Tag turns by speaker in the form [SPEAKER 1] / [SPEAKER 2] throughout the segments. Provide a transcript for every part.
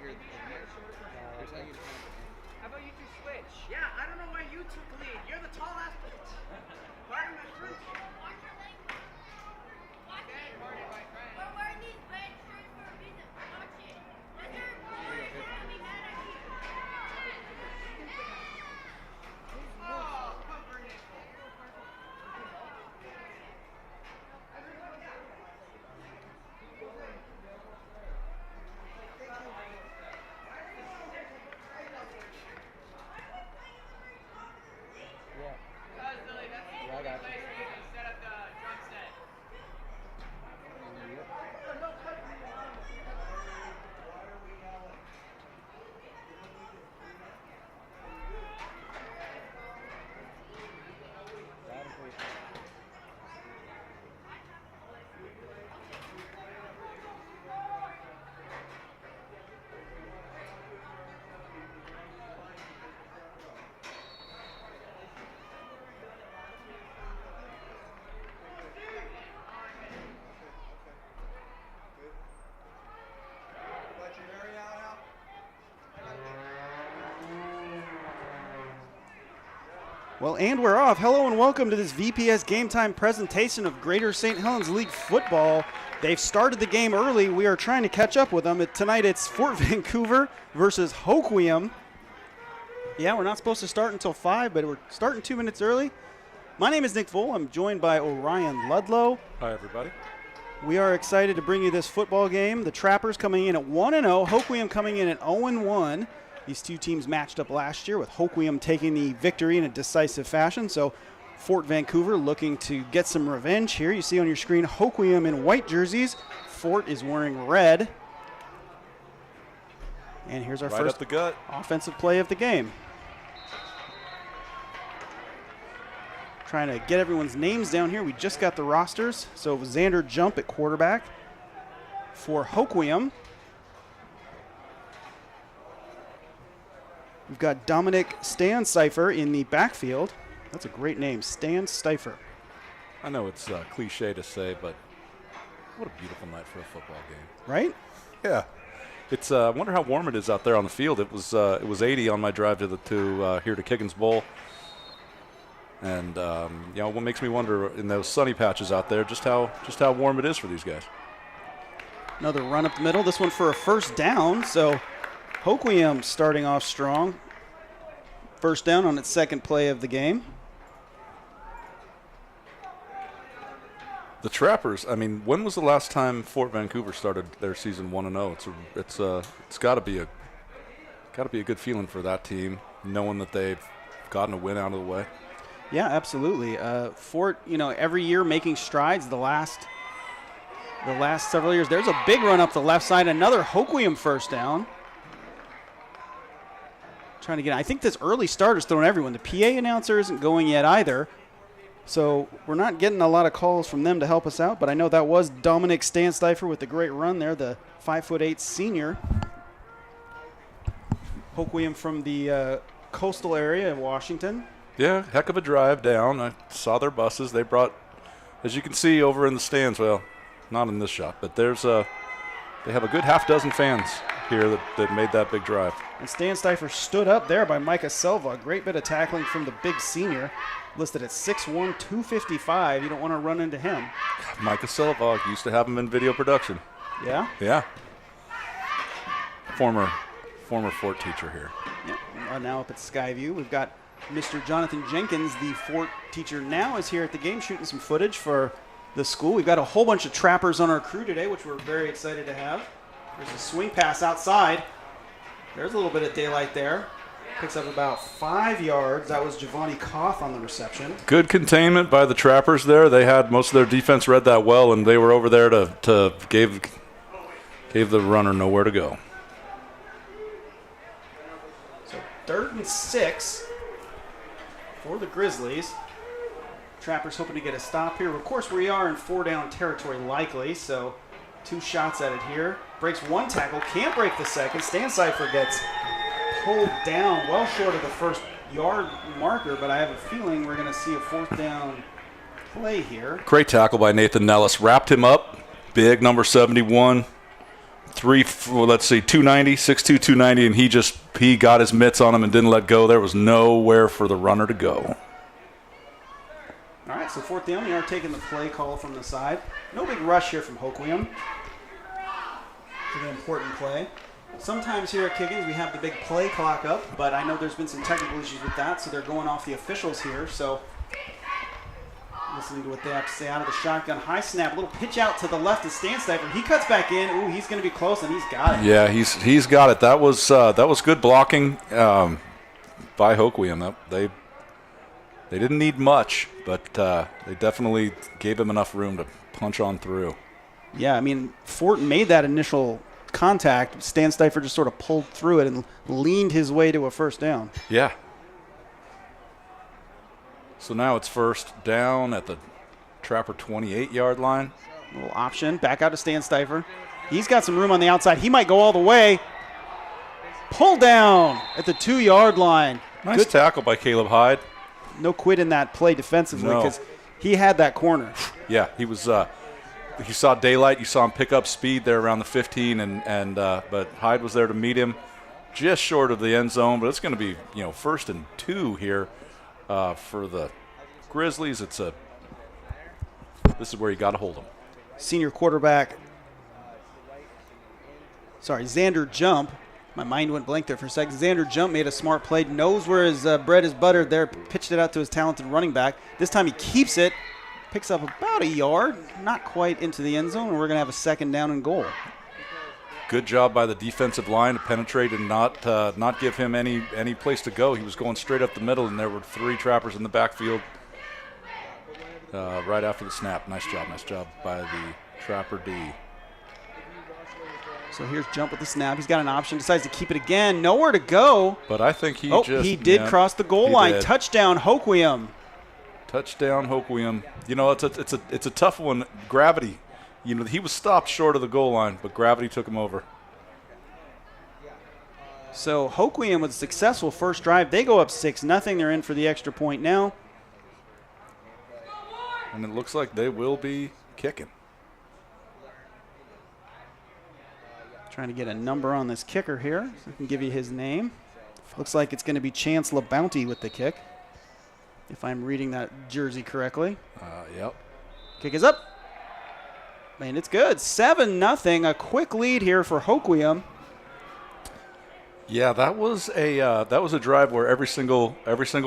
[SPEAKER 1] you're in here. Here's how you
[SPEAKER 2] How about you two switch? Yeah, I don't know why you took lead. You're the tall ass bitch. Pardon my French.
[SPEAKER 3] Watch your language. Watch it.
[SPEAKER 2] Pardon my French.
[SPEAKER 3] We're wearing these red shirts for a reason. Watch it. Mr. Boys is gonna be mad at you.
[SPEAKER 2] Oh, pumpernickel.
[SPEAKER 1] Yeah, I got you.
[SPEAKER 2] Set up the drum set.
[SPEAKER 1] Loud and clear.
[SPEAKER 4] Well, and we're off. Hello and welcome to this VPS Game Time presentation of Greater St. Helens League Football. They've started the game early. We are trying to catch up with them. Tonight it's Fort Vancouver versus Hoquiam. Yeah, we're not supposed to start until 5, but we're starting 2 minutes early. My name is Nick Voll. I'm joined by Orion Ludlow.
[SPEAKER 5] Hi, everybody.
[SPEAKER 4] We are excited to bring you this football game. The Trappers coming in at 1-0, Hoquiam coming in at 0-1. These two teams matched up last year with Hoquiam taking the victory in a decisive fashion. So Fort Vancouver looking to get some revenge here. You see on your screen Hoquiam in white jerseys. Fort is wearing red. And here's our
[SPEAKER 5] Right
[SPEAKER 4] first
[SPEAKER 5] up the gut.
[SPEAKER 4] offensive play of the game. Trying to get everyone's names down here. We just got the rosters. So it was Xander Jump at quarterback for Hoquiam. We've got Dominic Stansteifer in the backfield. That's a great name, Stansteifer.
[SPEAKER 5] I know it's cliche to say, but what a beautiful night for a football game.
[SPEAKER 4] Right?
[SPEAKER 5] Yeah. It's I wonder how warm it is out there on the field. It was 80 on my drive to here to Kiggins Bowl. And what makes me wonder in those sunny patches out there just how warm it is for these guys.
[SPEAKER 4] Another run up the middle. This one for a first down. So Hoquiam starting off strong. First down on its second play of the game.
[SPEAKER 5] The Trappers. I mean, when was the last time Fort Vancouver started their season 1-0? It's got to be a good feeling for that team, knowing that they've gotten a win out of the way.
[SPEAKER 4] Yeah, absolutely. Fort, every year making strides. The last several years. There's a big run up the left side. Another Hoquiam first down. Trying to get. I think this early start is throwing everyone. The PA announcer isn't going yet either. So we're not getting a lot of calls from them to help us out, but I know that was Dominic Stansteifer with the great run there, the 5'8" senior. Hoquiam from the coastal area of Washington.
[SPEAKER 5] Yeah, heck of a drive down. I saw their buses. They brought, as you can see over in the stands, well, not in this shot, but they have a good half dozen fans here that made that big drive.
[SPEAKER 4] And Stansteifer stood up there by Micah Selva. Great bit of tackling from the big senior. Listed at 6'1", 255. You don't want to run into him.
[SPEAKER 5] Micah Selva used to have him in video production.
[SPEAKER 4] Yeah?
[SPEAKER 5] Yeah. Former Fort teacher here.
[SPEAKER 4] Yeah. Now up at Skyview, we've got Mr. Jonathan Jenkins, the Fort teacher now, is here at the game shooting some footage for the school. We've got a whole bunch of Trappers on our crew today, which we're very excited to have. There's a swing pass outside. There's a little bit of daylight there. Picks up about 5 yards. That was Giovanni Koff on the reception.
[SPEAKER 5] Good containment by the Trappers there. They had most of their defense read that well, and they were over there to gave the runner nowhere to go.
[SPEAKER 4] So 3rd and 6 for the Grizzlies. Trappers hoping to get a stop here. Of course, we are in 4-down territory likely, so 2 shots at it here. Breaks 1 tackle, can't break the second. Stansteifer gets pulled down well short of the first yard marker, but I have a feeling we're going to see a 4th down play here.
[SPEAKER 5] Great tackle by Nathan Nellis. Wrapped him up. Big number 71. let's see, 290, 6'2", 290, and he got his mitts on him and didn't let go. There was nowhere for the runner to go.
[SPEAKER 4] All right, so fourth down, we are taking the play call from the side. No big rush here from Hoquiam. It's an important play. Sometimes here at Kiggins we have the big play clock up, but I know there's been some technical issues with that, so they're going off the officials here. So listening to what they have to say out of the shotgun. High snap, little pitch out to the left to Stansteifer. He cuts back in. Ooh, he's going to be close, and he's got it.
[SPEAKER 5] Yeah, he's got it. That was good blocking by Hoquiam. They didn't need much, but they definitely gave him enough room to punch on through.
[SPEAKER 4] Yeah, I mean, Fort made that initial contact. Stansteifer just sort of pulled through it and leaned his way to a first down.
[SPEAKER 5] Yeah. So now it's first down at the Trapper 28-yard line.
[SPEAKER 4] Little option. Back out to Stansteifer. He's got some room on the outside. He might go all the way. Pull down at the 2-yard line.
[SPEAKER 5] Nice
[SPEAKER 4] Good
[SPEAKER 5] tackle by Caleb Hyde.
[SPEAKER 4] No quit in that play defensively
[SPEAKER 5] No.
[SPEAKER 4] because he had that corner.
[SPEAKER 5] Yeah, he was. You saw daylight. You saw him pick up speed there around the 15, but Hyde was there to meet him, just short of the end zone. But it's going to be 1st and 2 here for the Grizzlies. This is where you got to hold them.
[SPEAKER 4] Senior quarterback. Sorry, Xander Jump. My mind went blank there for a second. Xander Jump made a smart play, knows where his bread is buttered there, pitched it out to his talented running back. This time he keeps it, picks up about a yard, not quite into the end zone, and we're going to have a second down and goal.
[SPEAKER 5] Good job by the defensive line to penetrate and not give him any place to go. He was going straight up the middle, and there were 3 Trappers in the backfield right after the snap. Nice job by the Trapper D.
[SPEAKER 4] So here's Jump with the snap. He's got an option, decides to keep it again. Nowhere to go.
[SPEAKER 5] But I think
[SPEAKER 4] he did cross the goal line.
[SPEAKER 5] Did.
[SPEAKER 4] Touchdown, Hoquiam.
[SPEAKER 5] Touchdown, Hoquiam. It's a tough one. Gravity. He was stopped short of the goal line, but gravity took him over.
[SPEAKER 4] So Hoquiam with a successful first drive. They go up 6-0. They're in for the extra point now.
[SPEAKER 5] And it looks like they will be kicking.
[SPEAKER 4] Trying to get a number on this kicker here. So I can give you his name. Looks like it's going to be Chance LaBounty with the kick, if I'm reading that jersey correctly.
[SPEAKER 5] Yep.
[SPEAKER 4] Kick is up. And it's good. 7-0. A quick lead here for Hoquiam.
[SPEAKER 5] Yeah, that was a drive where every single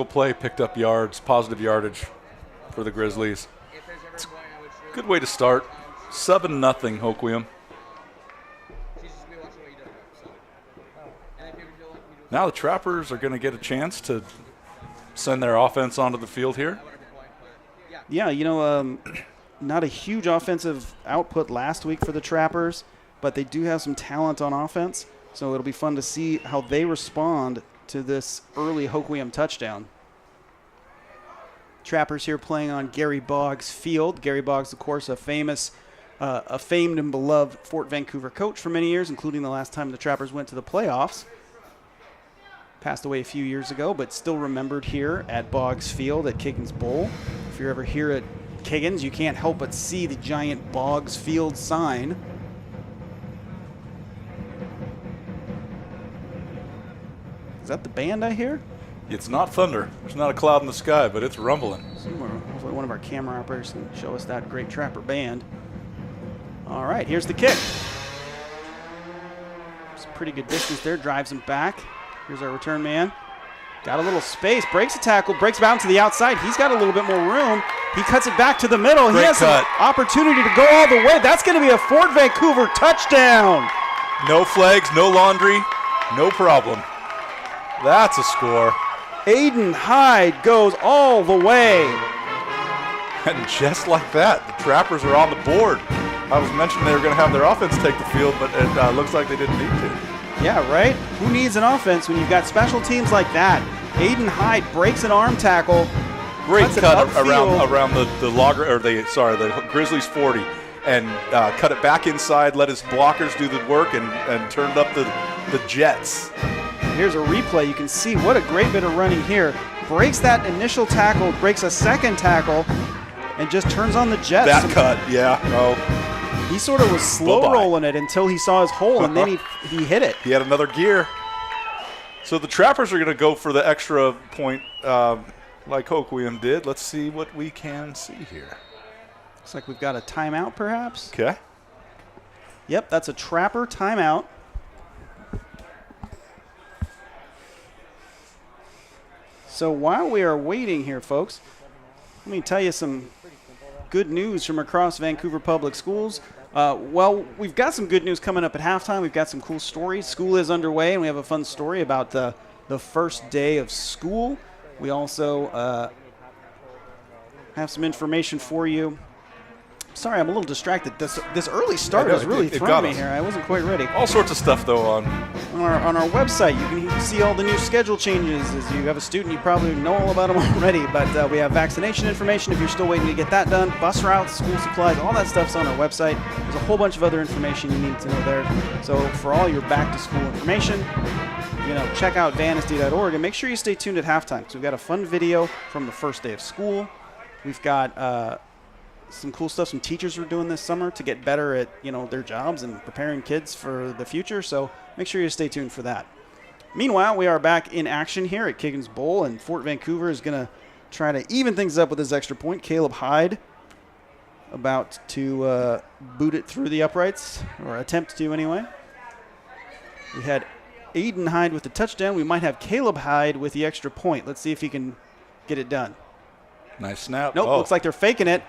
[SPEAKER 5] play picked up yards, positive yardage for the Grizzlies. It's a good way to start. 7-0 Hoquiam. Now the Trappers are going to get a chance to send their offense onto the field here.
[SPEAKER 4] Yeah, not a huge offensive output last week for the Trappers, but they do have some talent on offense, so it'll be fun to see how they respond to this early Hoquiam touchdown. Trappers here playing on Gary Boggs Field. Gary Boggs, of course, a famed and beloved Fort Vancouver coach for many years, including the last time the Trappers went to the playoffs. Passed away a few years ago, but still remembered here at Boggs Field at Kiggins Bowl. If you're ever here at Kiggins, you can't help but see the giant Boggs Field sign. Is that the band I hear?
[SPEAKER 5] It's not thunder. There's not a cloud in the sky, but it's rumbling.
[SPEAKER 4] Hopefully one of our camera operators can show us that great Trapper band. All right, here's the kick. It's a pretty good distance there, drives him back. Here's our return man. Got a little space, breaks a tackle, breaks it out to the outside. He's got a little bit more room. He cuts it back to the middle. He has an opportunity to go all the way. That's going to be a Fort Vancouver touchdown.
[SPEAKER 5] No flags, no laundry, no problem. That's a score.
[SPEAKER 4] Aiden Hyde goes all the way.
[SPEAKER 5] And just like that, the Trappers are on the board. I was mentioning they were going to have their offense take the field, but it looks like they didn't need to.
[SPEAKER 4] Yeah, right? Who needs an offense when you've got special teams like that? Aiden Hyde breaks an arm tackle.
[SPEAKER 5] Great cut around the Grizzlies 40, and cut it back inside, let his blockers do the work, and turned up the jets.
[SPEAKER 4] Here's a replay. You can see what a great bit of running here. Breaks that initial tackle, breaks a second tackle, and just turns on the jets.
[SPEAKER 5] That cut, yeah. Oh.
[SPEAKER 4] He sort of was slow
[SPEAKER 5] Bye-bye.
[SPEAKER 4] rolling it until he saw his hole, and then he hit it.
[SPEAKER 5] He had another gear. So the Trappers are going to go for the extra point like Hoquiam did. Let's see what we can see here.
[SPEAKER 4] Looks like we've got a timeout, perhaps.
[SPEAKER 5] Okay.
[SPEAKER 4] Yep, that's a Trapper timeout. So while we are waiting here, folks, let me tell you some good news from across Vancouver Public Schools. Well, we've got some good news coming up at halftime. We've got some cool stories. School is underway, and we have a fun story about the first day of school. We also have some information for you. Sorry, I'm a little distracted. This early start is really throwing me here. I wasn't quite ready.
[SPEAKER 5] All sorts of stuff, though, on
[SPEAKER 4] our website. You can see all the new schedule changes. As you have a student, you probably know all about them already. But we have vaccination information if you're still waiting to get that done. Bus routes, school supplies, all that stuff's on our website. There's a whole bunch of other information you need to know there. So for all your back-to-school information, check out vanesty.org and make sure you stay tuned at halftime because we've got a fun video from the first day of school. We've got some cool stuff some teachers are doing this summer to get better at their jobs and preparing kids for the future. So make sure you stay tuned for that. Meanwhile, we are back in action here at Kiggins Bowl, and Fort Vancouver is going to try to even things up with his extra point. Caleb Hyde about to boot it through the uprights, or attempt to anyway. We had Aiden Hyde with the touchdown. We might have Caleb Hyde with the extra point. Let's see if he can get it done.
[SPEAKER 5] nice snap.
[SPEAKER 4] Nope, looks like they're faking it.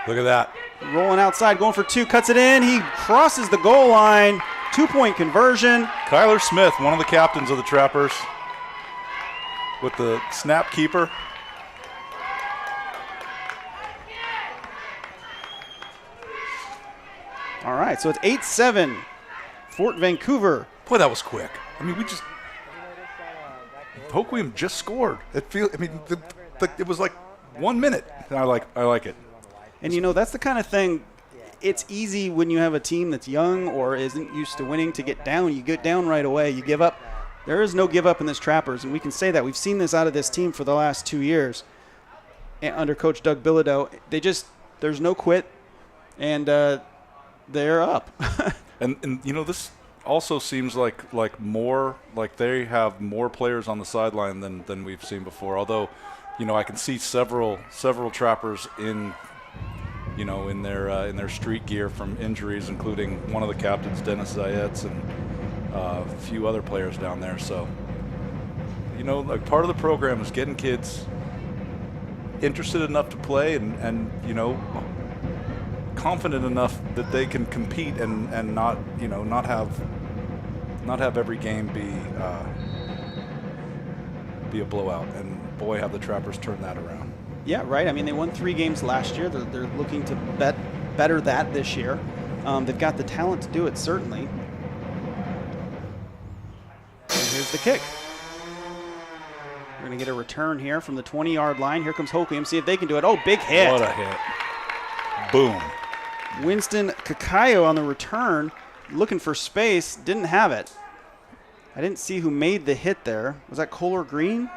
[SPEAKER 5] Look at that.
[SPEAKER 4] Rolling outside, going for two, cuts it in. He crosses the goal line. 2-point conversion.
[SPEAKER 5] Kyler Smith, one of the captains of the Trappers, with the snap keeper.
[SPEAKER 4] All right, so it's 8-7, Fort Vancouver.
[SPEAKER 5] Boy, that was quick. I mean, Hoquiam just scored. It was like 1 minute. I like it.
[SPEAKER 4] And, that's the kind of thing, it's easy when you have a team that's young or isn't used to winning to get down. You get down right away. You give up. There is no give up in this Trappers, and we can say that. We've seen this out of this team for the last 2 years under Coach Doug Bilodeau. There's no quit, and they're up.
[SPEAKER 5] and this also seems like they have more players on the sideline than we've seen before. Although, I can see several Trappers in their street gear from injuries, including one of the captains, Dennis Zayetz, and a few other players down there. So, part of the program is getting kids interested enough to play and confident enough that they can compete and not have every game be a blowout. And boy, have the Trappers turned that around.
[SPEAKER 4] Yeah, right. I mean, they won 3 games last year. They're looking to better that this year. They've got the talent to do it, certainly. And here's the kick. We're going to get a return here from the 20-yard line. Here comes Hoquiam. See if they can do it. Oh, big hit.
[SPEAKER 5] What a hit. Boom.
[SPEAKER 4] Winston Kakayo on the return, looking for space, didn't have it. I didn't see who made the hit there. Was that Kohler Green?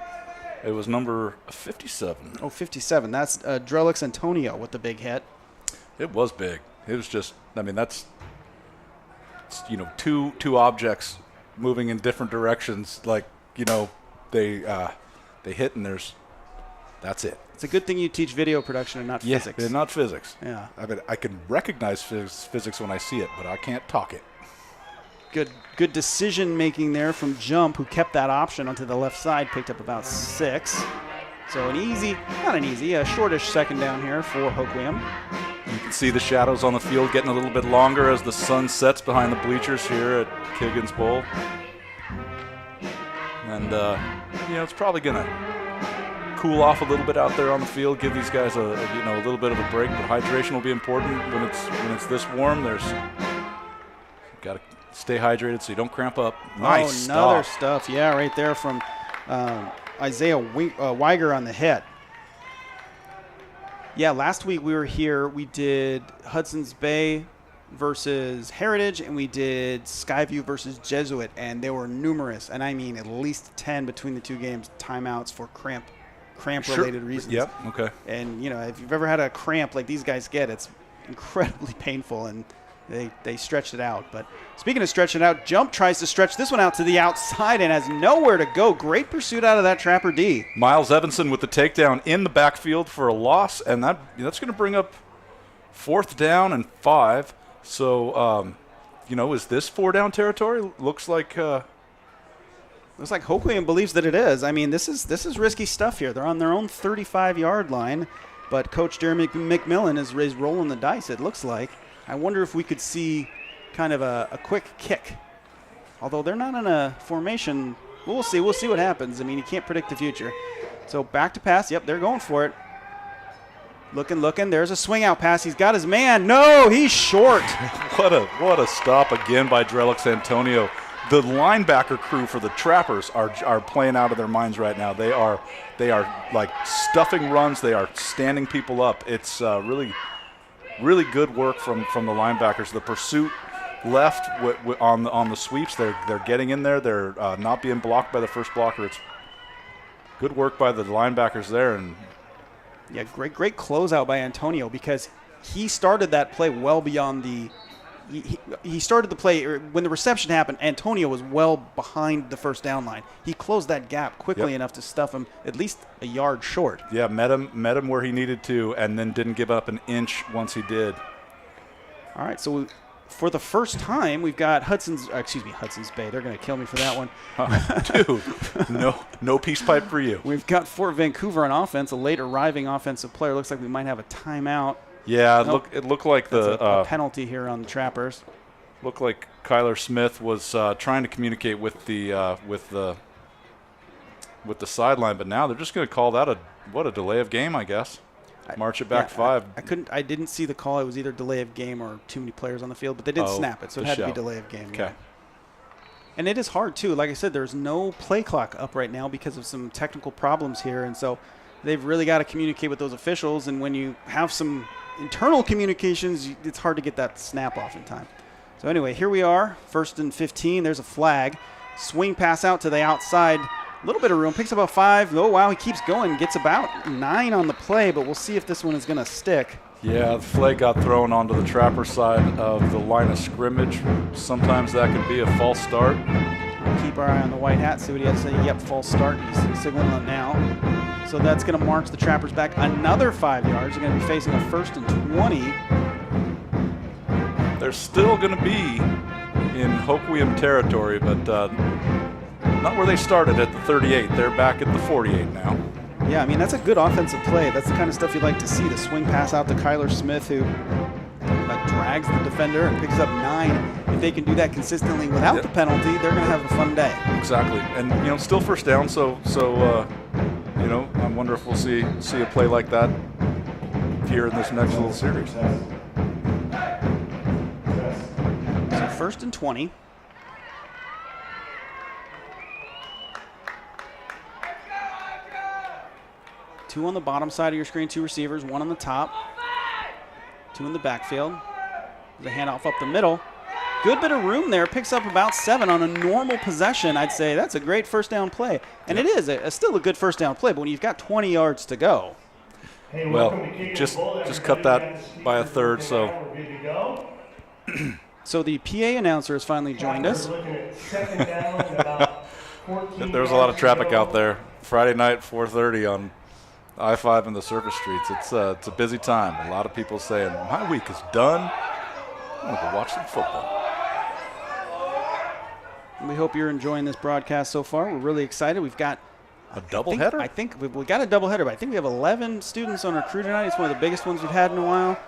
[SPEAKER 5] It was number 57.
[SPEAKER 4] Oh, 57. That's Drelix Antonio with the big hit.
[SPEAKER 5] It was big. It was just, that's two objects moving in different directions. They hit and that's it.
[SPEAKER 4] It's a good thing you teach video production and not physics.
[SPEAKER 5] Yeah, not physics.
[SPEAKER 4] Yeah.
[SPEAKER 5] I can recognize physics when I see it, but I can't talk it.
[SPEAKER 4] Good decision making there from Jump, who kept that option onto the left side, picked up about 6. So a shortish second down here for Hoquiam.
[SPEAKER 5] You can see the shadows on the field getting a little bit longer as the sun sets behind the bleachers here at Kiggins Bowl. And, it's probably going to cool off a little bit out there on the field, give these guys a little bit of a break. But hydration will be important when it's this warm. Got to stay hydrated so you don't cramp up. Nice
[SPEAKER 4] another stuff. Yeah, right there from Isaiah Weiger on the hit. Yeah, last week we were here. We did Hudson's Bay versus Heritage, and we did Skyview versus Jesuit, and there were numerous, and I mean at least 10 between the two games, timeouts for cramp-related reasons.
[SPEAKER 5] Yep, okay.
[SPEAKER 4] And, if you've ever had a cramp like these guys get, it's incredibly painful, and They stretched it out. But speaking of stretching it out, Jump tries to stretch this one out to the outside and has nowhere to go. Great pursuit out of that Trapper D.
[SPEAKER 5] Miles Evanson with the takedown in the backfield for a loss, and that's going to bring up 4th down and 5. So, is this 4-down territory? Looks like
[SPEAKER 4] Hoquiam believes that it is. I mean, this is risky stuff here. They're on their own 35-yard line, but Coach Jeremy McMillan is rolling the dice, it looks like. I wonder if we could see kind of a quick kick. Although they're not in a formation. We'll see. We'll see what happens. I mean, you can't predict the future. So back to pass. Yep, they're going for it. Looking. There's a swing out pass. He's got his man. No, he's short.
[SPEAKER 5] What a stop again by Drelix Antonio. The linebacker crew for the Trappers are playing out of their minds right now. They are like stuffing runs. They are standing people up. It's really good work from the linebackers. The pursuit left on the sweeps. They're getting in there. They're not being blocked by the first blocker. It's good work by the linebackers there. And
[SPEAKER 4] yeah, great closeout by Antonio because he started that play well beyond the. He started the play when the reception happened. Antonio was well behind the first down line. He closed that gap quickly enough to stuff him at least a yard short.
[SPEAKER 5] Yeah, met him where he needed to, and then didn't give up an inch once he did.
[SPEAKER 4] All right, so for the first time, we've got Hudson's Bay. They're going to kill me for that one.
[SPEAKER 5] Dude, no peace pipe for you.
[SPEAKER 4] We've got Fort Vancouver on offense, a late arriving offensive player. Looks like we might have a timeout.
[SPEAKER 5] Yeah, it looked like
[SPEAKER 4] a penalty here on the Trappers.
[SPEAKER 5] Looked like Kyler Smith was trying to communicate with the sideline, but now they're just going to call that a delay of game, I guess. March it back 5.
[SPEAKER 4] I didn't see the call. It was either delay of game or too many players on the field, but they did snap it, so it had to be delay of game.
[SPEAKER 5] Okay.
[SPEAKER 4] Yeah. And it is hard too. Like I said, there's no play clock up right now because of some technical problems here, and so they've really got to communicate with those officials. And when you have some internal communications, it's hard to get that snap off in time. So anyway, here we are, 1st and 15. There's a flag. Swing pass out to the outside. A little bit of room. Picks up about 5. Oh, wow, he keeps going. Gets about 9 on the play, but we'll see if this one is going to stick.
[SPEAKER 5] Yeah, the flag got thrown onto the Trapper side of the line of scrimmage. Sometimes that can be a false start.
[SPEAKER 4] We'll keep our eye on the white hat, see what he has to say. Yep, false start. He's signaling it now. So that's going to march the Trappers back another 5 yards. They're going to be facing a 1st and 20.
[SPEAKER 5] They're still going to be in Hoquiam territory, but not where they started at the 38. They're back at the 48 now.
[SPEAKER 4] Yeah, I mean, that's a good offensive play. That's the kind of stuff you'd like to see. The swing pass out to Kyler Smith, who drags the defender and picks up 9. If they can do that consistently without the penalty, they're going to have a fun day.
[SPEAKER 5] Exactly. And, still first down, so I wonder if we'll see a play like that here in this next little series.
[SPEAKER 4] So 1st and 20. Two on the bottom side of your screen, 2 receivers, 1 on the top, 2 in the backfield. There's a handoff up the middle. Good bit of room there. Picks up about 7 on a normal possession. I'd say that's a great first down play. And it is still a good first down play, but when you've got 20 yards to go.
[SPEAKER 5] Well, just cut that by a 3rd.
[SPEAKER 4] So the PA announcer has finally joined us.
[SPEAKER 5] There's a lot of traffic out there. Friday night, 4:30 on I-5 and the surface streets. It's a busy time. A lot of people saying, my week is done. I'm going to go watch some football.
[SPEAKER 4] We hope you're enjoying this broadcast so far. We're really excited. We've got
[SPEAKER 5] a doubleheader?
[SPEAKER 4] I think we got a doubleheader, but I think we have 11 students on our crew tonight. It's one of the biggest ones we've had in a while.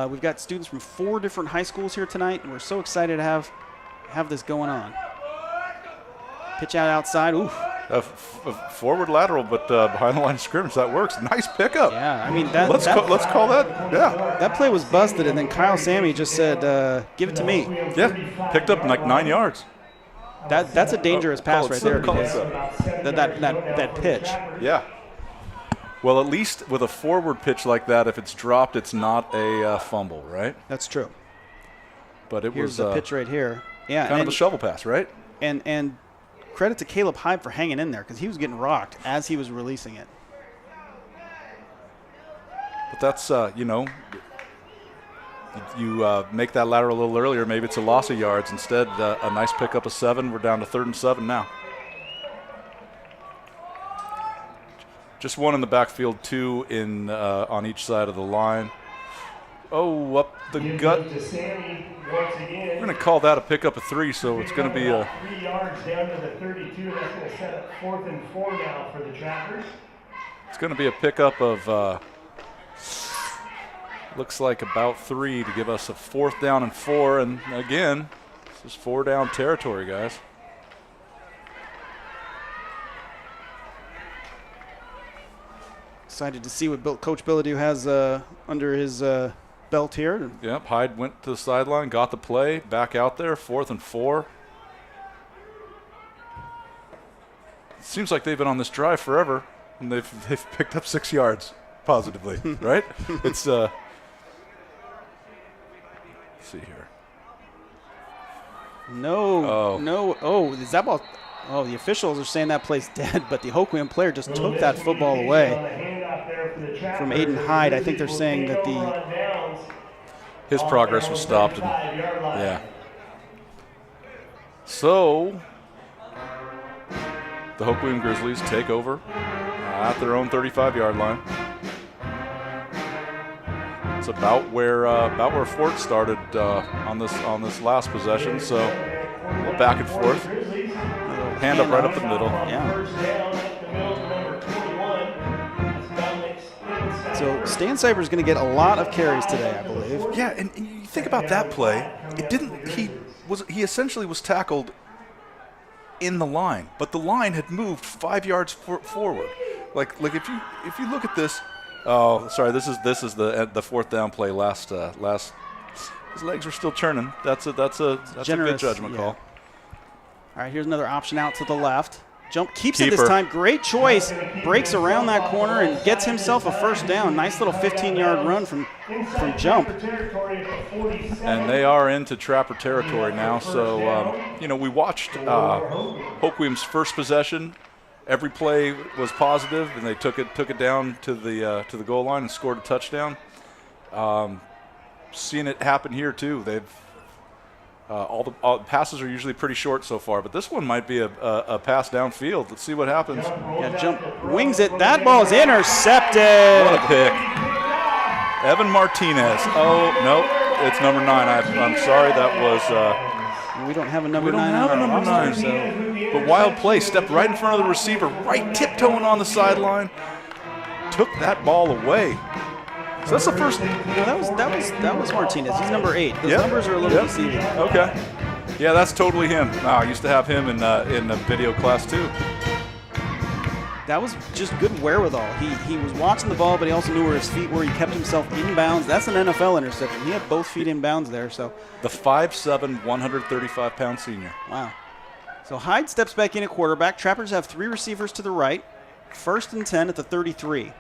[SPEAKER 4] We've got students from 4 different high schools here tonight, and we're so excited to have this going on. Pitch out outside. Ooh.
[SPEAKER 5] Forward lateral, but behind the line of scrimmage, that works. Nice pickup.
[SPEAKER 4] Yeah, I mean,
[SPEAKER 5] let's call that. Yeah.
[SPEAKER 4] That play was busted, and then Kyle Sammy just said, give it to me.
[SPEAKER 5] Yeah, picked up like 9 yards.
[SPEAKER 4] That's a dangerous pass right there. That pitch.
[SPEAKER 5] Yeah. Well, at least with a forward pitch like that, if it's dropped, it's not a fumble, right?
[SPEAKER 4] That's true.
[SPEAKER 5] But
[SPEAKER 4] Here's the pitch right here. Yeah,
[SPEAKER 5] kind of a shovel pass, right?
[SPEAKER 4] And credit to Caleb Hyde for hanging in there because he was getting rocked as he was releasing it.
[SPEAKER 5] But that's, you make that lateral a little earlier, maybe it's a loss of yards. Instead, a nice pickup of 7. We're down to 3rd and 7 now. Just 1 in the backfield, 2 in on each side of the line. Oh, up the gut. We're going to call that a pickup of 3, so it's going to be a
[SPEAKER 6] 3 yards down to the 32. That's going to set up 4th and 4 now for the Trappers.
[SPEAKER 5] It's going to be a pickup of looks like about 3 to give us a 4th down and 4. And again, this is 4 down territory, guys.
[SPEAKER 4] Excited to see what Coach Bilodeau has under his belt here.
[SPEAKER 5] Yep, Hyde went to the sideline, got the play, back out there, 4th and 4. It seems like they've been on this drive forever, and they've picked up 6 yards positively, right? It's let's see here.
[SPEAKER 4] No. Oh, is that ball? Oh, the officials are saying that play's dead, but the Hoquiam player just took that football away from Aiden Hyde. I think they're saying that
[SPEAKER 5] his progress was stopped. And, yeah. So the Hoquiam Grizzlies take over at their own 35-yard line. It's about where Fort started on this last possession. So a little back and forth. Hand up right up the middle.
[SPEAKER 4] Yeah. So Stan Cyber's going to get a lot of carries today, I believe.
[SPEAKER 5] Yeah, and you think about that play. It didn't. He essentially was tackled in the line, but the line had moved 5 yards forward. Like if you look at this. Oh, sorry. This is the 4th down play. Last. His legs were still churning. That's a good judgment call.
[SPEAKER 4] All right, here's another option out to the left. Jump keeps it this time. Great choice. Breaks around that corner and gets himself a 1st down. Nice little 15-yard run from jump.
[SPEAKER 5] And they are into Trapper territory now. So we watched Hoquiam's first possession. Every play was positive, and they took it down to the goal line and scored a touchdown. Seeing it happen here too. They've all the passes are usually pretty short so far, but this one might be a pass downfield. Let's see what happens.
[SPEAKER 4] Yeah, jump wings it. That ball is intercepted.
[SPEAKER 5] What a pick. Evan Martinez. Oh, no, it's number 9. I'm sorry, that was...
[SPEAKER 4] we don't have a number 9.
[SPEAKER 5] We don't have a number 9. So. But wild play. Stepped right in front of the receiver, right tiptoeing on the sideline. Took that ball away. So that's the first.
[SPEAKER 4] No, that was Martinez. He's number 8. Those numbers are a little deceiving.
[SPEAKER 5] Okay. Yeah, that's totally him. I used to have him in the video class too.
[SPEAKER 4] That was just good wherewithal. He was watching the ball, but he also knew where his feet were. He kept himself in bounds. That's an NFL interception. He had both feet in bounds there. So
[SPEAKER 5] the 5'7", 135-pound senior.
[SPEAKER 4] Wow. So Hyde steps back in at quarterback. Trappers have 3 receivers to the right. 1st and 10 at the 33.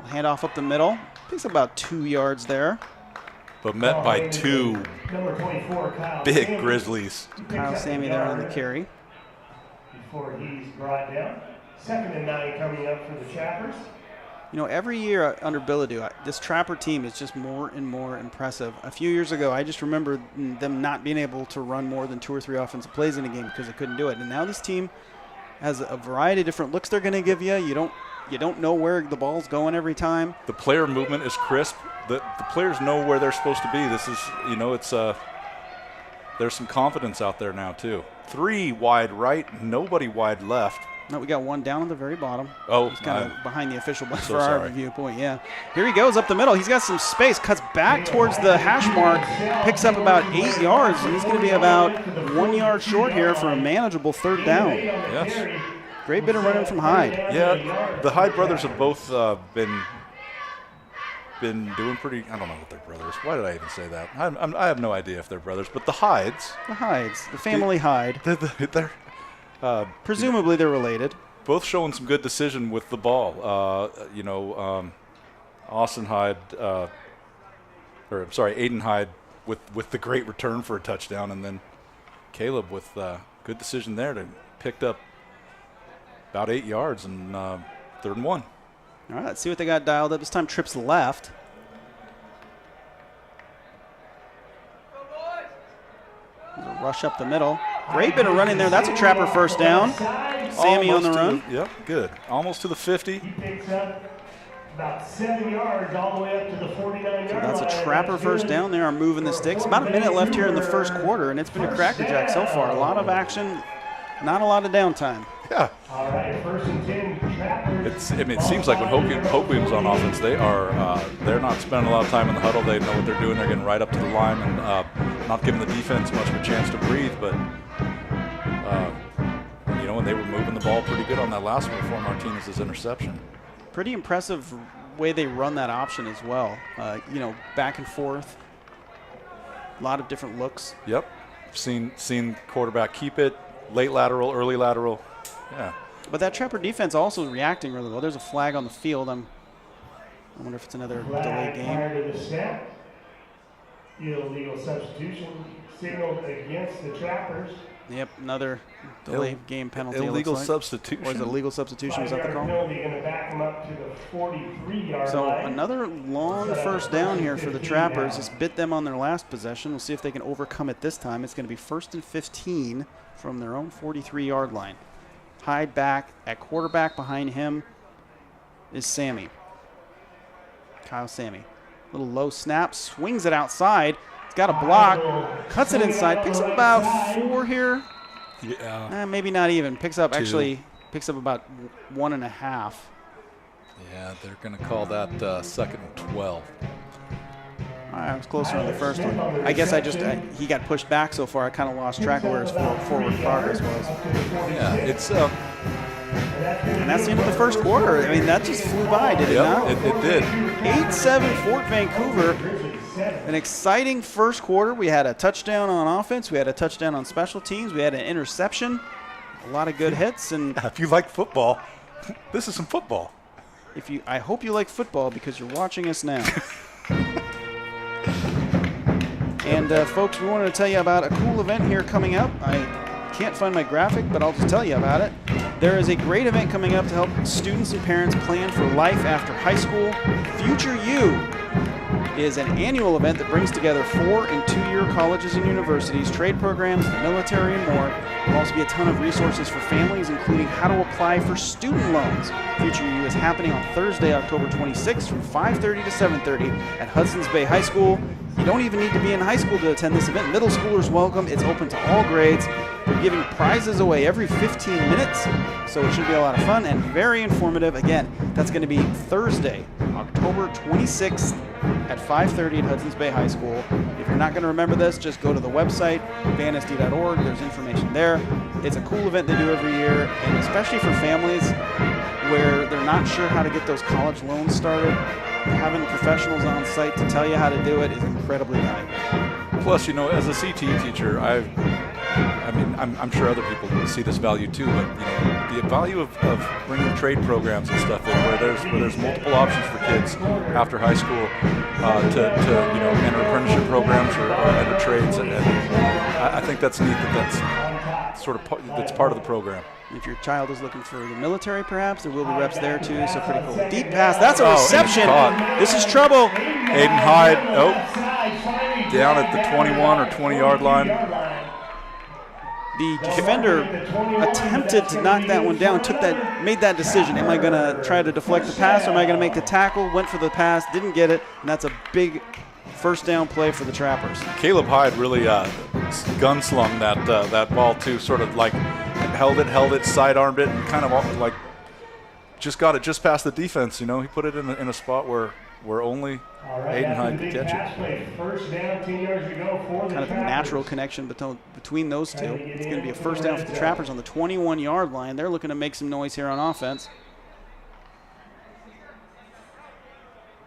[SPEAKER 4] Hand off up the middle. Picks up about 2 yards there.
[SPEAKER 5] But met by 2 big Grizzlies.
[SPEAKER 4] Kyle Sammy there on the carry.
[SPEAKER 6] Before he's brought down. 2nd and 9 coming up for the Trappers.
[SPEAKER 4] You know, every year under Bilodeau, this Trapper team is just more and more impressive. A few years ago, I just remember them not being able to run more than 2 or 3 offensive plays in a game because they couldn't do it. And now this team has a variety of different looks they're going to give you. You don't know where the ball's going every time.
[SPEAKER 5] The player movement is crisp. The players know where they're supposed to be. This is, it's there's some confidence out there now too. 3 wide right, nobody wide left.
[SPEAKER 4] No, we got 1 down at the very bottom.
[SPEAKER 5] Oh,
[SPEAKER 4] he's kind of behind the official
[SPEAKER 5] so
[SPEAKER 4] for our
[SPEAKER 5] sorry.
[SPEAKER 4] viewpoint. Yeah, here he goes up the middle. He's got some space. Cuts back towards the hash mark. Picks up about 8 yards, and he's going to be about 1 yard short here for a manageable 3rd down.
[SPEAKER 5] Yes.
[SPEAKER 4] Great bit of running from Hyde.
[SPEAKER 5] Yeah, the Hyde brothers have both been doing pretty. I don't know if they're brothers. Why did I even say that? I have no idea if they're brothers. But the Hydes.
[SPEAKER 4] The family Hyde.
[SPEAKER 5] They're
[SPEAKER 4] presumably they're related.
[SPEAKER 5] Both showing some good decision with the ball. Austin Hyde, Aiden Hyde with the great return for a touchdown, and then Caleb with good decision there to picked up about 8 yards and 3rd and 1.
[SPEAKER 4] All right, let's see what they got dialed up. This time trips left. Rush up the middle. Great bit of running there. That's a Trapper first down. Sammy on the run.
[SPEAKER 5] Yep, good. Almost to the 50.
[SPEAKER 6] He picks up about 7 yards all the way up to the 49-yard
[SPEAKER 4] So
[SPEAKER 6] line.
[SPEAKER 4] that's a Trapper first down. They are moving the sticks. About a minute left here in the first quarter, and it's been a crackerjack so far. A lot of action, not a lot of downtime.
[SPEAKER 5] Yeah.
[SPEAKER 6] All right, 1st and 10, Trappers.
[SPEAKER 5] It seems like when Hoquiam's on offense, they're not spending a lot of time in the huddle. They know what they're doing. They're getting right up to the line and not giving the defense much of a chance to breathe. But and they were moving the ball pretty good on that last one before Martinez's interception.
[SPEAKER 4] Pretty impressive way they run that option as well. Back and forth. A lot of different looks.
[SPEAKER 5] Yep. Seen quarterback keep it, late lateral, early lateral. Yeah.
[SPEAKER 4] But that Trapper defense also reacting really well. There's a flag on the field. I wonder if it's another delayed game.
[SPEAKER 6] Prior to the snap. Illegal substitution signaled against the Trappers.
[SPEAKER 4] Yep, another delayed game penalty.
[SPEAKER 5] Illegal
[SPEAKER 4] like.
[SPEAKER 5] substitution.
[SPEAKER 4] Or is it illegal substitution? Is that the call?
[SPEAKER 6] Penalty going to back them up to the 43-yard
[SPEAKER 4] So
[SPEAKER 6] line.
[SPEAKER 4] another long first down here for the Trappers. Just bit them on their last possession. We'll see if they can overcome it this time. It's going to be 1st and 15 from their own 43-yard line. Hyde back at quarterback. Behind him is Sammy. Kyle Sammy. Little low snap. Swings it outside. He's got a block. Cuts it inside. Picks up about 4 here.
[SPEAKER 5] Yeah.
[SPEAKER 4] Maybe not even. Picks up
[SPEAKER 5] 2.
[SPEAKER 4] Picks up about 1.5.
[SPEAKER 5] Yeah, they're going to call that 2nd and 12.
[SPEAKER 4] I was closer on the first one. I guess he got pushed back so far. I kind of lost track of where his forward progress was.
[SPEAKER 5] Yeah, it's
[SPEAKER 4] And that's the end of the first quarter. I mean, that just flew by, did it not?
[SPEAKER 5] It did.
[SPEAKER 4] 8-7 Fort Vancouver. An exciting first quarter. We had a touchdown on offense. We had a touchdown on special teams. We had an interception. A lot of good hits. And
[SPEAKER 5] If you like football, this is some football.
[SPEAKER 4] I hope you like football because you're watching us now. And folks, we wanted to tell you about a cool event here coming up. I can't find my graphic, but I'll just tell you about it. There is a great event coming up to help students and parents plan for life after high school. Future You is an annual event that brings together 4- and 2-year colleges and universities, trade programs, the military, and more. There will also be a ton of resources for families, including how to apply for student loans. Future U is happening on Thursday, October 26th from 5:30 to 7:30 at Hudson's Bay High School. You don't even need to be in high school to attend this event. Middle schoolers welcome. It's open to all grades. They're giving prizes away every 15 minutes, so it should be a lot of fun and very informative. Again, that's going to be Thursday, October 26th at 5:30 at Hudson's Bay High School. If you're not going to remember this, just go to the website, vansd.org. There's information there. It's a cool event they do every year, and especially for families where they're not sure how to get those college loans started, having professionals on site to tell you how to do it is incredibly valuable.
[SPEAKER 5] Plus, as a CTE teacher, I'm sure other people see this value too, but the value of bringing trade programs and stuff in where there's multiple options for kids after high school to enter apprenticeship programs or enter trades, and I think that's neat that's sort of that's part of the program.
[SPEAKER 4] If your child is looking for the military, perhaps, there will be reps there too, so pretty cool. Deep pass, that's a reception. This is trouble.
[SPEAKER 5] Aiden Hyde, down at the 21 or 20-yard line.
[SPEAKER 4] The defender attempted to knock that one down, made that decision. Am I going to try to deflect the pass, or am I going to make the tackle? Went for the pass, didn't get it, and that's a big first down play for the Trappers.
[SPEAKER 5] Caleb Hyde really gunslung that ball too, sort of like held it, sidearmed it, and kind of like just got it just past the defense. He put it in a spot where only Aiden Hyde could catch it.
[SPEAKER 6] First down, 10 yards to go for the
[SPEAKER 4] Kind of a natural connection between those two. It's going to be a first down for the Trappers on the 21-yard line. They're looking to make some noise here on offense.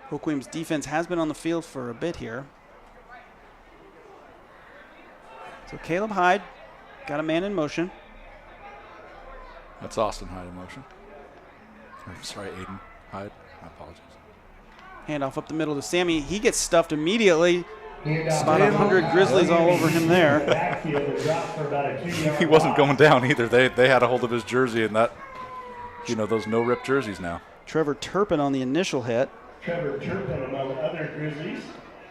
[SPEAKER 4] Hoquiam's defense has been on the field for a bit here. So Caleb Hyde got a man in motion.
[SPEAKER 5] That's Austin Hyde in motion. I'm sorry, Aiden Hyde. I apologize.
[SPEAKER 4] Handoff up the middle to Sammy. He gets stuffed immediately. About 100 Grizzlies all over him there.
[SPEAKER 5] He wasn't going down either. They had a hold of his jersey, and that, those no-rip jerseys now.
[SPEAKER 4] Trevor Turpin on the initial hit.
[SPEAKER 6] Trevor Turpin among other Grizzlies.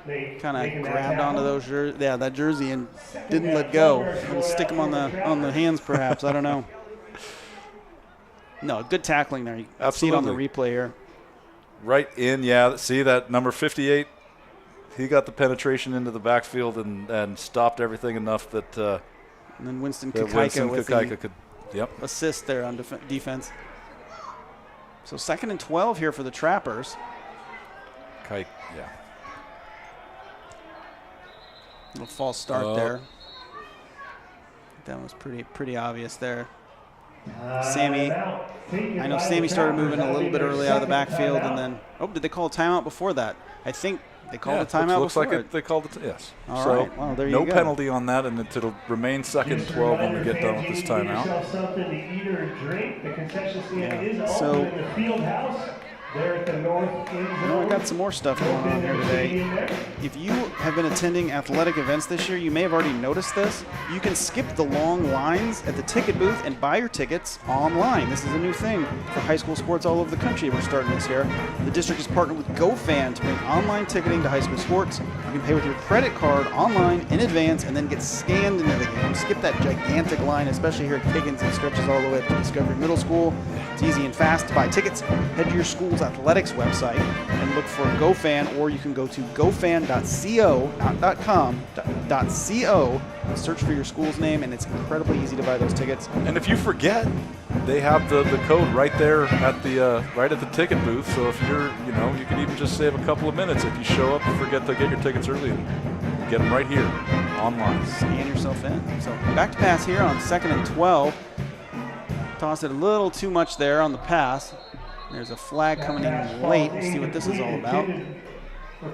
[SPEAKER 4] kind of grabbed onto those that jersey and didn't let go. Gonna stick him on the hands, perhaps. I don't know. No, good tackling there. You see it on the replay here.
[SPEAKER 5] Right in, yeah. See that number 58? He got the penetration into the backfield and stopped everything enough that.
[SPEAKER 4] And then Winston Kakaika
[SPEAKER 5] could
[SPEAKER 4] assist there on defense. So 2nd and 12 here for the Trappers.
[SPEAKER 5] Yeah.
[SPEAKER 4] Little false start there. That was pretty obvious there. Sammy, I know Sammy started moving a little bit early out of the backfield, and then did they call a timeout before that? I think they called a timeout.
[SPEAKER 5] Looks
[SPEAKER 4] before
[SPEAKER 5] like they called it. Yes.
[SPEAKER 4] All
[SPEAKER 5] so
[SPEAKER 4] right. Well, there you
[SPEAKER 5] no
[SPEAKER 4] go.
[SPEAKER 5] penalty on that, and it'll remain 2nd and 12 when we get done with this timeout.
[SPEAKER 6] Something to eat or drink. The concession stand is
[SPEAKER 4] So
[SPEAKER 6] open in the field house. There at the north end zone.
[SPEAKER 4] I got some more stuff going on here today. If you have been attending athletic events this year, you may have already noticed this. You can skip the long lines at the ticket booth and buy your tickets online. This is a new thing for high school sports all over the country. We're starting this here. The district has partnered with GoFan to bring online ticketing to high school sports. You can pay with your credit card online in advance and then get scanned into the game. Skip that gigantic line, especially here at Kiggins. It stretches all the way up to Discovery Middle School. It's easy and fast to buy tickets. Head to your school's athletics website and look for GoFan, or you can go to gofan.co, not .com, .co. Search for your school's name, and it's incredibly easy to buy those tickets.
[SPEAKER 5] And if you forget, they have the code right there at the ticket booth. So if you're, you can even just save a couple of minutes if you show up and forget to get your tickets early. And get them right here online.
[SPEAKER 4] Scan yourself in. So back to pass here on 2nd and 12. Tossed it a little too much there on the pass. There's a flag coming in late. We'll see what this is all about.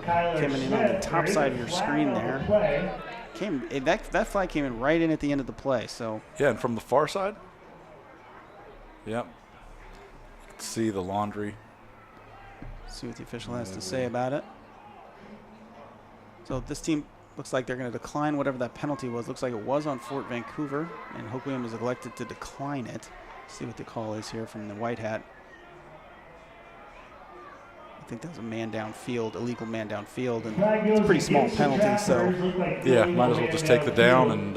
[SPEAKER 4] Coming in on the top side of your screen there. That flag came in right in at the end of the play. So
[SPEAKER 5] yeah, and from the far side. Yep. See the laundry.
[SPEAKER 4] See what the official has to say about it. So this team looks like they're going to decline whatever that penalty was. Looks like it was on Fort Vancouver, and Hoquiam was elected to decline it. See what the call is here from the white hat. I think that was a man downfield, illegal man downfield, and it's a pretty small penalty. So
[SPEAKER 5] yeah, might as well just take the down and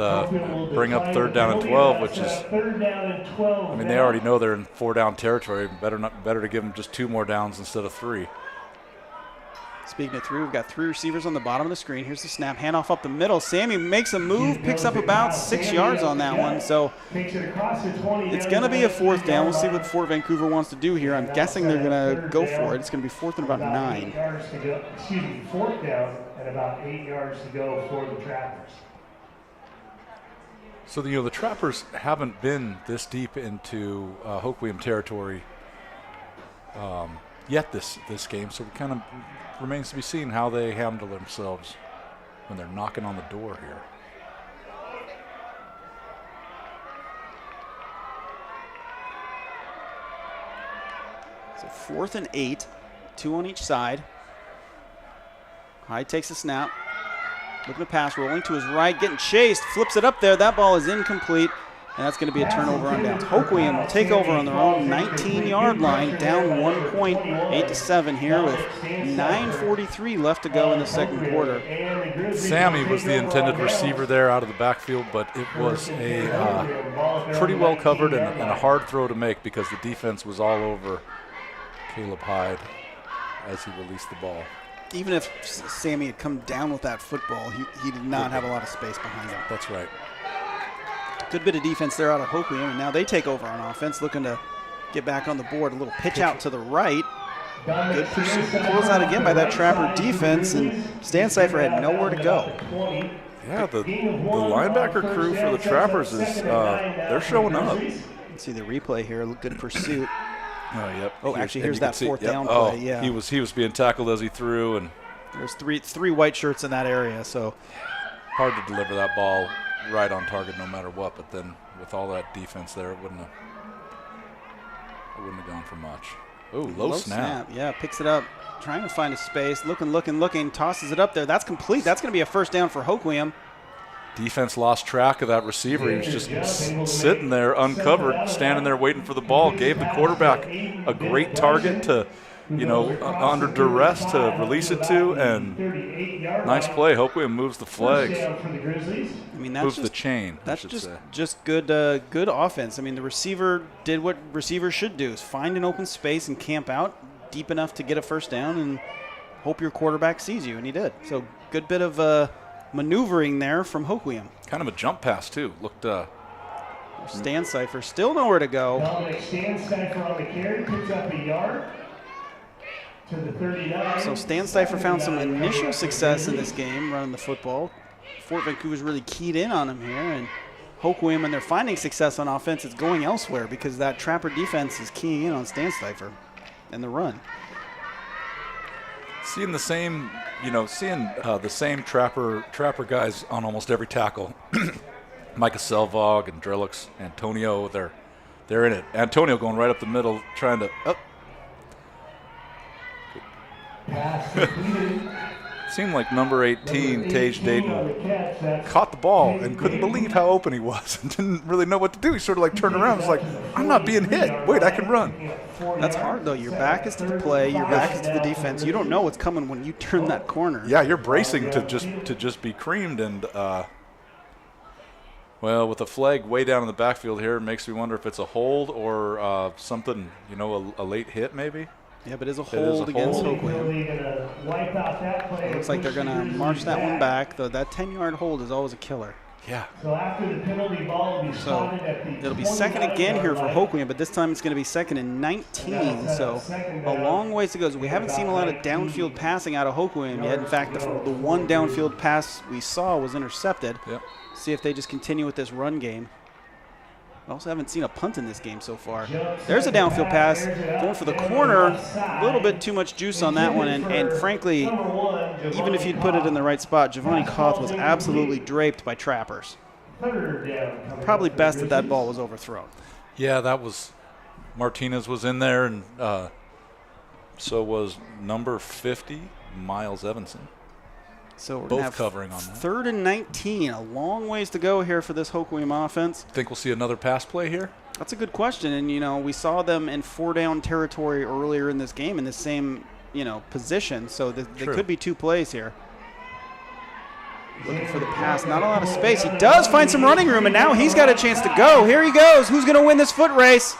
[SPEAKER 5] bring up 3rd down and 12, which is. I mean, they already know they're in 4-down territory. Better to give them just 2 more downs instead of 3.
[SPEAKER 4] Speaking it through, we've got 3 receivers on the bottom of the screen. Here's the snap, handoff up the middle. Sammy makes a move, picks up about 6 yards on that one. So it's going to be a 4th down. We'll see what Fort Vancouver wants to do here. I'm guessing they're going to go for it. It's going to be 4th and about 9.
[SPEAKER 6] 4th down and about 8 yards to go for the Trappers.
[SPEAKER 5] So the Trappers haven't been this deep into Hoquiam territory yet this game, so it kind of remains to be seen how they handle themselves when they're knocking on the door here.
[SPEAKER 4] So 4th and 8, 2 on each side. Hyde takes a snap. Looking to pass, rolling to his right, getting chased, flips it up there. That ball is incomplete, and that's going to be a turnover on downs. Hoquiam will take over on their own 19-yard line, down 1 point, 8-7 here with 9:43 left to go in the 2nd quarter.
[SPEAKER 5] Sammy was the intended receiver there out of the backfield, but it was a pretty well covered and a hard throw to make because the defense was all over Caleb Hyde as he released the ball.
[SPEAKER 4] Even if Sammy had come down with that football, he did not have a lot of space behind him.
[SPEAKER 5] That's right.
[SPEAKER 4] Good bit of defense there out of Hoquiam, and now they take over on offense, looking to get back on the board. A little pitch out to the right. Good pursuit. Close out again by that Trapper defense, and Stan Cipher had nowhere to go.
[SPEAKER 5] Yeah, the linebacker crew for the Trappers is they're showing up.
[SPEAKER 4] See the replay here. Good pursuit.
[SPEAKER 5] Oh, yep.
[SPEAKER 4] Oh, actually, here's that 4th down
[SPEAKER 5] play.
[SPEAKER 4] play. Yeah,
[SPEAKER 5] he was being tackled as he threw, and
[SPEAKER 4] there's three white shirts in that area. So
[SPEAKER 5] hard to deliver that ball right on target no matter what. But then with all that defense there, it wouldn't have gone for much. Oh, low snap.
[SPEAKER 4] Yeah, picks it up, trying to find a space. Looking, tosses it up there. That's complete. That's going to be a 1st down for Hoquiam.
[SPEAKER 5] Defense lost track of that receiver. He was just sitting there uncovered, standing there waiting for the ball. Gave the quarterback a great target to, under duress to release it to, and
[SPEAKER 6] 38-yard
[SPEAKER 5] Nice
[SPEAKER 6] line.
[SPEAKER 5] play. Hoquiam moves the
[SPEAKER 6] First
[SPEAKER 5] flags.
[SPEAKER 6] down for the Grizzlies.
[SPEAKER 4] I mean, that's
[SPEAKER 5] Moves the
[SPEAKER 4] just
[SPEAKER 5] chain, I
[SPEAKER 4] that's
[SPEAKER 5] should
[SPEAKER 4] just
[SPEAKER 5] say.
[SPEAKER 4] just good offense. I mean, the receiver did what receivers should do: is find an open space and camp out deep enough to get a first down and hope your quarterback sees you, and he did. So good bit of maneuvering there from Hoquiam.
[SPEAKER 5] Kind of a jump pass, too. Looked
[SPEAKER 4] Stan Cipher still nowhere to go.
[SPEAKER 6] Dominic Stancypher on the carry, picks up a yard to the 39.
[SPEAKER 4] So Stan Cipher found some initial success in this game running the football. Fort Vancouver's really keyed in on him here, and Hoquiam, when they're finding success on offense, it's going elsewhere because that Trapper defense is keying in on Stan Cipher and the run.
[SPEAKER 5] seeing the same, the same Trapper guys on almost every tackle. Micah Selvog and Drillix, Antonio, they're in it. Antonio going right up the middle, trying to
[SPEAKER 6] Pass completed.
[SPEAKER 5] seemed like number 18, Tage
[SPEAKER 6] 18
[SPEAKER 5] Dayton,
[SPEAKER 6] on the catch. That's
[SPEAKER 5] caught the ball and couldn't believe how open he was and didn't really know what to do. He sort of like turned around and was like, I'm not being hit. Wait, I can run.
[SPEAKER 4] That's hard, though. Your back is to the play. Your back is to the defense. You don't know what's coming when you turn that corner.
[SPEAKER 5] Yeah, you're bracing to just be creamed. And, well, with a flag way down in the backfield here, it makes me wonder if it's a hold or something, a late hit maybe.
[SPEAKER 4] Yeah, but it's a
[SPEAKER 5] is a
[SPEAKER 4] hold against
[SPEAKER 5] hold.
[SPEAKER 4] Hoquiam. Looks like they're going to march that one back, though that 10-yard hold is always a killer.
[SPEAKER 5] Yeah.
[SPEAKER 6] So after the penalty ball will be
[SPEAKER 4] So
[SPEAKER 6] spotted at the
[SPEAKER 4] it'll be second again here for Hoquiam, but this time it's going to be second and 19. So a long ways to go. So we haven't seen a lot of downfield passing out of Hoquiam yet. In fact, the one downfield pass we saw was intercepted.
[SPEAKER 5] Yep.
[SPEAKER 4] See if they just continue with this run game. I also haven't seen a punt in this game so far. There's a downfield pass going for the corner. A little bit too much juice on that one, and frankly, even if you'd put it in the right spot, Giovanni Koth was absolutely draped by Trappers. Probably best that ball was overthrown.
[SPEAKER 5] Yeah, that was Martinez was in there, and so was number 50, Miles Evanson.
[SPEAKER 4] So we're
[SPEAKER 5] Both
[SPEAKER 4] gonna have
[SPEAKER 5] covering on that.
[SPEAKER 4] Third and 19. A long ways to go here for this Hoquiam offense.
[SPEAKER 5] Think we'll see another pass play here?
[SPEAKER 4] That's a good question. And, we saw them in 4-down territory earlier in this game in the same, position. So there could be two plays here. Looking for the pass. Not a lot of space. He does find some running room, and now he's got a chance to go. Here he goes. Who's going to win this foot race?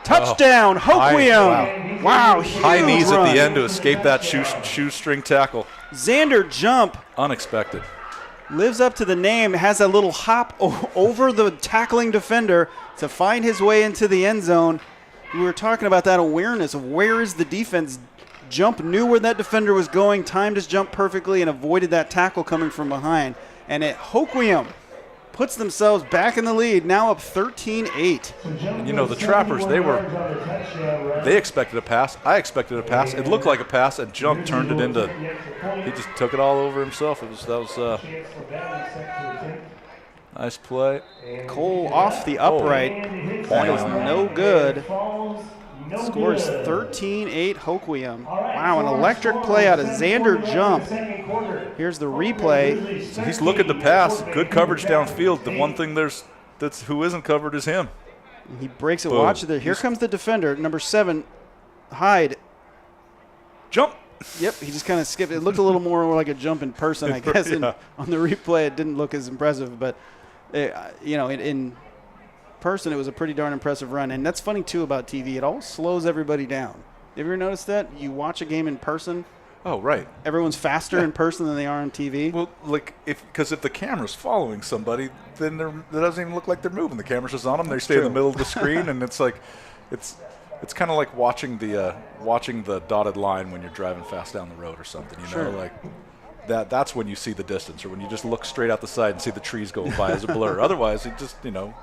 [SPEAKER 4] Touchdown, Hoquiam. Wow, huge
[SPEAKER 5] High knees
[SPEAKER 4] run.
[SPEAKER 5] at the end to escape that shoestring tackle.
[SPEAKER 4] Xander jump.
[SPEAKER 5] Unexpected.
[SPEAKER 4] Lives up to the name, has a little hop over the tackling defender to find his way into the end zone. We were talking about that awareness of where is the defense. Jump, knew where that defender was going, timed his jump perfectly, and avoided that tackle coming from behind. And Hoquiam puts themselves back in the lead, now up 13-8.
[SPEAKER 5] And the Trappers, they expected a pass. I expected a pass. It looked like a pass, and Jump turned it into. He just took it all over himself. That was nice play.
[SPEAKER 4] Cole off the upright. That is no good. Scores 13-8 Hoquiam. Wow, an electric play out of Xander Jump. Here's the replay.
[SPEAKER 5] So he's looking to pass. Good coverage downfield. The one thing that's who isn't covered is him.
[SPEAKER 4] He breaks it.
[SPEAKER 5] Boom.
[SPEAKER 4] Watch it. Here comes the defender, number 7, Hyde.
[SPEAKER 5] Jump.
[SPEAKER 4] Yep, he just kind of skipped. It looked a little more like a jump in person, I guess.
[SPEAKER 5] Yeah.
[SPEAKER 4] On the replay, it didn't look as impressive, but in person, it was a pretty darn impressive run. And that's funny too about TV. It all slows everybody down. Have you ever noticed that? You watch a game in person.
[SPEAKER 5] Oh, right.
[SPEAKER 4] Everyone's faster in person than they are on TV.
[SPEAKER 5] Well, because if the camera's following somebody, then it doesn't even look like they're moving. The camera's just on them. They stay in the middle of the screen, and it's like, it's kind of like watching the dotted line when you're driving fast down the road or something.
[SPEAKER 4] Sure.
[SPEAKER 5] Like that's when you see the distance, or when you just look straight out the side and see the trees going by as a blur. Otherwise, it just Yeah.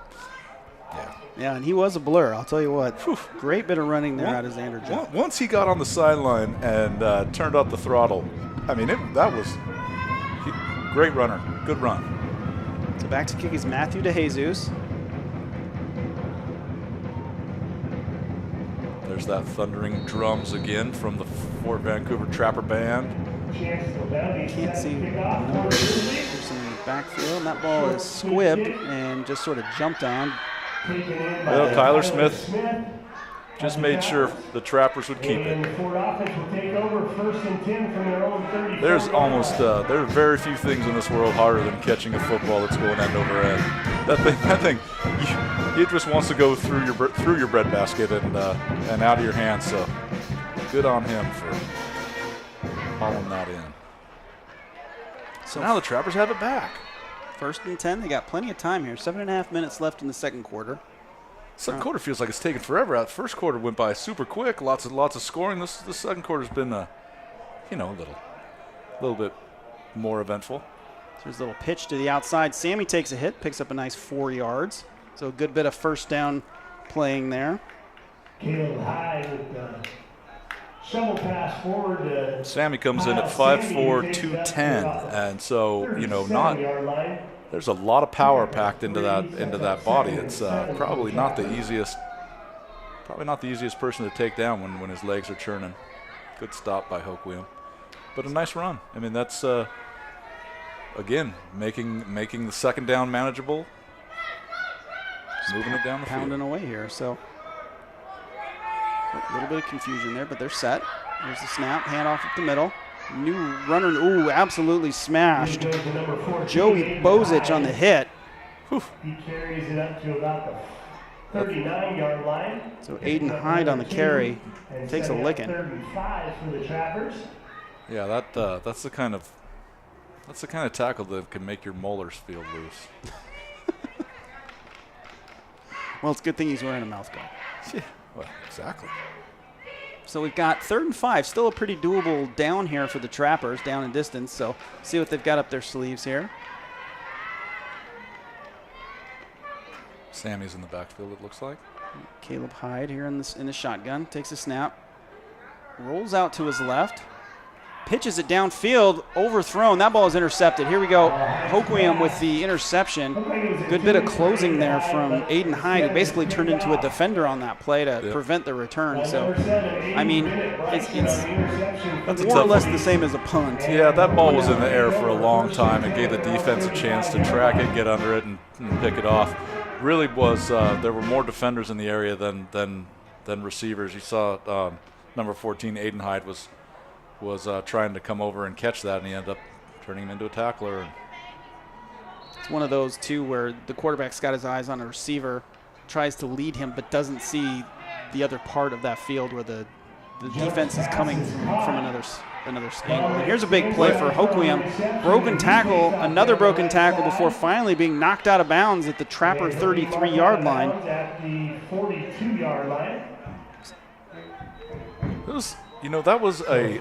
[SPEAKER 4] Yeah, and he was a blur. I'll tell you what. Great bit of running there out of Xander Jump.
[SPEAKER 5] Once he got on the sideline and turned up the throttle, I mean, that was great runner. Good run.
[SPEAKER 4] So back to kick is Matthew DeJesus.
[SPEAKER 5] There's that thundering drums again from the Fort Vancouver Trapper Band.
[SPEAKER 4] Can't see numbers in the backfield. And that ball is squibbed and just sort of jumped on.
[SPEAKER 5] Well, Tyler Smith Just made sure the Trappers would keep
[SPEAKER 6] And
[SPEAKER 5] it.
[SPEAKER 6] the Ford offense will take over 1st and 10 from their own 34.
[SPEAKER 5] There's almost there are very few things in this world harder than catching a football that's going end over end. That thing, it just wants to go through your breadbasket and out of your hands. So good on him for hauling that in. So now the Trappers have it back.
[SPEAKER 4] 1st and 10. They got plenty of time here. 7.5 minutes left in the second quarter.
[SPEAKER 5] Second quarter feels like it's taken forever. That first quarter went by super quick. Lots of scoring. This second quarter's been a little bit more eventful.
[SPEAKER 4] So there's a little pitch to the outside. Sammy takes a hit, picks up a nice 4 yards. So a good bit of first down playing there.
[SPEAKER 6] Caleb Hyde with the shovel pass forward.
[SPEAKER 5] Sammy comes in at 5'4", 210, and so there's a lot of power packed into that body. It's probably not the easiest person to take down when his legs are churning. Good stop by Hoquiam, but a nice run. I mean, that's again making the second down manageable, moving it down the field.
[SPEAKER 4] Pounding away here, so a little bit of confusion there, but they're set. Here's the snap, handoff up the middle. New runner, ooh, absolutely smashed. Joey Bozich on the hit.
[SPEAKER 6] He carries it up to about the 39-yard line.
[SPEAKER 4] So Aiden Hyde on the carry takes a licking.
[SPEAKER 6] 35 for the Trappers.
[SPEAKER 5] Yeah, that's the kind of tackle that can make your molars feel loose.
[SPEAKER 4] Well, it's a good thing he's wearing a mouth guard.
[SPEAKER 5] Yeah, well, exactly.
[SPEAKER 4] So we've got 3rd and 5, still a pretty doable down here for the Trappers, down in distance. So see what they've got up their sleeves here.
[SPEAKER 5] Sammy's in the backfield, it looks like.
[SPEAKER 4] Caleb Hyde here in the shotgun, takes a snap, rolls out to his left, pitches it downfield, overthrown. That ball is intercepted. Here we go. Hoquiam with the interception. Good bit of closing there from Aiden Hyde, who basically turned into a defender on that play to prevent the return. So, I mean, it's more or less the same as a punt.
[SPEAKER 5] Yeah, that ball was in the air for a long time. It gave the defense a chance to track it, get under it, and pick it off. Really was there were more defenders in the area than receivers. You saw number 14, Aiden Hyde, was trying to come over and catch that, and he ended up turning him into a tackler.
[SPEAKER 4] It's one of those, too, where the quarterback's got his eyes on a receiver, tries to lead him, but doesn't see the other part of that field where the defense is coming from another angle. And here's a big play for Hoquiam. Broken tackle, another broken tackle before finally being knocked out of bounds at the Trapper 33-yard line.
[SPEAKER 6] At the 42-yard line.
[SPEAKER 5] That was a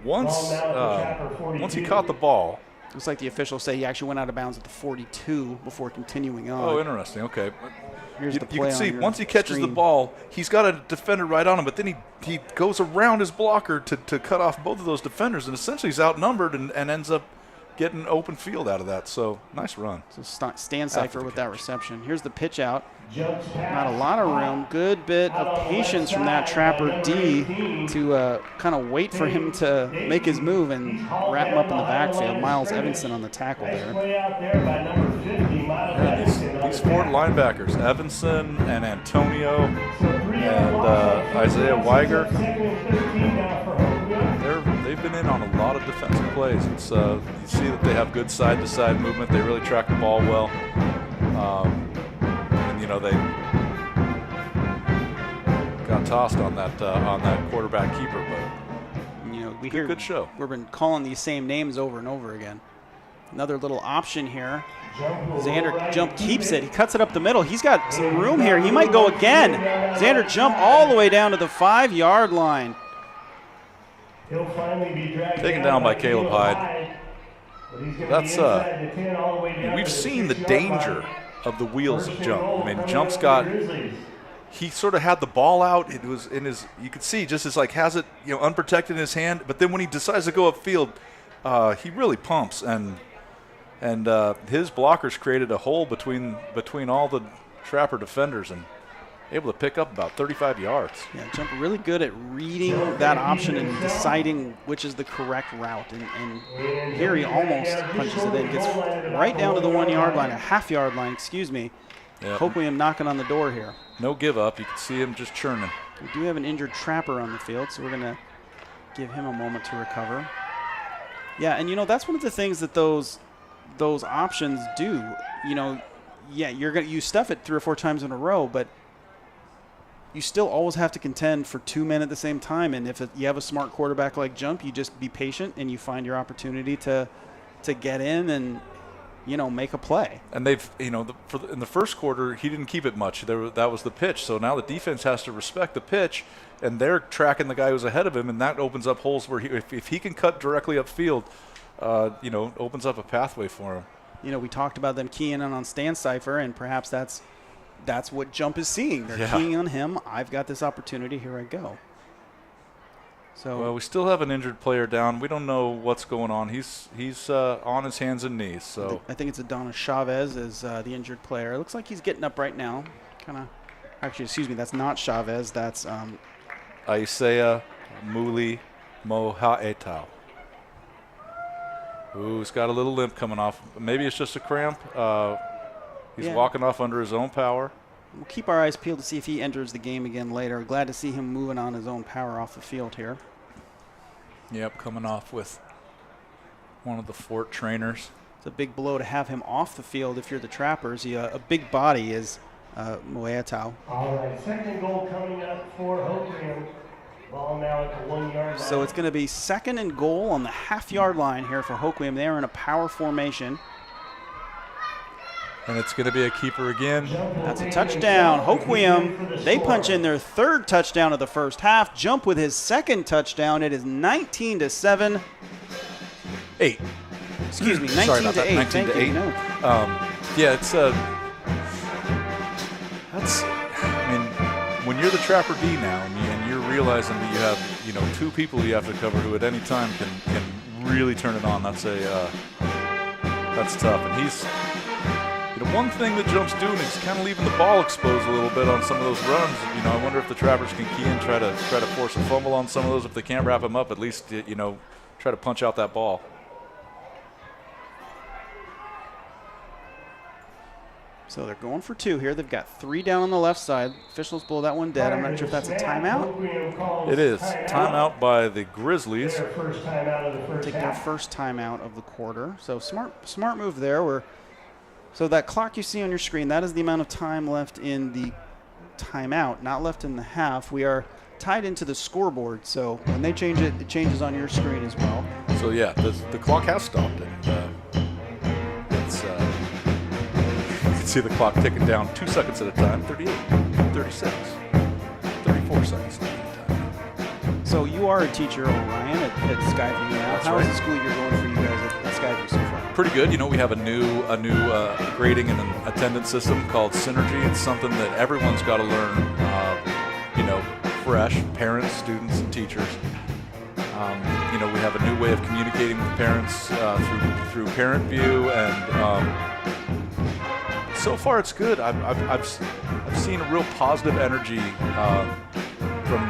[SPEAKER 5] once he caught the ball.
[SPEAKER 4] Looks like the officials say he actually went out of bounds at the 42 before continuing on.
[SPEAKER 5] Oh, interesting. Okay.
[SPEAKER 4] Here's
[SPEAKER 5] You
[SPEAKER 4] the play
[SPEAKER 5] can
[SPEAKER 4] on
[SPEAKER 5] see
[SPEAKER 4] your
[SPEAKER 5] once he catches the
[SPEAKER 4] screen.
[SPEAKER 5] ball, he's got a defender right on him, but then he goes around his blocker to cut off both of those defenders, and essentially he's outnumbered and ends up getting open field out of that. So nice run.
[SPEAKER 4] So Stan Cipher with that reception. Here's the pitch out.
[SPEAKER 6] Jumps
[SPEAKER 4] Not a lot of room. Good bit of patience from that Trapper D to kind of wait for him to make his move and wrap him up in the backfield. Miles Evanson on the tackle there.
[SPEAKER 6] play out there by number 50, Miles Evanson.
[SPEAKER 5] These Ford linebackers, Evanson and Antonio and Isaiah Weiger, they've been in on a lot of defensive plays. It's you see that they have good side-to-side movement. They really track the ball well. They got tossed on that quarterback keeper, but
[SPEAKER 4] We hear
[SPEAKER 5] good show.
[SPEAKER 4] We've been calling these same names over and over again. Another little option here. Xander Jump keeps it. He cuts it up the middle. He's got some room here. He might go again. Xander Jump all the way down to the 5-yard line.
[SPEAKER 6] He'll finally be dragged
[SPEAKER 5] Taken down by Caleb Hyde. That's we've seen the danger of the wheels of Jump. I mean, Jump's got. He sort of had the ball out. It was in his. You could see just as has it unprotected in his hand. But then when he decides to go upfield, he really pumps and his blockers created a hole between all the Trapper defenders and able to pick up about 35 yards.
[SPEAKER 4] Yeah, Jump really good at reading that option and deciding which is the correct route. And here he almost punches it in. Gets right down to the 1-yard line, a half-yard line, excuse me.
[SPEAKER 5] Yep.
[SPEAKER 4] Hoquiam knocking on the door here.
[SPEAKER 5] No give up. You can see him just churning.
[SPEAKER 4] We do have an injured Trapper on the field, so we're going to give him a moment to recover. Yeah, and that's one of the things that those options do. Yeah, you stuff it 3 or 4 times in a row, but you still always have to contend for 2 men at the same time. And if you have a smart quarterback like Jump, you just be patient and you find your opportunity to get in and make a play.
[SPEAKER 5] And they've, in the first quarter, he didn't keep it much. That was the pitch. So now the defense has to respect the pitch, and they're tracking the guy who's ahead of him, and that opens up holes where if he can cut directly upfield, opens up a pathway for him.
[SPEAKER 4] We talked about them keying in on Stan Cipher, and perhaps that's what Jump is seeing. They're keying on him. I've got this opportunity. Here I go. So
[SPEAKER 5] well, we still have an injured player down. We don't know what's going on. He's on his hands and knees. So
[SPEAKER 4] I think it's Adonis Chavez is the injured player. It looks like he's getting up right now. Actually, excuse me, that's not Chavez. That's
[SPEAKER 5] Isaiah Muli Mohaetau. Ooh, he's got a little limp coming off. Maybe it's just a cramp. He's walking off under his own power.
[SPEAKER 4] We'll keep our eyes peeled to see if he enters the game again later. Glad to see him moving on his own power off the field here.
[SPEAKER 5] Yep, coming off with one of the Fort trainers.
[SPEAKER 4] It's a big blow to have him off the field if you're the Trappers. A big body is Moeatau.
[SPEAKER 6] All right, second goal coming up for Hoquiam. Ball now at the 1 yard line.
[SPEAKER 4] So it's going to be 2nd and goal on the half-yard line here for Hoquiam. They are in a power formation.
[SPEAKER 5] And it's going to be a keeper again.
[SPEAKER 4] That's a touchdown. Hoquiam, they punch in their 3rd touchdown of the first half. Jump with his 2nd touchdown. It is 19-7.
[SPEAKER 5] 8.
[SPEAKER 4] Excuse me, 19-8.
[SPEAKER 5] Sorry about that. 19 to 8.
[SPEAKER 4] No.
[SPEAKER 5] Yeah, it's that's. I mean, when you're the Trapper D now, and you're realizing that you have 2 people you have to cover who at any time can really turn it on. That's tough. And he's. One thing that Jump's doing is kind of leaving the ball exposed a little bit on some of those runs. I wonder if the Trappers can key in, try to force a fumble on some of those. If they can't wrap him up, at least try to punch out that ball.
[SPEAKER 4] So they're going for 2 here. They've got 3 down on the left side. Officials blow that one dead. I'm not sure if that's a timeout.
[SPEAKER 5] It is. Timeout by the Grizzlies.
[SPEAKER 4] Take their first timeout of the quarter. So smart move there. So that clock you see on your screen, that is the amount of time left in the timeout, not left in the half. We are tied into the scoreboard, so when they change it, it changes on your screen as well.
[SPEAKER 5] So yeah, the clock has stopped, and it's you can see the clock ticking down 2 seconds at a time, 38, 36, 34 seconds at a time.
[SPEAKER 4] So you are a teacher, Orion, at Skyview now.
[SPEAKER 5] That's
[SPEAKER 4] How is
[SPEAKER 5] right.
[SPEAKER 4] the school year going for you guys at Skyview so far?
[SPEAKER 5] Pretty good. We have a new grading and an attendance system called Synergy. It's something that everyone's got to learn. Fresh, parents, students, and teachers. We have a new way of communicating with parents through Parent View, and so far it's good. I've seen a real positive energy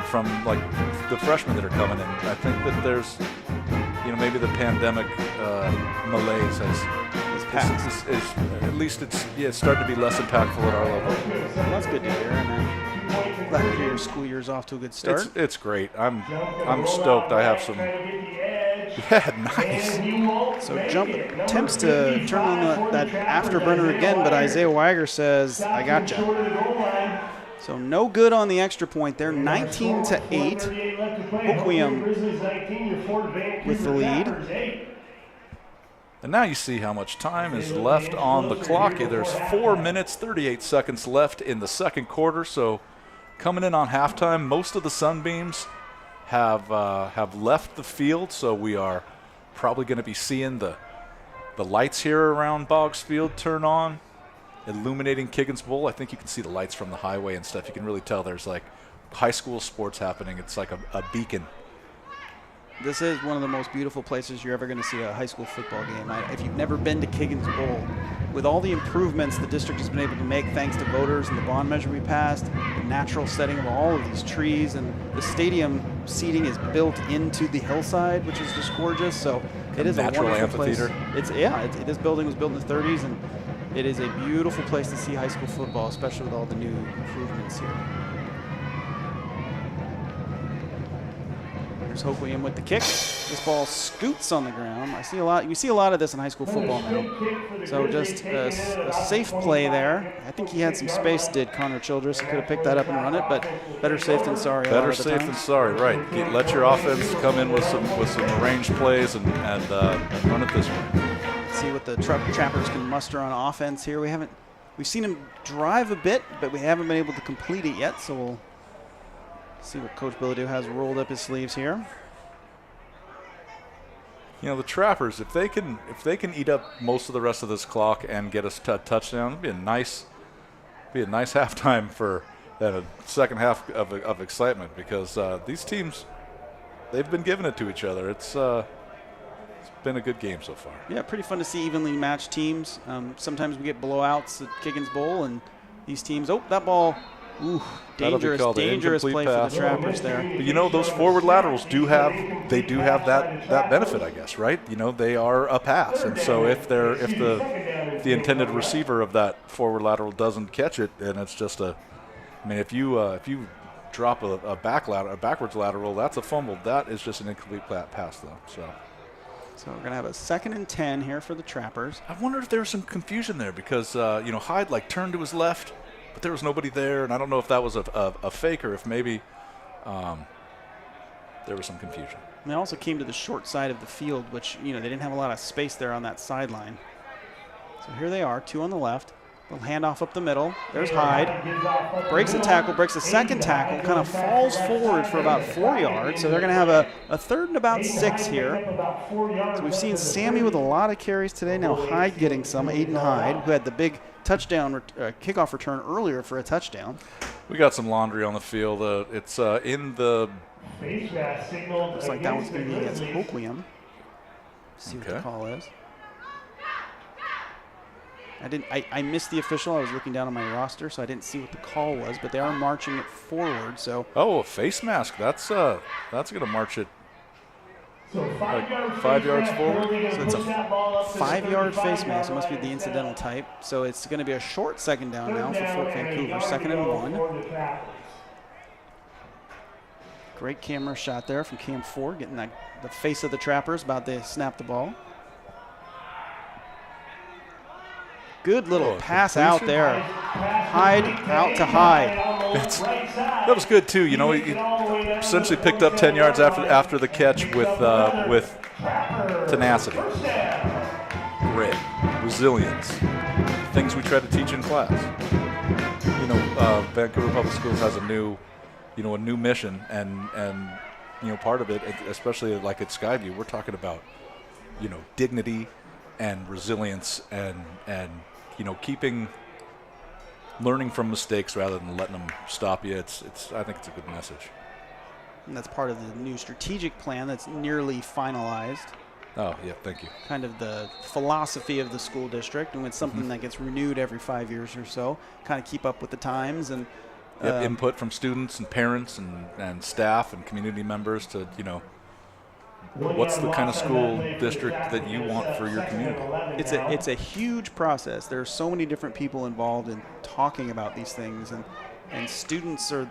[SPEAKER 5] from like the freshmen that are coming in. I think that there's maybe the pandemic malaise has passed. At least it's starting to be less impactful at our level.
[SPEAKER 4] Well, that's good to hear. And glad to hear your school year's off to a good start.
[SPEAKER 5] It's great. I'm stoked. I have some. Yeah, nice.
[SPEAKER 4] So Jump attempts to turn on that afterburner again, but Isaiah Weiger says, "I gotcha." So no good on the extra point there. 19-8. Hoquiam with the lead.
[SPEAKER 5] And now you see how much time is left on the clock. There's 4 minutes, 38 seconds left in the second quarter. So coming in on halftime, most of the Sunbeams have left the field. So we are probably going to be seeing the lights here around Boggs Field turn on, illuminating Kiggins Bowl. I think you can see the lights from the highway and stuff. You can really tell there's like high school sports happening. It's like a beacon.
[SPEAKER 4] This is one of the most beautiful places you're ever going to see a high school football game. If you've never been to Kiggins Bowl, with all the improvements the district has been able to make thanks to voters and the bond measure we passed, the natural setting of all of these trees, and the stadium seating is built into the hillside, which is just gorgeous. So it is
[SPEAKER 5] natural
[SPEAKER 4] a wonderful
[SPEAKER 5] amphitheater.
[SPEAKER 4] place. This building was built in the 30s, and It is a beautiful place to see high school football, especially with all the new improvements here. There's Hoquiam with the kick. This ball scoots on the ground. You see a lot of this in high school football now. So just a safe play there. I think he had some space, did Connor Childress. He could have picked that up and run it, but better safe than sorry.
[SPEAKER 5] Better safe than sorry, right. Let your offense come in with some arranged plays and run it this way.
[SPEAKER 4] Let's see what the Trappers can muster on offense here. We've seen him drive a bit, but we haven't been able to complete it yet, so we'll see what Coach Bilodeau has rolled up his sleeves here.
[SPEAKER 5] You know, the Trappers, if they can eat up most of the rest of this clock and get us a touchdown, it'd be a nice halftime for a second half of excitement, because these teams, they've been giving it to each other. It's been a good game so far.
[SPEAKER 4] Yeah, pretty fun to see evenly matched teams. Sometimes we get blowouts at Kiggins Bowl, and these teams, that ball. Ooh, dangerous play
[SPEAKER 5] pass
[SPEAKER 4] for the Trappers there.
[SPEAKER 5] But you know, those forward laterals do have that benefit, I guess, right? You know, they are a pass, and so if the intended receiver of that forward lateral doesn't catch it, and it's just if you drop a backwards lateral, that's a fumble. That is just an incomplete pass, though.
[SPEAKER 4] So we're gonna have a 2nd and 10 here for the Trappers.
[SPEAKER 5] I wonder if there was some confusion there, because Hyde turned to his left, but there was nobody there, and I don't know if that was a fake or if maybe there was some confusion.
[SPEAKER 4] And they also came to the short side of the field, which, they didn't have a lot of space there on that sideline. So here they are, 2 on the left. Little handoff up the middle. There's Hyde. Breaks a tackle, breaks a second tackle, kind of falls forward for about 4 yards. So they're going to have a 3rd and about 6 here. So we've seen Sammy with a lot of carries today. Now Hyde getting some, Aiden Hyde, who had the big touchdown kickoff return earlier for a touchdown.
[SPEAKER 5] We got some laundry on the field. It's in the...
[SPEAKER 4] Looks like that one's going to be against Hoquiam. See what the call is. I missed the official. I was looking down on my roster, so I didn't see what the call was, but they are marching it forward, so.
[SPEAKER 5] Oh, a face mask. That's going to march it like 5 yards forward.
[SPEAKER 4] So it's a 5-yard face mask. It must be the incidental type. So it's going to be a short 2nd down now for Fort Vancouver, 2nd and 1. Great camera shot there from Cam Ford, getting the face of the Trappers about to snap the ball. Good little pass out there. Hyde out to Hyde.
[SPEAKER 5] That was good too. He essentially picked up 10 yards after the catch with tenacity, grit, resilience, things we try to teach in class. Vancouver Public Schools has a new mission, and part of it, especially like at Skyview, we're talking about dignity and resilience and learning from mistakes rather than letting them stop you. I think it's a good message.
[SPEAKER 4] And that's part of the new strategic plan that's nearly finalized.
[SPEAKER 5] Oh, yeah, thank you.
[SPEAKER 4] Kind of the philosophy of the school district, and it's something that gets renewed every 5 years or so, kind of keep up with the times. And
[SPEAKER 5] input from students and parents and staff and community members to, what's the kind of school district that you want for your community?
[SPEAKER 4] It's a huge process. There are so many different people involved in talking about these things, and students are,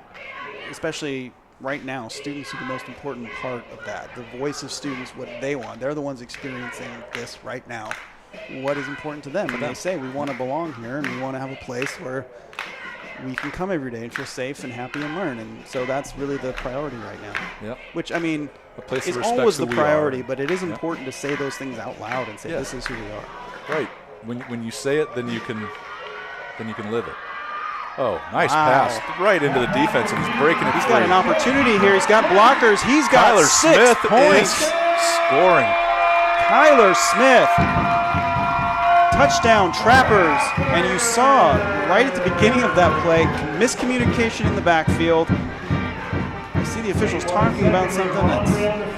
[SPEAKER 4] especially right now, students are the most important part of that. The voice of students, what they want. They're the ones experiencing this right now. What is important to them? And they say, we want to belong here, and we want to have a place where we can come every day and feel safe and happy and learn. And so that's really the priority right now.
[SPEAKER 5] Yep.
[SPEAKER 4] Which, I mean, is
[SPEAKER 5] respects
[SPEAKER 4] always
[SPEAKER 5] who
[SPEAKER 4] the
[SPEAKER 5] we
[SPEAKER 4] priority,
[SPEAKER 5] are.
[SPEAKER 4] but it is important to say those things out loud and say, this is who we are.
[SPEAKER 5] Right. When you say it, then you can live it. Oh, nice pass right into the defense, and he's breaking it.
[SPEAKER 4] He's got an opportunity here. He's got blockers. He's got
[SPEAKER 5] Tyler
[SPEAKER 4] 6
[SPEAKER 5] Smith
[SPEAKER 4] points.
[SPEAKER 5] is scoring.
[SPEAKER 4] Tyler Smith. Touchdown, Trappers. And you saw right at the beginning of that play, miscommunication in the backfield. You see the officials talking about something. I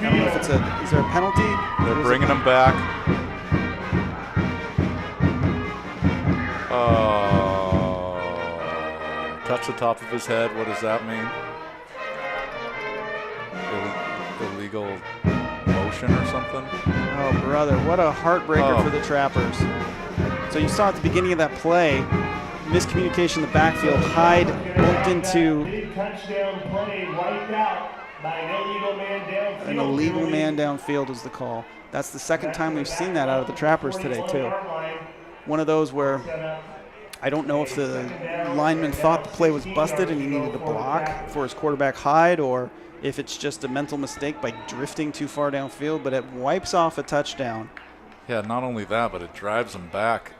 [SPEAKER 4] don't know if is there a penalty?
[SPEAKER 5] They're bringing him back. Touch the top of his head. What does that mean? Illegal motion or something?
[SPEAKER 4] Oh, brother, what a heartbreaker for the Trappers. So you saw at the beginning of that play, miscommunication in the backfield. Hyde bumped into
[SPEAKER 6] Big touchdown play wiped out by an illegal man downfield.
[SPEAKER 4] an illegal man downfield was the call. That's the second time we've seen that out of the Trappers today, too. One of those where I don't know if the lineman thought the play was busted and he needed to block for his quarterback Hyde, or if it's just a mental mistake by drifting too far downfield, but it wipes off a touchdown.
[SPEAKER 5] Yeah, not only that, but it drives them back,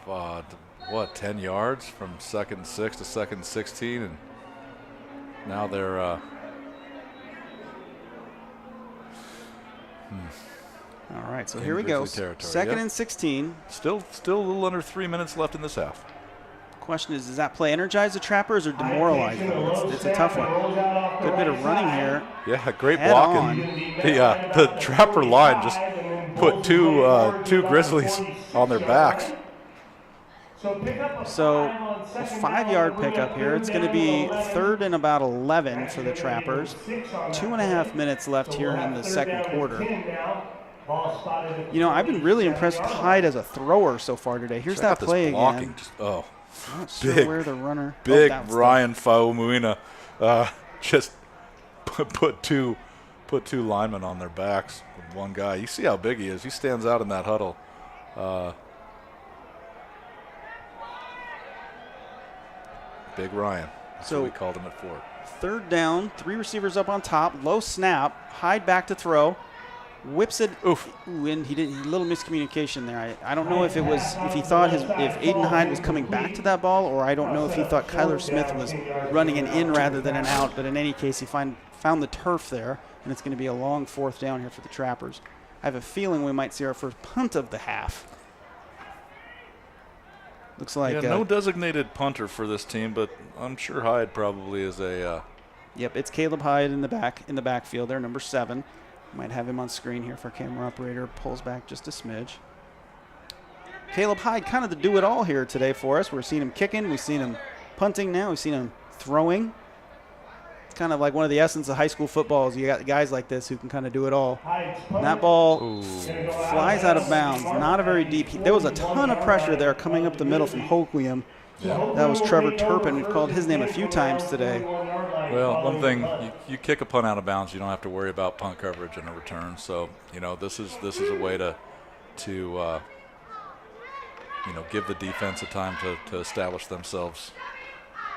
[SPEAKER 5] 10 yards from 2nd and 6 to 2nd and 16, and now they're
[SPEAKER 4] All right, so
[SPEAKER 5] in
[SPEAKER 4] here we go.
[SPEAKER 5] Grizzly territory.
[SPEAKER 4] 2nd
[SPEAKER 5] Yep.
[SPEAKER 4] and 16.
[SPEAKER 5] Still a little under 3 minutes left in this half.
[SPEAKER 4] Question is, does that play energize the Trappers or demoralize them? It's a tough one. Good bit of running here.
[SPEAKER 5] Yeah, great
[SPEAKER 4] Head
[SPEAKER 5] blocking. The Trapper line just put two Grizzlies on their backs.
[SPEAKER 4] So a 5-yard pickup here. It's going to be 3rd and about 11 for the Trappers. 2.5 minutes left here in the second quarter. You know, I've been really impressed with Hyde as a thrower so far today. Here's
[SPEAKER 5] Check out
[SPEAKER 4] that
[SPEAKER 5] this
[SPEAKER 4] play
[SPEAKER 5] blocking.
[SPEAKER 4] again.
[SPEAKER 5] Just,
[SPEAKER 4] I'm not sure
[SPEAKER 5] big,
[SPEAKER 4] where the runner.
[SPEAKER 5] big
[SPEAKER 4] that was
[SPEAKER 5] Ryan Faumuina just put two linemen on their backs with one guy. You see how big he is. He stands out in that huddle. Big Ryan. That's
[SPEAKER 4] So-
[SPEAKER 5] what we called him at Fort.
[SPEAKER 4] 3rd down, 3 receivers up on top, low snap, Hyde back to throw, whips it.
[SPEAKER 5] Oof.
[SPEAKER 4] Ooh, and he did a little miscommunication there. I don't know if it was if he thought if Aiden Hyde was coming back to that ball, or I don't know if he thought Kyler Smith was running an in rather than an out. But in any case, he found the turf there, and it's going to be a long 4th down here for the Trappers. I have a feeling we might see our first punt of the half. Looks like
[SPEAKER 5] no designated punter for this team, but I'm sure Hyde probably is a.
[SPEAKER 4] Yep, it's Caleb Hyde in the backfield there, number 7. Might have him on screen here for camera operator. Pulls back just a smidge. Caleb Hyde, kind of the do-it-all here today for us. We're seeing him kicking, we've seen him punting now, we've seen him throwing. It's kind of like one of the essence of high school football is you got guys like this who can kind of do it all. And that ball flies out of bounds, not a very deep. There was a ton of pressure there coming up the middle from Hoquiam. That was Trevor Turpin. We've called his name a few times today.
[SPEAKER 5] Well, one thing, you kick a punt out of bounds, you don't have to worry about punt coverage and a return. So, this is a way to give the defense a time to establish themselves.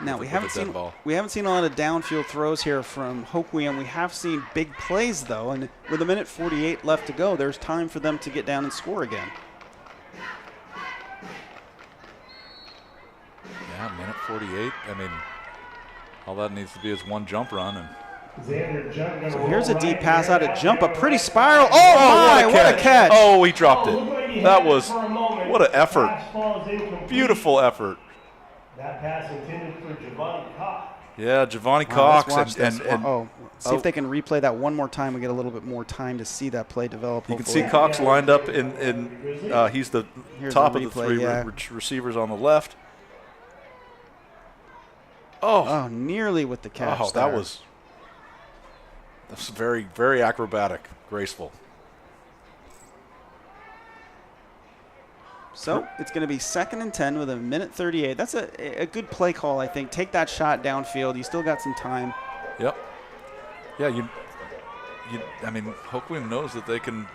[SPEAKER 4] Now
[SPEAKER 5] with
[SPEAKER 4] we
[SPEAKER 5] a
[SPEAKER 4] haven't
[SPEAKER 5] dead
[SPEAKER 4] seen
[SPEAKER 5] ball.
[SPEAKER 4] a lot of downfield throws here from Hoquiam. We have seen big plays though, and with 1:48 left to go, there's time for them to get down and score again.
[SPEAKER 5] Yeah, 1:48. I mean, all that needs to be is one jump run, and
[SPEAKER 4] So here's a deep pass out of jump, a pretty spiral. Oh my, what a catch!
[SPEAKER 5] Oh, he dropped it. That was what an effort. Beautiful effort.
[SPEAKER 6] That pass intended for Giovanni Cox.
[SPEAKER 5] Yeah, Giovanni
[SPEAKER 4] Wow,
[SPEAKER 5] Cox
[SPEAKER 4] let's watch this.
[SPEAKER 5] and
[SPEAKER 4] See if they can replay that one more time and get a little bit more time to see that play develop.
[SPEAKER 5] you can
[SPEAKER 4] hopefully.
[SPEAKER 5] see Cox lined up in he's the
[SPEAKER 4] Here's
[SPEAKER 5] top
[SPEAKER 4] the
[SPEAKER 5] of the
[SPEAKER 4] replay,
[SPEAKER 5] 3
[SPEAKER 4] yeah.
[SPEAKER 5] receivers on the left. Oh,
[SPEAKER 4] Oh, nearly with the catch.
[SPEAKER 5] that
[SPEAKER 4] there.
[SPEAKER 5] was very, very acrobatic, graceful.
[SPEAKER 4] So it's going to be 2nd and 10 with 1:38. That's a good play call, I think. Take that shot downfield. You still got some time.
[SPEAKER 5] Yep. Yeah, I mean, Hoquiam knows that they can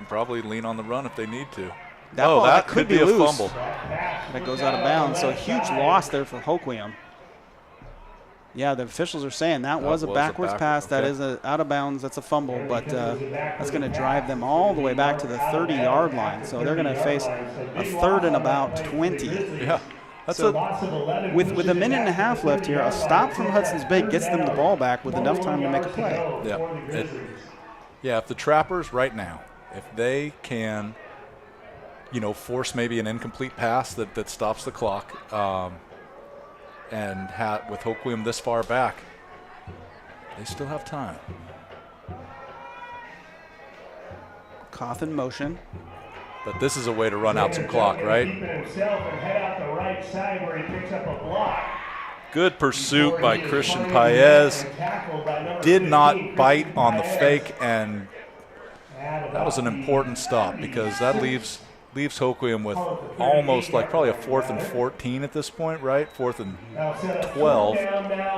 [SPEAKER 5] probably lean on the run if they need to.
[SPEAKER 4] That ball,
[SPEAKER 5] that
[SPEAKER 4] could be
[SPEAKER 5] a
[SPEAKER 4] loose.
[SPEAKER 5] fumble.
[SPEAKER 4] That goes out of bounds. So a huge loss there for Hoquiam. Yeah, the officials are saying that was a backwards pass. That
[SPEAKER 5] okay.
[SPEAKER 4] is out of bounds. That's a fumble, but that's going to drive them all the way back to the 30-yard line. So they're going to face a 3rd and about 20.
[SPEAKER 5] Yeah, that's
[SPEAKER 4] So with 1.5 minutes left here, a stop from Hudson's Bay gets them the ball back with enough time to make a play.
[SPEAKER 5] If the Trappers right now, if they can, force maybe an incomplete pass that stops the clock, and with Hoquiam this far back, they still have time.
[SPEAKER 4] Koth in motion.
[SPEAKER 5] But this is a way to run out some clock, right? Good pursuit by Christian Paez. Did not bite on the fake, and that was an important stop because that leaves leaves Hoquiam with almost like probably a 4th and 14 at this point, right? 4th and 12,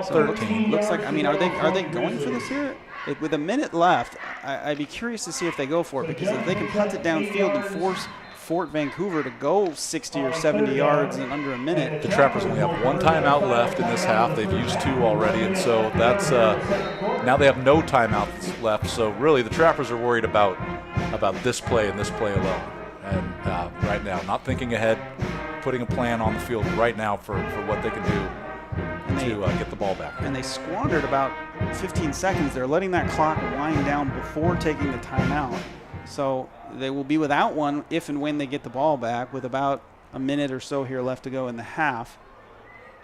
[SPEAKER 5] 13.
[SPEAKER 4] Looks like, I mean, are they going for this here? With a minute left, I'd be curious to see if they go for it, because if they can punt it downfield and force Fort Vancouver to go 60 or 70 yards in under a minute.
[SPEAKER 5] The Trappers only have 1 timeout left in this half. They've used 2 already, and so that's now they have no timeouts left. So really, the Trappers are worried about this play and this play alone. And right now, not thinking ahead, putting a plan on the field right now for what they can do to get the ball back.
[SPEAKER 4] And they squandered about 15 seconds. They're letting that clock wind down before taking the timeout. So they will be without one if and when they get the ball back, with about a minute or so here left to go in the half.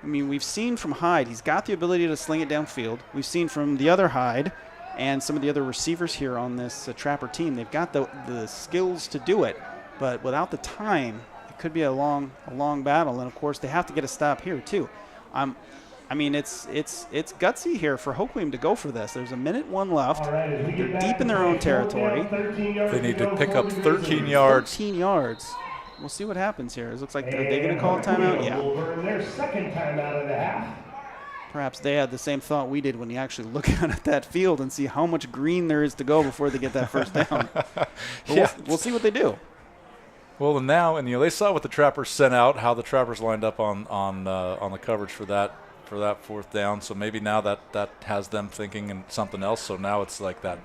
[SPEAKER 4] I mean, we've seen from Hyde, he's got the ability to sling it downfield. We've seen from the other Hyde and some of the other receivers here on this Trapper team, they've got the skills to do it. But without the time, it could be a long battle. And, of course, they have to get a stop here, too. I mean, it's gutsy here for Hoquiam to go for this. There's a minute 1 left. They're deep in their own territory.
[SPEAKER 5] They need to pick up 13 yards.
[SPEAKER 4] 13 yards. We'll see what happens here. It looks like, are they going to call a timeout? Yeah.
[SPEAKER 6] Their second timeout of the half.
[SPEAKER 4] Perhaps they had the same thought we did when you actually look out at that field and see how much green there is to go before they get that first down.
[SPEAKER 5] Yeah.
[SPEAKER 4] We'll see what they do.
[SPEAKER 5] Well, and now, and they saw what the Trappers sent out, how the Trappers lined up on the coverage for that 4th down. So maybe now that has them thinking and something else. So now it's like that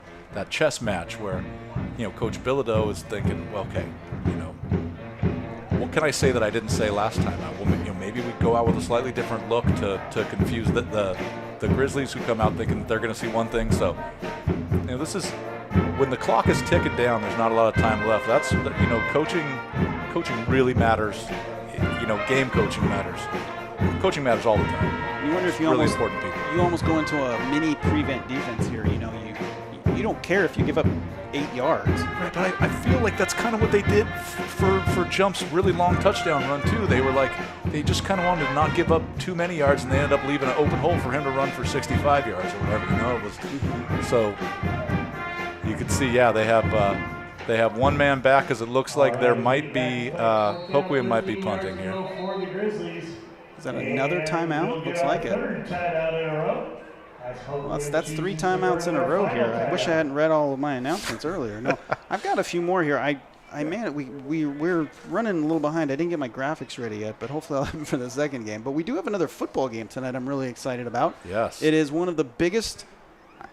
[SPEAKER 5] chess match where, Coach Bilodeau is thinking, well, okay, what can I say that I didn't say last time out? Well, maybe we go out with a slightly different look to confuse the Grizzlies who come out thinking they're going to see one thing. So, this is when the clock is ticking down. There's not a lot of time left. That's coaching really matters. Game coaching matters. Coaching matters all the time.
[SPEAKER 4] You wonder if you
[SPEAKER 5] really
[SPEAKER 4] almost go into a mini prevent defense here. You don't care if you give up 8 yards.
[SPEAKER 5] Right, but I feel like that's kind of what they did for Jump's really long touchdown run too. They were like, they just kind of wanted to not give up too many yards, and they ended up leaving an open hole for him to run for 65 yards or whatever. It was so you could see, they have one man back, because it looks like there might be Hoquiam might be punting here.
[SPEAKER 4] Is that another timeout? Looks like it. Well, that's 3 timeouts in a row here. I wish I hadn't read all of my announcements earlier. No, I've got a few more here. We're running a little behind. I didn't get my graphics ready yet, but hopefully I'll have them for the second game. But we do have another football game tonight I'm really excited about.
[SPEAKER 5] Yes.
[SPEAKER 4] It is one of the biggest.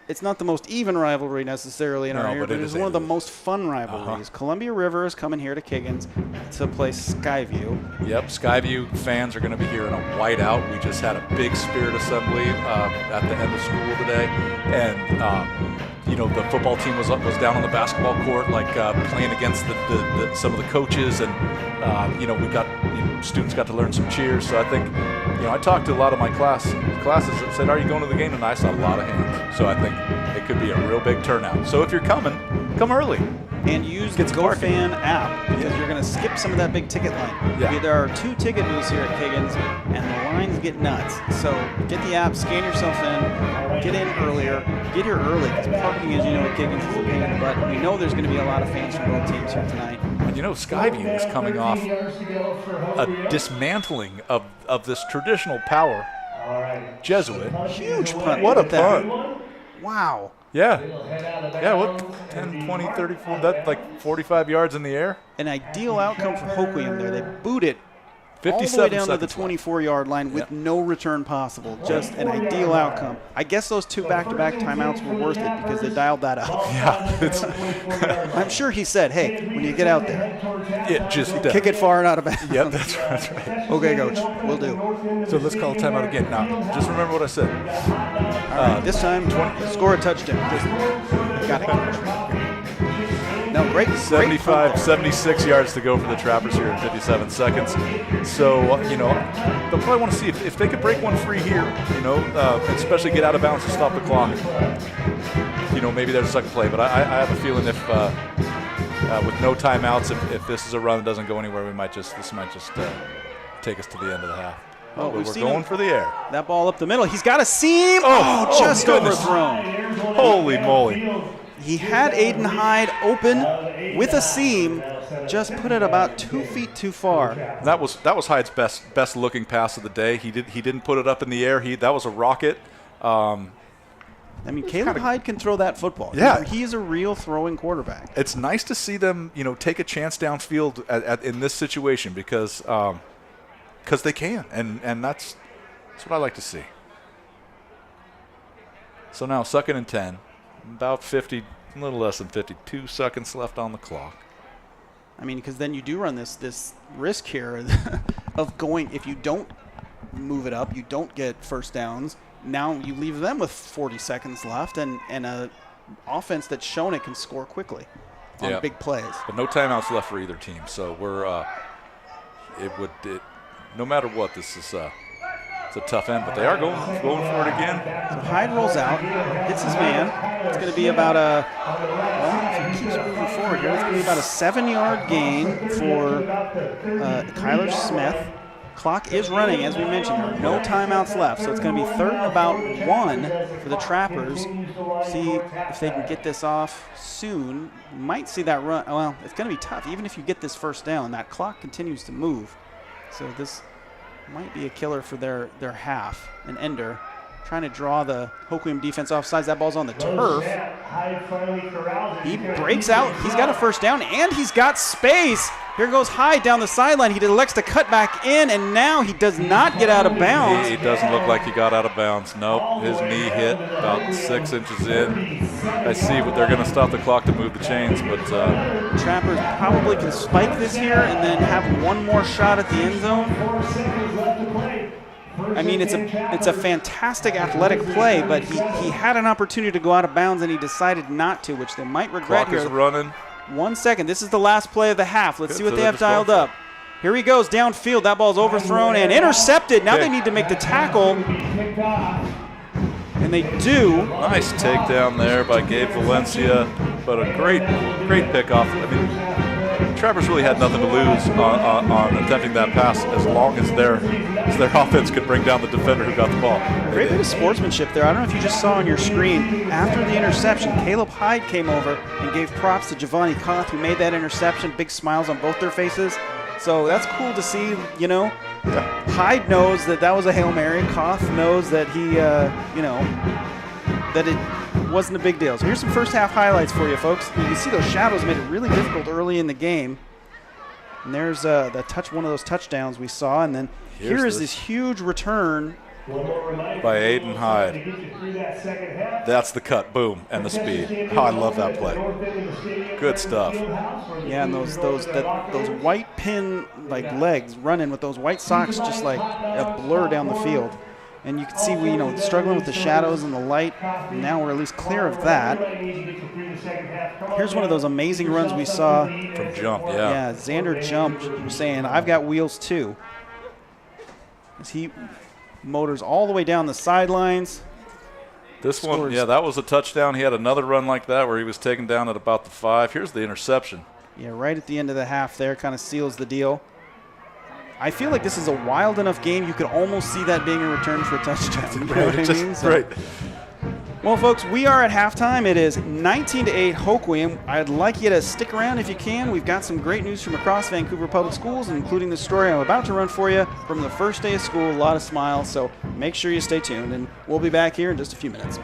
[SPEAKER 4] It's not the most even rivalry necessarily in our area, but it is one of the most fun rivalries. Columbia River is coming here to Kiggins to play Skyview.
[SPEAKER 5] Yep, Skyview fans are going to be here in a whiteout. We just had a big spirit assembly at the end of school today, and the football team was down on the basketball court, like playing against some of the coaches, and we got students got to learn some cheers. So I think I talked to a lot of my classes that said, "Are you going to the game?" And I saw a lot of hands. So I think it could be a real big turnout. So if you're coming, come early.
[SPEAKER 4] And use the GoFan app, because you're going to skip some of that big ticket line.
[SPEAKER 5] Yeah.
[SPEAKER 4] There are 2 ticket booths here at Kiggins, and the lines get nuts. So get the app, scan yourself in, get in earlier, get here early, because parking, as you know, at Kiggins is a pain in the butt. We know there's going to be a lot of fans from both teams here tonight.
[SPEAKER 5] And Skyview is coming off a dismantling of this traditional power Jesuit.
[SPEAKER 4] Huge punt.
[SPEAKER 5] What a punt.
[SPEAKER 4] Wow.
[SPEAKER 5] Yeah, what, 10, 20, 30, 40, that's like 45 yards in the air?
[SPEAKER 4] An ideal outcome for Hoquiam there. They boot it all the way down to the 24-yard line with no return possible. Just an ideal outcome. I guess those 2 back-to-back timeouts were worth it, because they dialed that up.
[SPEAKER 5] Yeah.
[SPEAKER 4] I'm sure he said, hey, when you get out there, kick it far and out of bounds.
[SPEAKER 5] Yep, that's right.
[SPEAKER 4] Okay, Coach, will do.
[SPEAKER 5] So let's call a timeout again. Now, just remember what I said.
[SPEAKER 4] All right, this time, score a touchdown. Got it. No, great.
[SPEAKER 5] 76 yards to go for the Trappers here in 57 seconds. So, they'll probably want to see if they could break one free here, especially get out of bounds to stop the clock. Maybe there's a second play. But I have a feeling if with no timeouts, if this is a run that doesn't go anywhere, this might just take us to the end of the half.
[SPEAKER 4] Oh,
[SPEAKER 5] we're going for the air.
[SPEAKER 4] That ball up the middle. He's got a seam. Just overthrown.
[SPEAKER 5] Holy moly.
[SPEAKER 4] He had Aiden Hyde open with a seam, just put it about 2 feet too far.
[SPEAKER 5] That was Hyde's best looking pass of the day. He didn't put it up in the air. That was a rocket.
[SPEAKER 4] I mean, Caleb Hyde can throw that football.
[SPEAKER 5] Yeah.
[SPEAKER 4] He is a real throwing quarterback.
[SPEAKER 5] It's nice to see them, take a chance downfield in this situation because they can, and that's what I like to see. So now 2nd and 10, about 50, a little less than 52 seconds left on the clock.
[SPEAKER 4] I mean, because then you do run this risk here of going, if you don't move it up, you don't get first downs. Now you leave them with 40 seconds left and a offense that's shown it can score quickly on big plays.
[SPEAKER 5] But no timeouts left for either team, so we're no matter what, this is it's a tough end, but they are going for it again.
[SPEAKER 4] So Hyde rolls out, hits his man. It's going to be about if he keeps moving forward here, it's going to be about a 7-yard gain for Kyler Smith. Clock is running, as we mentioned. There are no timeouts left, so it's going to be 3rd and about 1 for the Trappers. See if they can get this off soon. Might see that run. Well, it's going to be tough. Even if you get this first down, that clock continues to move. So this might be a killer for their half. An ender. Trying to draw the Hoquiam defense off sides. That ball's on the turf. He breaks out. He's got a first down, and he's got space. Here goes Hyde down the sideline. He elects to cut back in, and now he does not get out of bounds.
[SPEAKER 5] He doesn't look like he got out of bounds. Nope, his knee hit about 6 inches in. I see, but they're going to stop the clock to move the chains. But
[SPEAKER 4] Trappers probably can spike this here and then have one more shot at the end zone. I mean, it's a fantastic athletic play, but he had an opportunity to go out of bounds, and he decided not to, which they might regret here.
[SPEAKER 5] Clock is running.
[SPEAKER 4] 1 second. This is the last play of the half. Let's see what they have dialed up. Here he goes downfield. That ball's overthrown and intercepted. Now they need to make the tackle. And they do.
[SPEAKER 5] Nice takedown there by Gabe Valencia, but a great pickoff. I mean, Trappers really had nothing to lose on attempting that pass as long as their offense could bring down the defender who got the ball.
[SPEAKER 4] Great bit of sportsmanship there. I don't know if you just saw on your screen. After the interception, Caleb Hyde came over and gave props to Giovanni Koth, who made that interception. Big smiles on both their faces. So that's cool to see, Yeah. Hyde knows that was a Hail Mary. Koth knows that he, that it wasn't a big deal. So here's some first half highlights for you, folks. You can see those shadows made it really difficult early in the game. And there's one of those touchdowns we saw. And then here is this huge return
[SPEAKER 5] by Aiden Hyde. That's the cut, boom, and the speed. Oh, I love that play. Good stuff.
[SPEAKER 4] Yeah, and those white pin legs running with those white socks, just like a blur down the field. And you can see we struggling with the shadows and the light. Now we're at least clear of that. Here's one of those amazing runs we saw
[SPEAKER 5] from jump. Yeah,
[SPEAKER 4] Xander jumped, saying, "I've got wheels too." As he motors all the way down the sidelines.
[SPEAKER 5] This one, that was a touchdown. He had another run like that where he was taken down at about the 5. Here's the interception.
[SPEAKER 4] Yeah, right at the end of the half there, kind of seals the deal. I feel like this is a wild enough game. You could almost see that being a return for a touchdown. You know what I mean?
[SPEAKER 5] Right.
[SPEAKER 4] Well, folks, we are at halftime. It is 19-8 Hoquiam. I'd like you to stick around if you can. We've got some great news from across Vancouver Public Schools, including the story I'm about to run for you from the first day of school. A lot of smiles, so make sure you stay tuned, and we'll be back here in just a few minutes.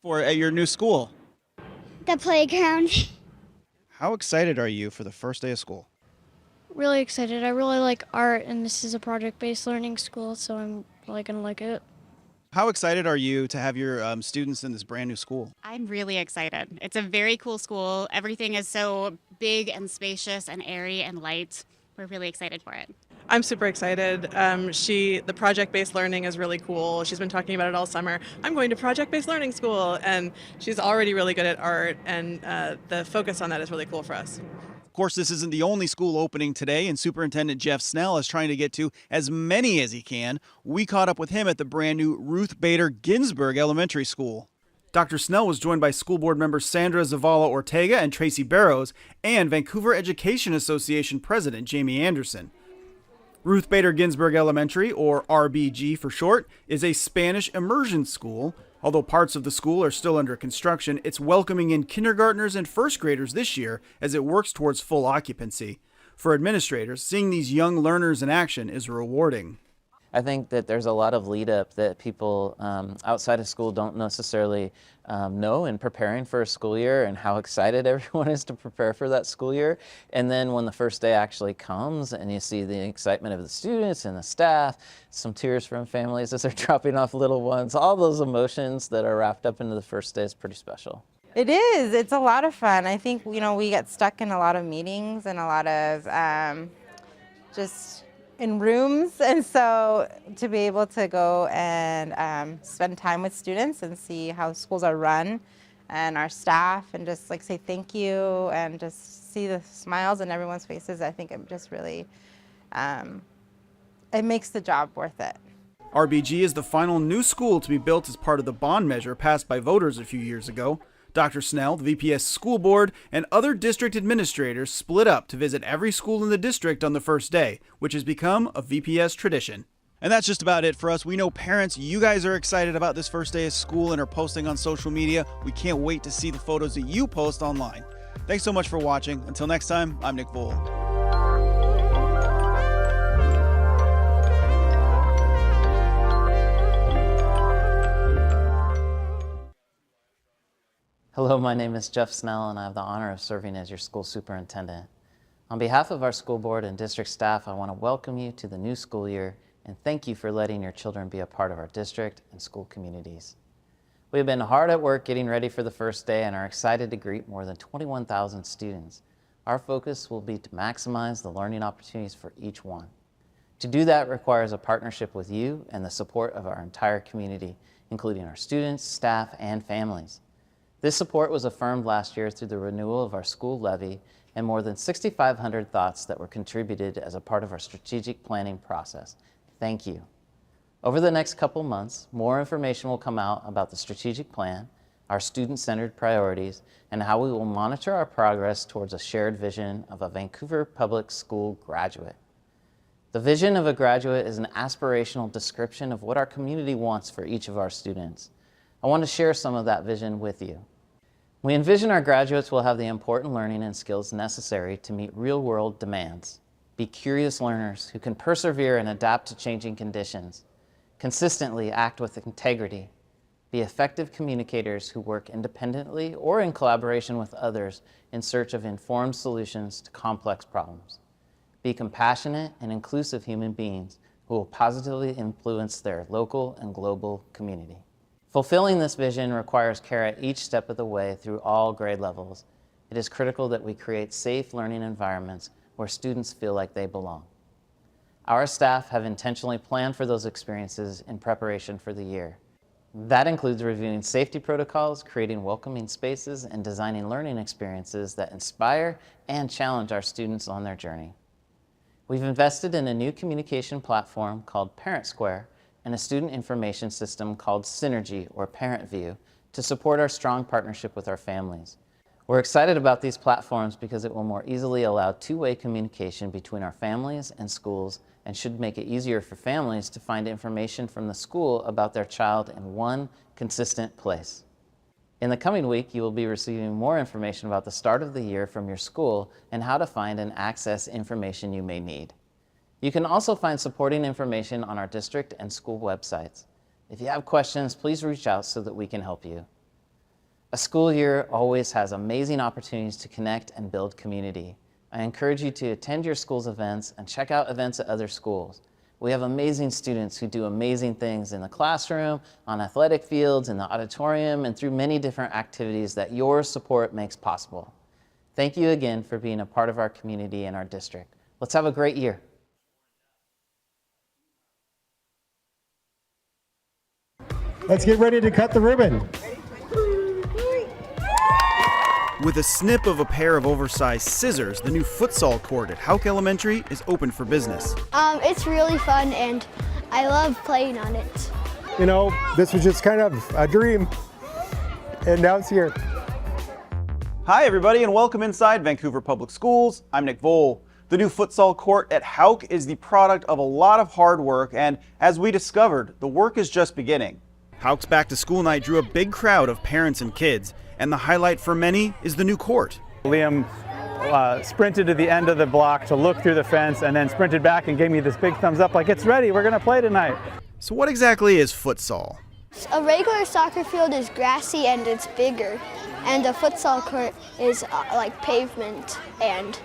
[SPEAKER 4] At your new school?
[SPEAKER 3] The playground.
[SPEAKER 4] How excited are you for the first day of school?
[SPEAKER 3] Really excited. I really like art, and this is a project-based learning school, so I'm really gonna like it.
[SPEAKER 4] How excited are you to have your students in this brand new school?
[SPEAKER 7] I'm really excited. It's a very cool school. Everything is so big and spacious and airy and light. We're really excited for it.
[SPEAKER 8] I'm super excited. The project-based learning is really cool. She's been talking about it all summer. I'm going to project-based learning school, and she's already really good at art, and the focus on that is really cool for us.
[SPEAKER 4] Of course, this isn't the only school opening today, and Superintendent Jeff Snell is trying to get to as many as he can. We caught up with him at the brand new Ruth Bader Ginsburg Elementary School. Dr. Snell was joined by school board members Sandra Zavala Ortega and Tracy Barrows, and Vancouver Education Association President Jamie Anderson. Ruth Bader Ginsburg Elementary, or RBG for short, is a Spanish immersion school. Although parts of the school are still under construction, it's welcoming in kindergartners and first graders this year as it works towards full occupancy. For administrators, seeing these young learners in action is rewarding.
[SPEAKER 9] I think that there's a lot of lead up that people outside of school don't necessarily know in preparing for a school year, and how excited everyone is to prepare for that school year. And then when the first day actually comes and you see the excitement of the students and the staff, some tears from families as they're dropping off little ones, all those emotions that are wrapped up into the first day is pretty special.
[SPEAKER 10] It is. It's a lot of fun. I think, we get stuck in a lot of meetings and a lot of just in rooms, and so to be able to go and spend time with students and see how schools are run and our staff, and just say thank you and just see the smiles on everyone's faces, I think it just really it makes the job worth it.
[SPEAKER 4] RBG is the final new school to be built as part of the bond measure passed by voters a few years ago. Dr. Snell, the VPS school board, and other district administrators split up to visit every school in the district on the first day, which has become a VPS tradition. And that's just about it for us. We know parents, you guys are excited about this first day of school and are posting on social media. We can't wait to see the photos that you post online. Thanks so much for watching. Until next time, I'm Nick Vohl.
[SPEAKER 9] Hello, my name is Jeff Snell, and I have the honor of serving as your school superintendent. On behalf of our school board and district staff, I want to welcome you to the new school year and thank you for letting your children be a part of our district and school communities. We have been hard at work getting ready for the first day and are excited to greet more than 21,000 students. Our focus will be to maximize the learning opportunities for each one. To do that requires a partnership with you and the support of our entire community, including our students, staff, and families. This support was affirmed last year through the renewal of our school levy and more than 6,500 thoughts that were contributed as a part of our strategic planning process. Thank you. Over the next couple months, more information will come out about the strategic plan, our student-centered priorities, and how we will monitor our progress towards a shared vision of a Vancouver Public School graduate. The vision of a graduate is an aspirational description of what our community wants for each of our students. I want to share some of that vision with you. We envision our graduates will have the important learning and skills necessary to meet real-world demands, be curious learners who can persevere and adapt to changing conditions, consistently act with integrity, be effective communicators who work independently or in collaboration with others in search of informed solutions to complex problems, be compassionate and inclusive human beings who will positively influence their local and global community. Fulfilling this vision requires care at each step of the way through all grade levels. It is critical that we create safe learning environments where students feel like they belong. Our staff have intentionally planned for those experiences in preparation for the year. That includes reviewing safety protocols, creating welcoming spaces, and designing learning experiences that inspire and challenge our students on their journey. We've invested in a new communication platform called Parent Square and a student information system called Synergy, or Parent View, to support our strong partnership with our families. We're excited about these platforms because it will more easily allow two-way communication between our families and schools, and should make it easier for families to find information from the school about their child in one consistent place. In the coming week, you will be receiving more information about the start of the year from your school and how to find and access information you may need. You can also find supporting information on our district and school websites. If you have questions, please reach out so that we can help you. A school year always has amazing opportunities to connect and build community. I encourage you to attend your school's events and check out events at other schools. We have amazing students who do amazing things in the classroom, on athletic fields, in the auditorium, and through many different activities that your support makes possible. Thank you again for being a part of our community and our district. Let's have a great year.
[SPEAKER 6] Let's get ready to cut the ribbon.
[SPEAKER 4] With a snip of a pair of oversized scissors, the new futsal court at Houk Elementary is open for business.
[SPEAKER 11] It's really fun and I love playing on it.
[SPEAKER 6] You know, this was just kind of a dream, and now it's here.
[SPEAKER 4] Hi everybody and welcome inside Vancouver Public Schools. I'm Nick Vole. The new futsal court at Houk is the product of a lot of hard work, and as we discovered, the work is just beginning. Houk's back to school night drew a big crowd of parents and kids, and the highlight for many is the new court.
[SPEAKER 12] Liam sprinted to the end of the block to look through the fence and then sprinted back and gave me this big thumbs up like, it's ready, we're gonna play tonight.
[SPEAKER 4] So what exactly is futsal?
[SPEAKER 11] A regular soccer field is grassy and it's bigger, and a futsal court is like pavement and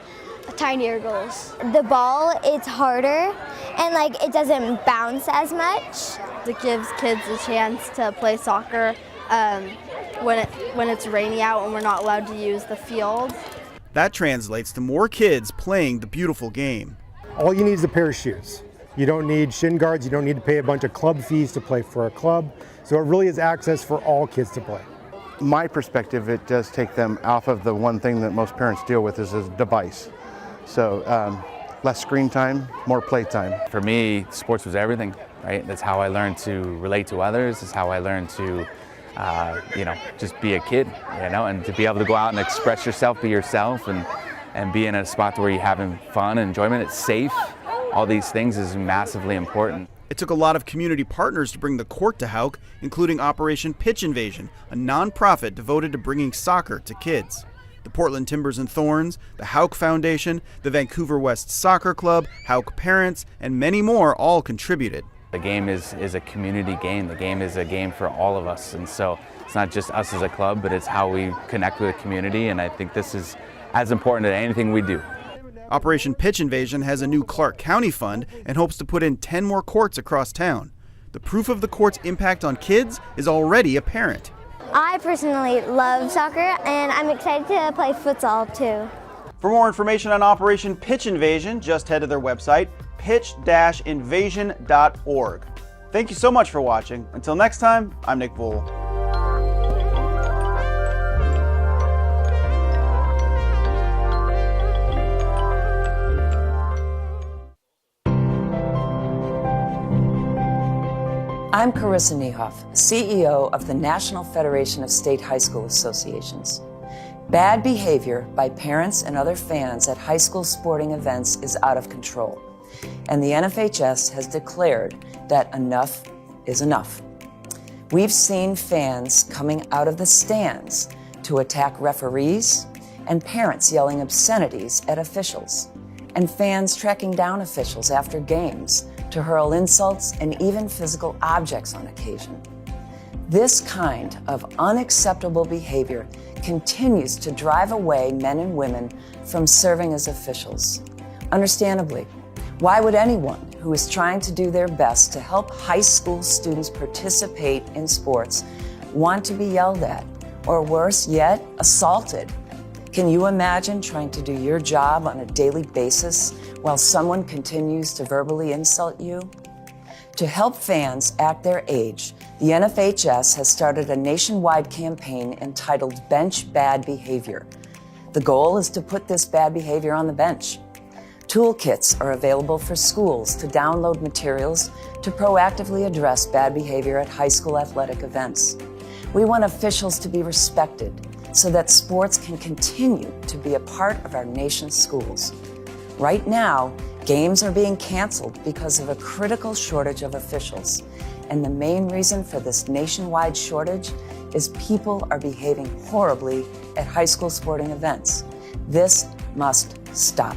[SPEAKER 11] tinier goals.
[SPEAKER 13] The ball, it's harder and like it doesn't bounce as much.
[SPEAKER 14] It gives kids a chance to play soccer when it's rainy out and we're not allowed to use the field.
[SPEAKER 4] That translates to more kids playing the beautiful game.
[SPEAKER 6] All you need is a pair of shoes. You don't need shin guards, you don't need to pay a bunch of club fees to play for a club. So it really is access for all kids to play.
[SPEAKER 15] My perspective, it does take them off of the one thing that most parents deal with is a device. So less screen time, more play time.
[SPEAKER 16] For me, sports was everything, right? That's how I learned to relate to others. That's how I learned to, just be a kid, and to be able to go out and express yourself, be yourself, and be in a spot where you're having fun and enjoyment. It's safe. All these things is massively important.
[SPEAKER 4] It took a lot of community partners to bring the court to Houk, including Operation Pitch Invasion, a nonprofit devoted to bringing soccer to kids. The Portland Timbers and Thorns, the Houk Foundation, the Vancouver West Soccer Club, Houk Parents, and many more all contributed.
[SPEAKER 16] The game is a community game. The game is a game for all of us, and so it's not just us as a club, but it's how we connect with the community, and I think this is as important as anything we do.
[SPEAKER 4] Operation Pitch Invasion has a new Clark County fund and hopes to put in 10 more courts across town. The proof of the court's impact on kids is already apparent.
[SPEAKER 13] I personally love soccer and I'm excited to play futsal too.
[SPEAKER 4] For more information on Operation Pitch Invasion, just head to their website, pitch-invasion.org. Thank you so much for watching. Until next time, I'm Nick Vole.
[SPEAKER 17] I'm Carissa Niehoff, CEO of the National Federation of State High School Associations. Bad behavior by parents and other fans at high school sporting events is out of control, and the NFHS has declared that enough is enough. We've seen fans coming out of the stands to attack referees and parents yelling obscenities at officials, and fans tracking down officials after games to hurl insults and even physical objects on occasion. This kind of unacceptable behavior continues to drive away men and women from serving as officials. Understandably, why would anyone who is trying to do their best to help high school students participate in sports want to be yelled at, or worse yet, assaulted? Can you imagine trying to do your job on a daily basis while someone continues to verbally insult you? To help fans act their age, the NFHS has started a nationwide campaign entitled Bench Bad Behavior. The goal is to put this bad behavior on the bench. Toolkits are available for schools to download materials to proactively address bad behavior at high school athletic events. We want officials to be respected so that sports can continue to be a part of our nation's schools. Right now, games are being canceled because of a critical shortage of officials. And the main reason for this nationwide shortage is people are behaving horribly at high school sporting events. This must stop.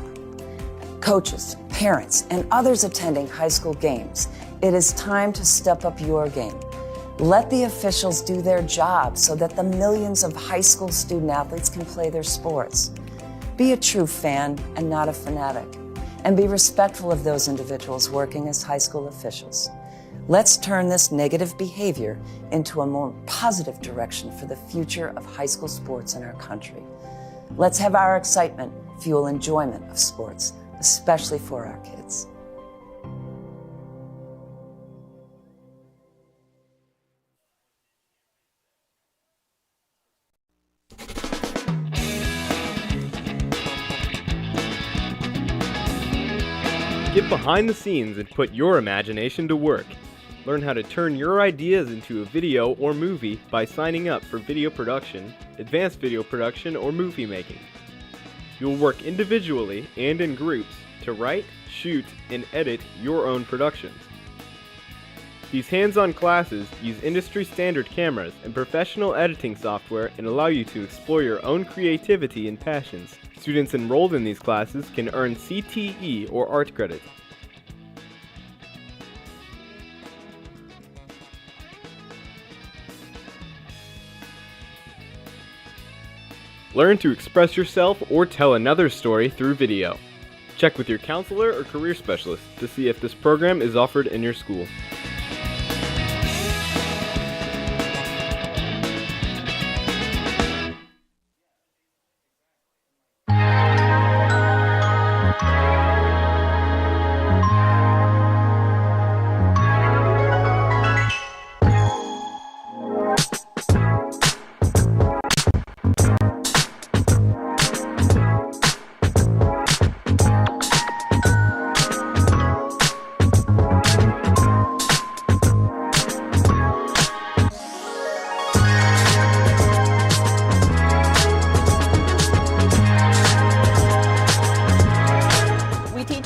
[SPEAKER 17] Coaches, parents, and others attending high school games, it is time to step up your game. Let the officials do their job so that the millions of high school student athletes can play their sports. Be a true fan and not a fanatic, and be respectful of those individuals working as high school officials. Let's turn this negative behavior into a more positive direction for the future of high school sports in our country. Let's have our excitement fuel enjoyment of sports, especially for our kids.
[SPEAKER 18] Get behind the scenes and put your imagination to work. Learn how to turn your ideas into a video or movie by signing up for video production, advanced video production, or movie making. You'll work individually and in groups to write, shoot, and edit your own productions. These hands-on classes use industry-standard cameras and professional editing software and allow you to explore your own creativity and passions. Students enrolled in these classes can earn CTE or art credit. Learn to express yourself or tell another story through video. Check with your counselor or career specialist to see if this program is offered in your school.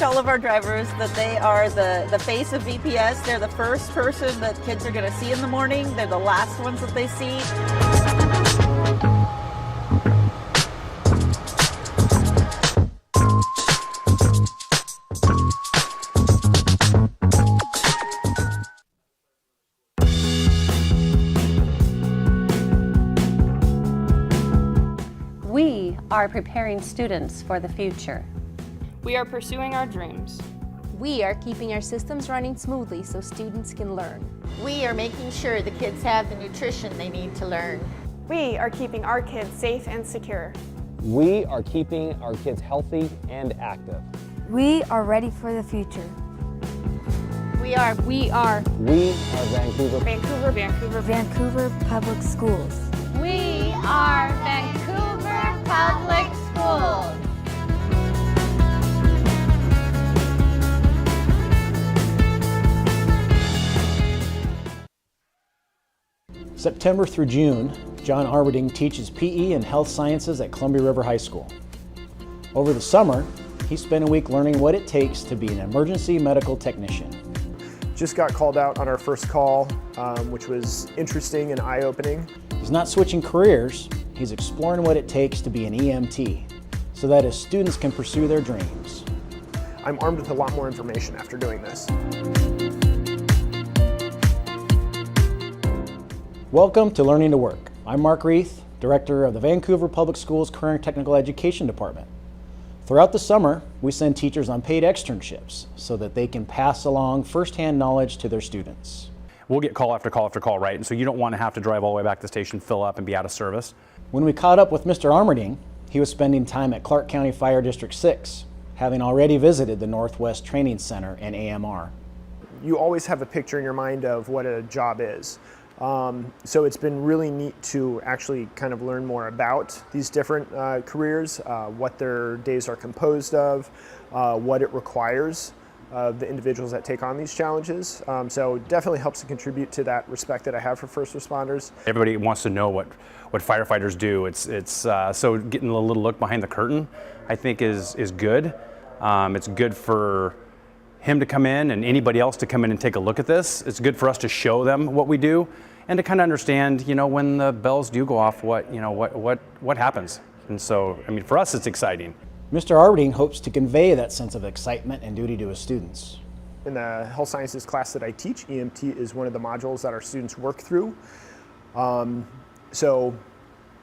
[SPEAKER 19] All of our drivers that they are the face of VPS. They're the first person that kids are going to see in the morning. They're the last ones that they see.
[SPEAKER 20] We are preparing students for the future.
[SPEAKER 21] We are pursuing our dreams.
[SPEAKER 22] We are keeping our systems running smoothly so students can learn.
[SPEAKER 23] We are making sure the kids have the nutrition they need to learn.
[SPEAKER 21] We are keeping our kids safe and secure.
[SPEAKER 24] We are keeping our kids healthy and active.
[SPEAKER 22] We are ready for the future.
[SPEAKER 23] We are
[SPEAKER 24] Vancouver.
[SPEAKER 22] Vancouver Public Schools.
[SPEAKER 25] We are Vancouver Public Schools.
[SPEAKER 26] September through June, John Armitage teaches PE and Health Sciences at Columbia River High School. Over the summer, he spent a week learning what it takes to be an emergency medical technician.
[SPEAKER 27] Just got called out on our first call, which was interesting and eye-opening.
[SPEAKER 26] He's not switching careers, he's exploring what it takes to be an EMT, so that his students can pursue their dreams.
[SPEAKER 27] I'm armed with a lot more information after doing this.
[SPEAKER 26] Welcome to Learning to Work. I'm Mark Reith, Director of the Vancouver Public Schools Career and Technical Education Department. Throughout the summer, we send teachers on paid externships so that they can pass along firsthand knowledge to their students.
[SPEAKER 12] We'll get call after call after call, right? And so you don't want to have to drive all the way back to the station, fill up, and be out of service.
[SPEAKER 26] When we caught up with Mr. Armitage, he was spending time at Clark County Fire District 6, having already visited the Northwest Training Center and AMR.
[SPEAKER 27] You always have a picture in your mind of what a job is. So it's been really neat to actually kind of learn more about these different careers, what their days are composed of, what it requires of the individuals that take on these challenges. So it definitely helps to contribute to that respect that I have for first responders.
[SPEAKER 12] Everybody wants to know what firefighters do. So getting a little look behind the curtain, I think is good. It's good for him to come in and anybody else to come in and take a look at this. It's good for us to show them what we do and to kind of understand, when the bells do go off, what happens. And so, for us, it's exciting.
[SPEAKER 26] Mr. Armitage hopes to convey that sense of excitement and duty to his students.
[SPEAKER 27] in the health sciences class that I teach, EMT is one of the modules that our students work through. So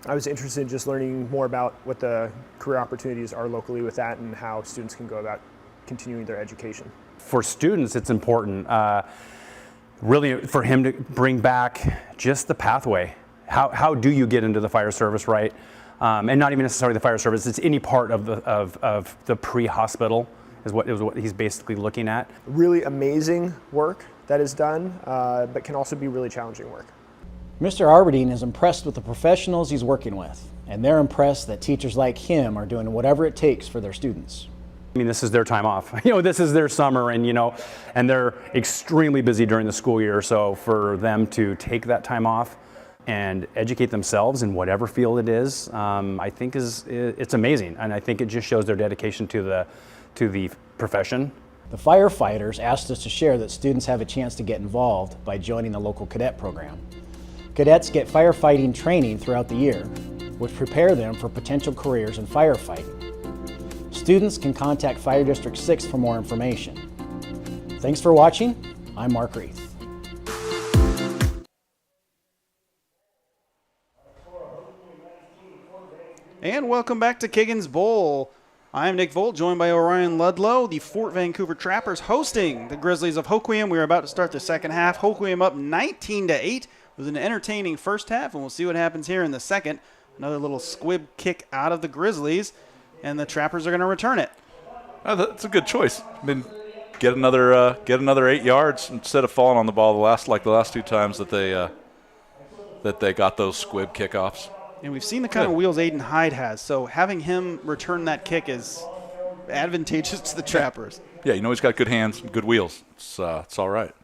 [SPEAKER 27] I was interested in just learning more about what the career opportunities are locally with that and how students can go about continuing their education.
[SPEAKER 12] For students, it's important really for him to bring back just the pathway. How do you get into the fire service, right? And not even necessarily the fire service, it's any part of the pre-hospital is what he's basically looking at.
[SPEAKER 27] Really amazing work that is done, but can also be really challenging work.
[SPEAKER 26] Mr. Arberdeen is impressed with the professionals he's working with, and they're impressed that teachers like him are doing whatever it takes for their students.
[SPEAKER 12] I mean, this is their time off. This is their summer, and and they're extremely busy during the school year. So for them to take that time off and educate themselves in whatever field it is, I think it's amazing, and I think it just shows their dedication to the profession.
[SPEAKER 26] The firefighters asked us to share that students have a chance to get involved by joining the local cadet program. Cadets get firefighting training throughout the year, which prepare them for potential careers in firefighting. Students can contact Fire District 6 for more information. Thanks for watching. I'm Mark Reith.
[SPEAKER 4] And welcome back to Kiggins Bowl. I'm Nick Volt, joined by Orion Ludlow, the Fort Vancouver Trappers hosting the Grizzlies of Hoquiam. We're about to start the second half. Hoquiam up 19-8. It was an entertaining first half, and we'll see what happens here in the second. Another little squib kick out of the Grizzlies, and the Trappers are going to return it.
[SPEAKER 1] Oh, that's a good choice. I mean, get another 8 yards instead of falling on the ball the last two times that they got those squib kickoffs.
[SPEAKER 4] And we've seen the kind of wheels Aiden Hyde has, so having him return that kick is advantageous to the Trappers.
[SPEAKER 1] Yeah, he's got good hands, good wheels. It's all right.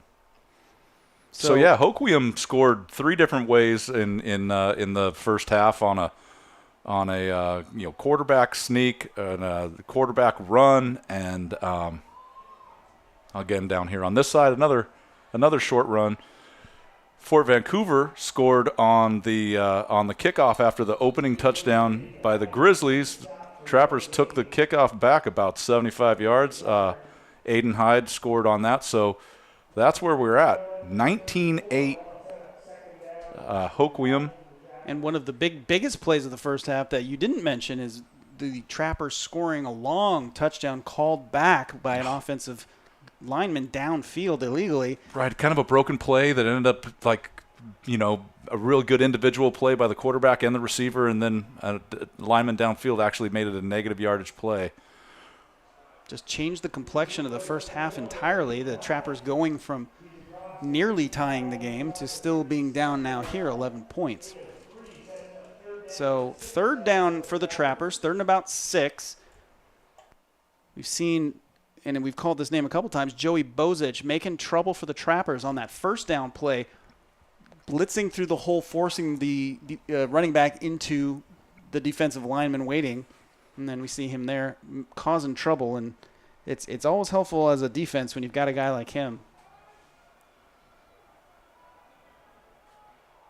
[SPEAKER 1] So yeah, Hoquiam scored 3 different ways in the first half on a quarterback sneak and a quarterback run, and again down here on this side another short run. Fort Vancouver scored on the kickoff after the opening touchdown by the Grizzlies. Trappers took the kickoff back about 75 yards. Aiden Hyde scored on that, so that's where we're at. 19-8 Hoquiam.
[SPEAKER 4] And one of the biggest plays of the first half that you didn't mention is the Trappers scoring a long touchdown called back by an offensive lineman downfield illegally.
[SPEAKER 1] Right, kind of a broken play that ended up a real good individual play by the quarterback and the receiver, and then a lineman downfield actually made it a negative yardage play.
[SPEAKER 4] Just changed the complexion of the first half entirely. The Trappers going from nearly tying the game to still being down now here 11 points. So third down for the Trappers, third and about 6. We've seen, and we've called this name a couple times, Joey Bozich making trouble for the Trappers on that first down play, blitzing through the hole, forcing the running back into the defensive lineman waiting. And then we see him there causing trouble, and it's always helpful as a defense when you've got a guy like him.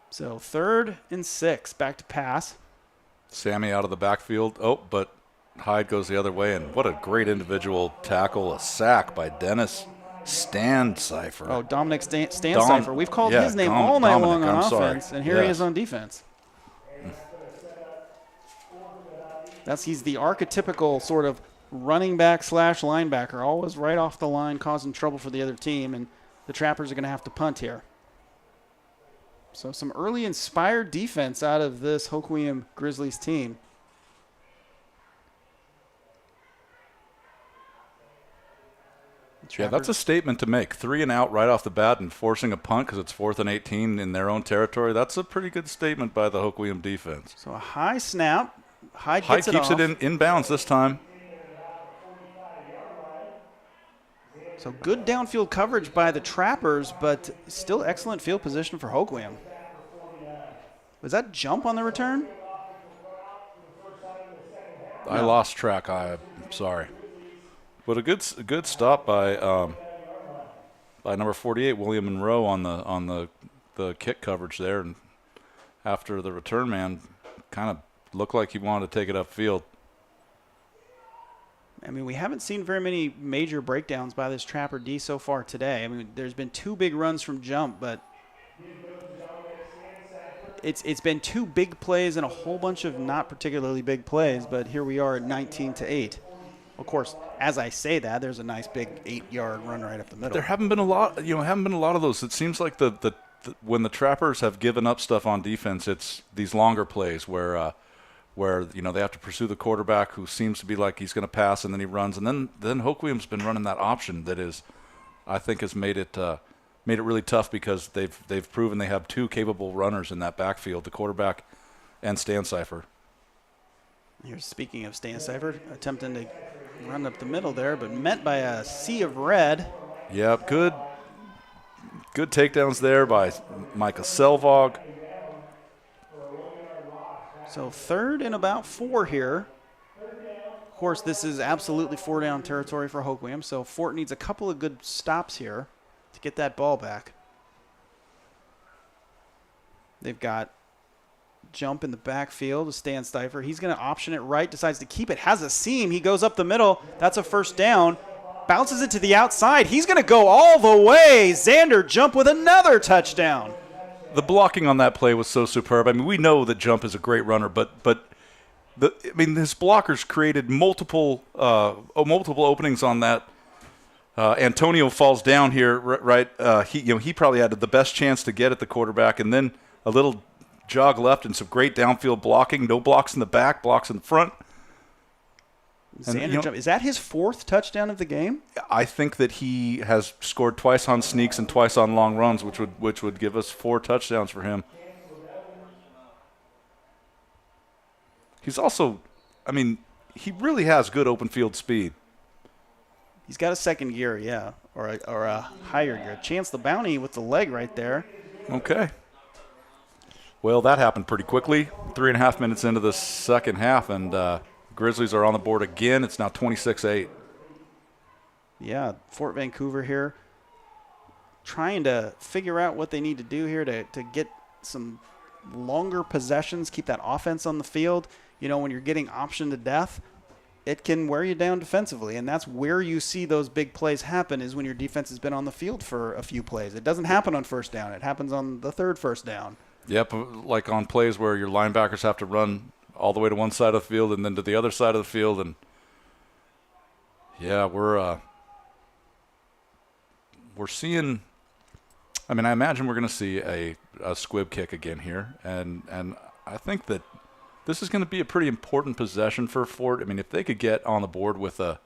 [SPEAKER 4] So 3rd and 6, back to pass.
[SPEAKER 1] Sammy out of the backfield. Oh, but Hyde goes the other way, and what a great individual tackle, a sack by Dennis Stancypher.
[SPEAKER 4] Oh, Dominic Stancypher. We've called his name all night long on offense, and here he is on defense. He's the archetypical sort of running back / linebacker, always right off the line causing trouble for the other team, and the Trappers are going to have to punt here. So some early inspired defense out of this Hoquiam Grizzlies team.
[SPEAKER 1] Yeah, that's a statement to make. 3 and out right off the bat and forcing a punt because it's 4th and 18 in their own territory. That's a pretty good statement by the Hoquiam defense.
[SPEAKER 4] So a high snap. Hyde
[SPEAKER 1] keeps it in bounds this time.
[SPEAKER 4] So good downfield coverage by the Trappers, but still excellent field position for Hoquiam. Was that jump on the return?
[SPEAKER 1] I lost track. I'm sorry. But a good stop by number 48, William Monroe, on the kick coverage there, and after the return man kind of looked like he wanted to take it upfield.
[SPEAKER 4] I mean, we haven't seen very many major breakdowns by this Trapper D so far today. I mean, there's been 2 big runs from jump, but it's been 2 big plays and a whole bunch of not particularly big plays, but here we are at 19-8. Of course, as I say that, there's a nice big 8-yard run right up the middle.
[SPEAKER 1] There haven't been a lot of those. It seems like the when the Trappers have given up stuff on defense, it's these longer plays where they have to pursue the quarterback who seems to be like he's going to pass and then he runs, and then Hoquiam's been running that option that is, I think, has made it really tough because they've proven they have 2 capable runners in that backfield, the quarterback and Stan Cipher.
[SPEAKER 4] Here's, speaking of Stan Cipher, attempting to run up the middle there, but met by a sea of red.
[SPEAKER 1] Yep, good takedowns there by Micah Selvog.
[SPEAKER 4] So 3rd and about 4 here. Of course, this is absolutely 4-down territory for Hoquiam, so Fort needs a couple of good stops here to get that ball back. They've got jump in the backfield to Stan Cipher. He's going to option it right, decides to keep it, has a seam. He goes up the middle. That's a 1st down. Bounces it to the outside. He's going to go all the way. Xander Jump with another touchdown.
[SPEAKER 1] The blocking on that play was so superb. I mean, we know that Jump is a great runner, but his blockers created multiple openings on that. Antonio falls down here, right? He probably had the best chance to get at the quarterback, and then a little jog left and some great downfield blocking. No blocks in the back, blocks in the front.
[SPEAKER 4] Xander Jump, is that his 4th touchdown of the game?
[SPEAKER 1] I think that he has scored twice on sneaks and twice on long runs, which would give us 4 touchdowns for him. He's also, he really has good open field speed.
[SPEAKER 4] He's got a 2nd gear, yeah, or a higher gear. Chance the Bounty with the leg right there.
[SPEAKER 1] Okay. Well, that happened pretty quickly. 3.5 minutes into the second half, and Grizzlies are on the board again. It's now 26-8.
[SPEAKER 4] Yeah, Fort Vancouver here trying to figure out what they need to do here to get some longer possessions, keep that offense on the field. You know, when you're getting optioned to death, it can wear you down defensively, and that's where you see those big plays happen is when your defense has been on the field for a few plays. It doesn't happen on 1st down. It happens on the 3rd 1st down.
[SPEAKER 1] Yep, like on plays where your linebackers have to run all the way to one side of the field and then to the other side of the field. And, yeah, we're seeing – I imagine we're going to see a squib kick again here. And I think that this is going to be a pretty important possession for Fort. If they could get on the board with a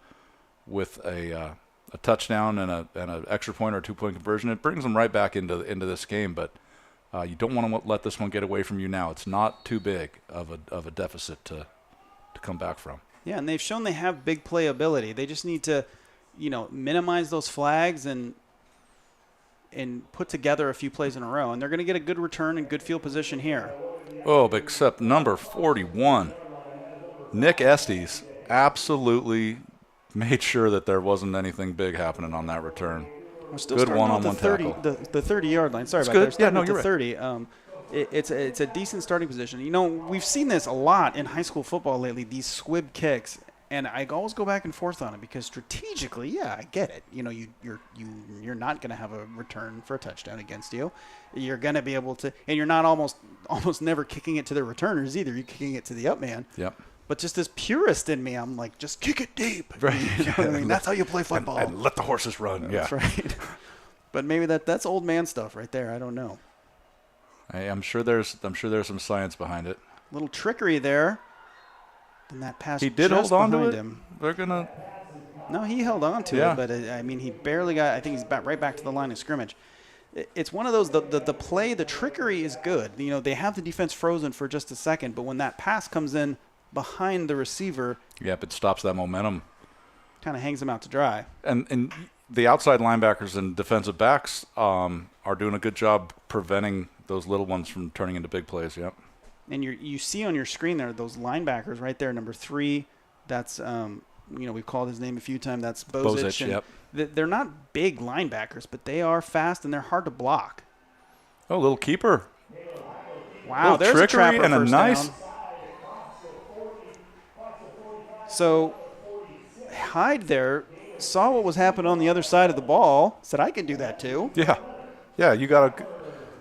[SPEAKER 1] touchdown and an extra point or a 2-point conversion, it brings them right back into this game. But you don't want to let this one get away from you now. It's not too big of a deficit to come back from.
[SPEAKER 4] Yeah, and they've shown they have big play ability. They just need to, minimize those flags and put together a few plays in a row. And they're going to get a good return and good field position here.
[SPEAKER 1] Oh, except number 41, Nick Estes, absolutely made sure that there wasn't anything big happening on that return.
[SPEAKER 4] We're still
[SPEAKER 1] good
[SPEAKER 4] starting
[SPEAKER 1] one-on-one
[SPEAKER 4] tackle. The 30-yard line. Sorry
[SPEAKER 1] it's
[SPEAKER 4] about
[SPEAKER 1] good.
[SPEAKER 4] that. Starting
[SPEAKER 1] Yeah, no,
[SPEAKER 4] at
[SPEAKER 1] you're
[SPEAKER 4] the
[SPEAKER 1] right.
[SPEAKER 4] 30. It's a decent starting position. We've seen this a lot in high school football lately, these squib kicks, and I always go back and forth on it because strategically, yeah, I get it. You're not going to have a return for a touchdown against you. You're going to be able to, and you're not almost never kicking it to the returners either. You're kicking it to the up man.
[SPEAKER 1] Yep.
[SPEAKER 4] But just as purist in me, I'm like, just kick it deep.
[SPEAKER 1] Right.
[SPEAKER 4] You know what I mean? That's how you play football.
[SPEAKER 1] And let the horses run. Yeah.
[SPEAKER 4] That's right. But maybe that's old man stuff right there. I don't know.
[SPEAKER 1] I'm sure there's some science behind it.
[SPEAKER 4] Little trickery there. And that pass
[SPEAKER 1] he did
[SPEAKER 4] just
[SPEAKER 1] hold on to
[SPEAKER 4] behind
[SPEAKER 1] it.
[SPEAKER 4] him.
[SPEAKER 1] They're gonna.
[SPEAKER 4] No, he held on to
[SPEAKER 1] Yeah.
[SPEAKER 4] it, but he barely got. I think he's right back to the line of scrimmage. It's one of those. The play, the trickery is good. They have the defense frozen for just a second, but when that pass comes in behind the receiver,
[SPEAKER 1] Yep, it stops that momentum.
[SPEAKER 4] Kind of hangs him out to dry.
[SPEAKER 1] And the outside linebackers and defensive backs are doing a good job preventing those little ones from turning into big plays. Yep.
[SPEAKER 4] And you see on your screen there those linebackers right there, number 3. That's we've called his name a few times. That's Bozic.
[SPEAKER 1] Yep.
[SPEAKER 4] They're not big linebackers, but they are fast and they're hard to block.
[SPEAKER 1] Oh, little keeper.
[SPEAKER 4] Wow, there's a trapper
[SPEAKER 1] and a
[SPEAKER 4] first
[SPEAKER 1] nice.
[SPEAKER 4] down. So Hyde there saw what was happening on the other side of the ball, said, I can do that too.
[SPEAKER 1] Yeah, you got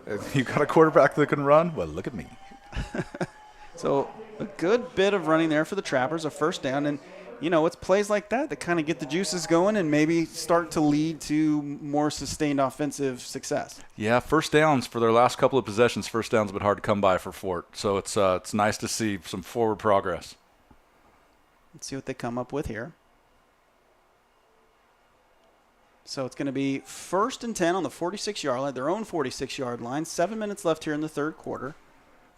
[SPEAKER 1] a quarterback that can run? Well, look at me.
[SPEAKER 4] So a good bit of running there for the Trappers, a first down. And, it's plays like that kind of get the juices going and maybe start to lead to more sustained offensive success.
[SPEAKER 1] Yeah, first downs for their last couple of possessions, first downs have been hard to come by for Fort. So it's nice to see some forward progress.
[SPEAKER 4] Let's see what they come up with here. So it's going to be 1st and 10 on the 46-yard line, their own 46-yard line. 7 minutes left here in the third quarter.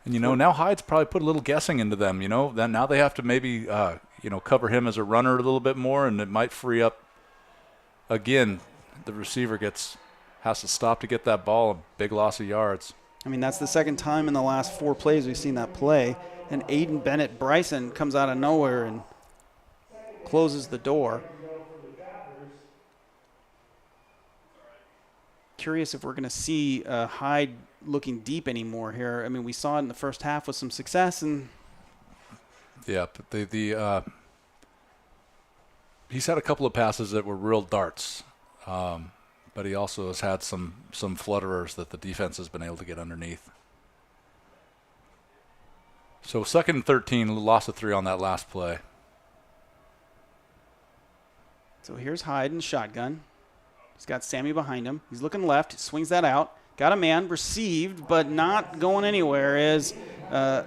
[SPEAKER 1] And, now Hyde's probably put a little guessing into them, Then now they have to maybe, cover him as a runner a little bit more, and it might free up, again, the receiver has to stop to get that ball, a big loss of yards.
[SPEAKER 4] I mean, that's the second time in the last 4 plays we've seen that play. And Aiden Bennett Bryson comes out of nowhere and closes the door. Curious if we're going to see Hyde looking deep anymore here. I mean, we saw it in the first half with some success, and
[SPEAKER 1] yeah, but he's had a couple of passes that were real darts, but he also has had some flutterers that the defense has been able to get underneath. So 2nd and 13, loss of 3 on that last play.
[SPEAKER 4] So here's Hyde in shotgun. He's got Sammy behind him. He's looking left. Swings that out. Got a man. Received, but not going anywhere is a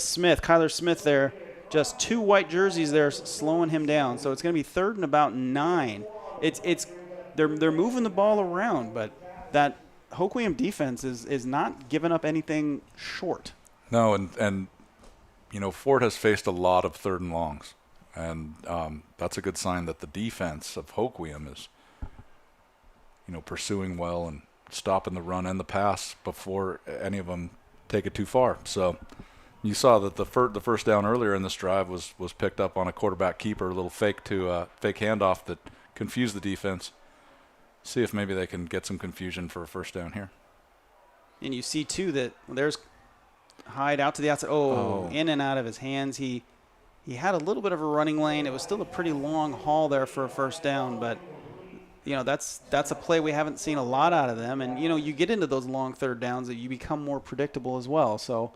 [SPEAKER 4] Smith. Kyler Smith there. Just 2 white jerseys there slowing him down. So it's going to be 3rd and about 9. They're moving the ball around, but that Hoquiam defense is not giving up anything short.
[SPEAKER 1] No, and Fort has faced a lot of 3rd and longs. And that's a good sign that the defense of Hoquiam is pursuing well and stopping the run and the pass before any of them take it too far. So you saw that the first down earlier in this drive was picked up on a quarterback keeper, a little fake handoff that confused the defense. See if maybe they can get some confusion for a first down here.
[SPEAKER 4] And you see, too, that there's Hyde out to the outside. In and out of his hands. He had a little bit of a running lane. It was still a pretty long haul there for a first down, but that's a play we haven't seen a lot out of them. And, you get into those long third downs that you become more predictable as well. So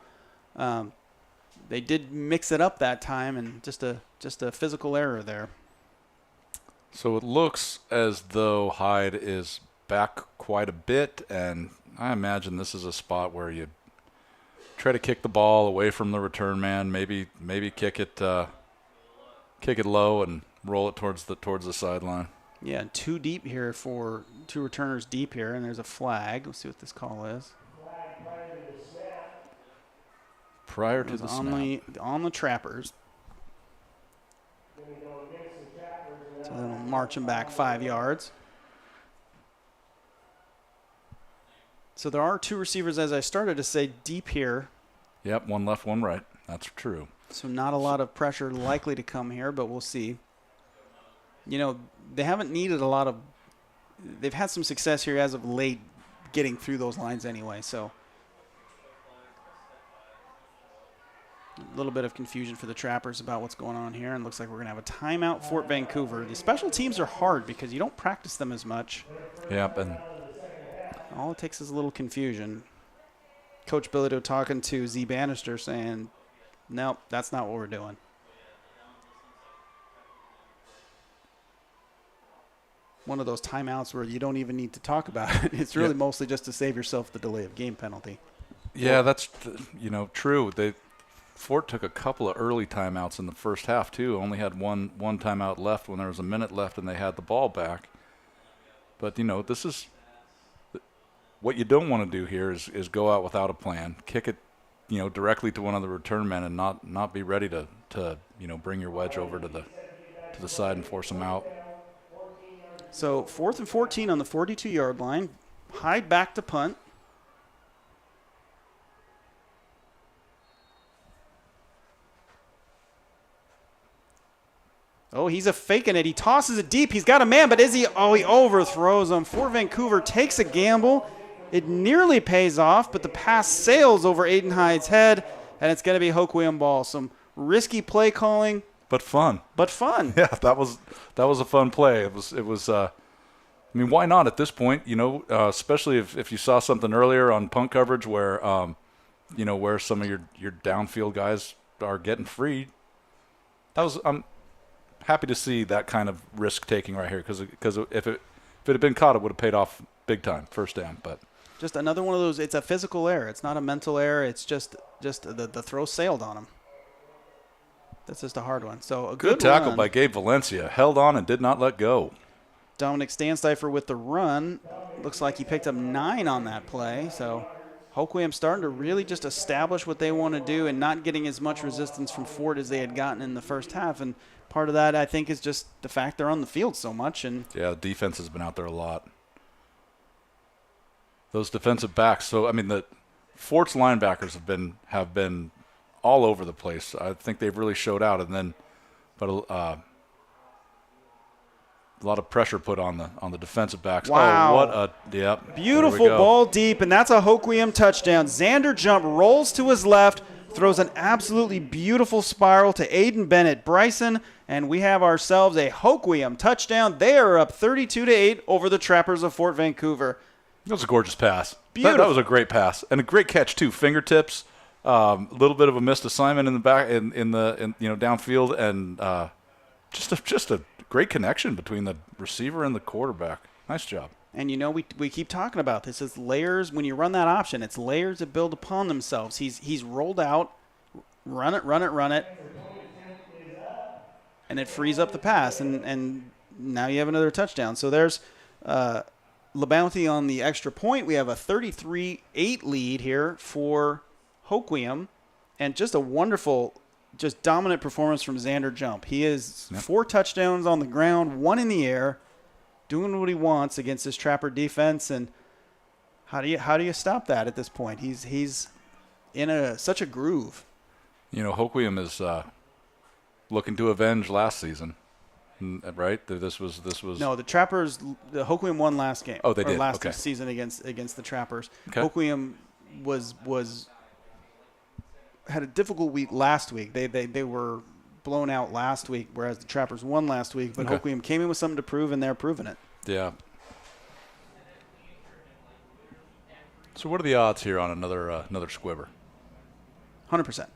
[SPEAKER 4] they did mix it up that time, and just a physical error there.
[SPEAKER 1] So it looks as though Hyde is back quite a bit, and I imagine this is a spot where you try to kick the ball away from the return man, maybe kick it low and roll it towards the sideline.
[SPEAKER 4] Yeah, 2 deep here for 2 returners deep here, and there's a flag. Let's see what this call is.
[SPEAKER 1] Prior to the snap.
[SPEAKER 4] On the Trappers. So then we'll march them back 5 yards. So there are 2 receivers, as I started to say, deep here.
[SPEAKER 1] Yep, 1 left, 1 right. That's true.
[SPEAKER 4] So not a lot of pressure likely to come here, but we'll see. They haven't needed a lot of – they've had some success here as of late getting through those lines anyway. So a little bit of confusion for the Trappers about what's going on here, and looks like we're going to have a timeout Fort Vancouver. The special teams are hard because you don't practice them as much.
[SPEAKER 1] Yep, and
[SPEAKER 4] all it takes is a little confusion. Coach Billito talking to Z Bannister saying, nope, that's not what we're doing. One of those timeouts where you don't even need to talk about it. It's really mostly just to save yourself the delay of game penalty.
[SPEAKER 1] Yeah, that's true. Fort took a couple of early timeouts in the first half too. Only had one timeout left when there was a minute left and they had the ball back. But this is what you don't want to do here is go out without a plan, kick it directly to one of the return men and not be ready to bring your wedge over to the side and force them out.
[SPEAKER 4] So 4th and 14 on the 42-yard line. Hyde back to punt. Oh, he's faking it. He tosses it deep. He's got a man, but is he? Oh, he overthrows him. Fort Vancouver takes a gamble. It nearly pays off, but the pass sails over Aiden Hyde's head, and it's going to be Hoquiam ball. Some risky play calling.
[SPEAKER 1] But fun. Yeah, that was a fun play. It was. I mean, why not at this point? Especially if you saw something earlier on punt coverage where, where some of your downfield guys are getting free. I'm happy to see that kind of risk taking right here because if it had been caught, it would have paid off big time, first down. But
[SPEAKER 4] just another one of those. It's a physical error. It's not a mental error. It's just the throw sailed on him. That's just a hard one. So a good
[SPEAKER 1] tackle
[SPEAKER 4] run
[SPEAKER 1] by Gabe Valencia. Held on and did not let go.
[SPEAKER 4] Dominic Stancypher with the run. Looks like he picked up 9 on that play. So Hoquiam starting to really just establish what they want to do and not getting as much resistance from Ford as they had gotten in the first half. And part of that, I think, is just the fact they're on the field so much. And
[SPEAKER 1] yeah, the defense has been out there a lot. Those defensive backs. So, I mean, the Fort's linebackers have been all over the place. I think they've really showed out. And then, but a lot of pressure put on the defensive backs.
[SPEAKER 4] Wow.
[SPEAKER 1] Oh, what a, yep.
[SPEAKER 4] Beautiful ball deep, and that's a Hoquiam touchdown. Xander Jump rolls to his left, throws an absolutely beautiful spiral to Aiden Bennett Bryson, and we have ourselves a Hoquiam touchdown. They are up 32-8 over the Trappers of Fort Vancouver.
[SPEAKER 1] That was a gorgeous pass.
[SPEAKER 4] Beautiful.
[SPEAKER 1] That was a great pass and a great catch too. Fingertips, a little bit of a missed assignment in the back, in downfield, and just a great connection between the receiver and the quarterback. Nice job.
[SPEAKER 4] And we keep talking about this. It's layers. When you run that option, it's layers that build upon themselves. He's rolled out, run it, and it frees up the pass, and now you have another touchdown. So there's LeBounty on the extra point. We have a 33-8 lead here for Hoquiam, and just a wonderful, just dominant performance from Xander Jump. He is 4 touchdowns on the ground, 1 in the air, doing what he wants against this Trapper defense. And how do you stop that at this point? He's in such a groove.
[SPEAKER 1] Hoquiam is looking to avenge last season, right? This was
[SPEAKER 4] no, the Trappers. The Hoquiam won last game.
[SPEAKER 1] Oh, they did.
[SPEAKER 4] Last
[SPEAKER 1] Okay.
[SPEAKER 4] season against the Trappers.
[SPEAKER 1] Okay.
[SPEAKER 4] Hoquiam had a difficult week last week. They were blown out last week, whereas the Trappers won last week. But
[SPEAKER 1] Okay.
[SPEAKER 4] Hoquiam came in with something to prove, and they're proving it.
[SPEAKER 1] Yeah. So what are the odds here on another squibber?
[SPEAKER 4] 100%.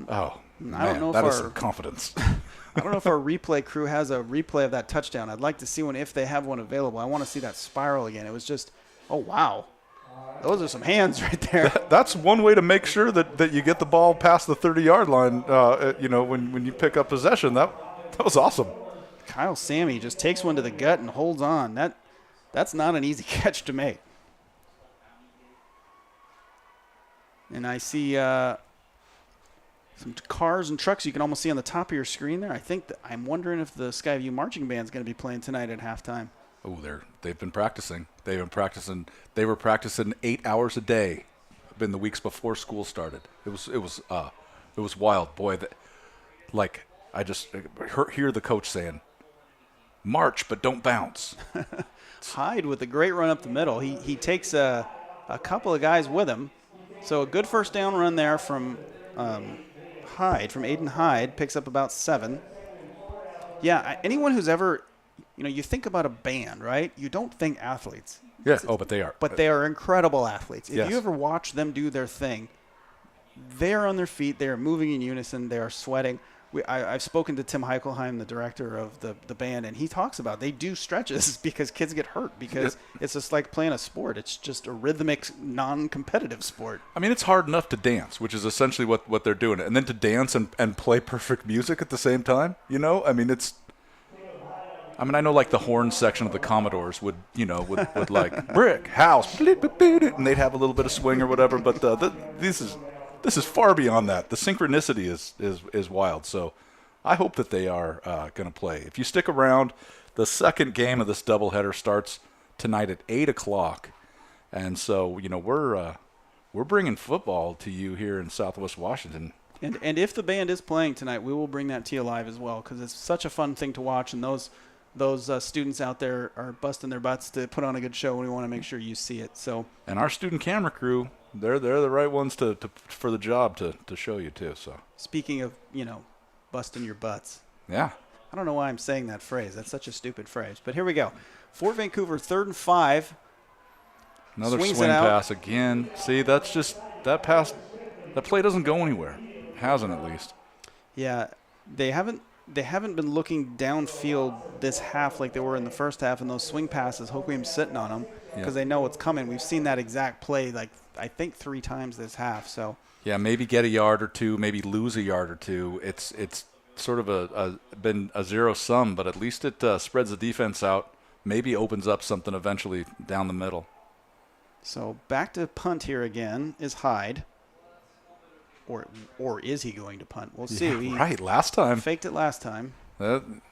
[SPEAKER 1] Oh, man,
[SPEAKER 4] I don't know
[SPEAKER 1] that
[SPEAKER 4] if
[SPEAKER 1] is some confidence.
[SPEAKER 4] I don't know if our replay crew has a replay of that touchdown. I'd like to see one if they have one available. I want to see that spiral again. It was just, oh, wow. Those are some hands right there.
[SPEAKER 1] That's one way to make sure that you get the ball past the 30-yard line, when you pick up possession. That was awesome.
[SPEAKER 4] Kyle Sammy just takes one to the gut and holds on. That's not an easy catch to make. And I see some cars and trucks you can almost see on the top of your screen there. I'm wondering if the Skyview Marching Band is going to be playing tonight at halftime.
[SPEAKER 1] Oh, they've been practicing. They were practicing 8 hours a day in the weeks before school started. It was wild, boy. I just hear the coach saying, "March, but don't bounce."
[SPEAKER 4] Hyde with a great run up the middle. He takes a couple of guys with him. So a good first down run there from Hyde, from Aiden Hyde, picks up about 7. Yeah, anyone who's ever, you think about a band, right? You don't think athletes.
[SPEAKER 1] Yes. Oh, but they are.
[SPEAKER 4] But they are incredible athletes. If
[SPEAKER 1] Yes.
[SPEAKER 4] you ever watch them do their thing, they are on their feet. They are moving in unison. They are sweating. I've spoken to Tim Heichelheim, the director of the band, and he talks about they do stretches because kids get hurt because it's just like playing a sport. It's just a rhythmic, non-competitive sport.
[SPEAKER 1] I mean, it's hard enough to dance, which is essentially what they're doing. And then to dance and play perfect music at the same time, I know like the horn section of the Commodores would like brick, house, and they'd have a little bit of swing or whatever. But this is far beyond that. The synchronicity is wild. So I hope that they are going to play. If you stick around, the second game of this doubleheader starts tonight at 8 o'clock. And so, we're bringing football to you here in Southwest Washington.
[SPEAKER 4] And if the band is playing tonight, we will bring that to you live as well because it's such a fun thing to watch. And those students out there are busting their butts to put on a good show, and we want to make sure you see it. So,
[SPEAKER 1] and our student camera crew They're the right ones for the job to show you too. So
[SPEAKER 4] speaking of busting your butts.
[SPEAKER 1] Yeah.
[SPEAKER 4] I don't know why I'm saying that phrase. That's such a stupid phrase. But here we go. For Vancouver, 3rd and 5.
[SPEAKER 1] Another
[SPEAKER 4] Swings
[SPEAKER 1] swing
[SPEAKER 4] it out.
[SPEAKER 1] pass again. See, that's just that pass. That play doesn't go anywhere. Hasn't at least.
[SPEAKER 4] Yeah, they haven't been looking downfield this half like they were in the first half, and those swing passes, Hoquiam's sitting on them because they know what's coming. We've seen that exact play I think 3 times this half. So
[SPEAKER 1] yeah, maybe get a yard or two, maybe lose a yard or two. It's sort of been a zero sum, but at least it spreads the defense out. Maybe opens up something eventually down the middle.
[SPEAKER 4] So back to punt here again is Hyde. Or is he going to punt? We'll see.
[SPEAKER 1] Yeah, right, last time.
[SPEAKER 4] Faked it last time. Nope,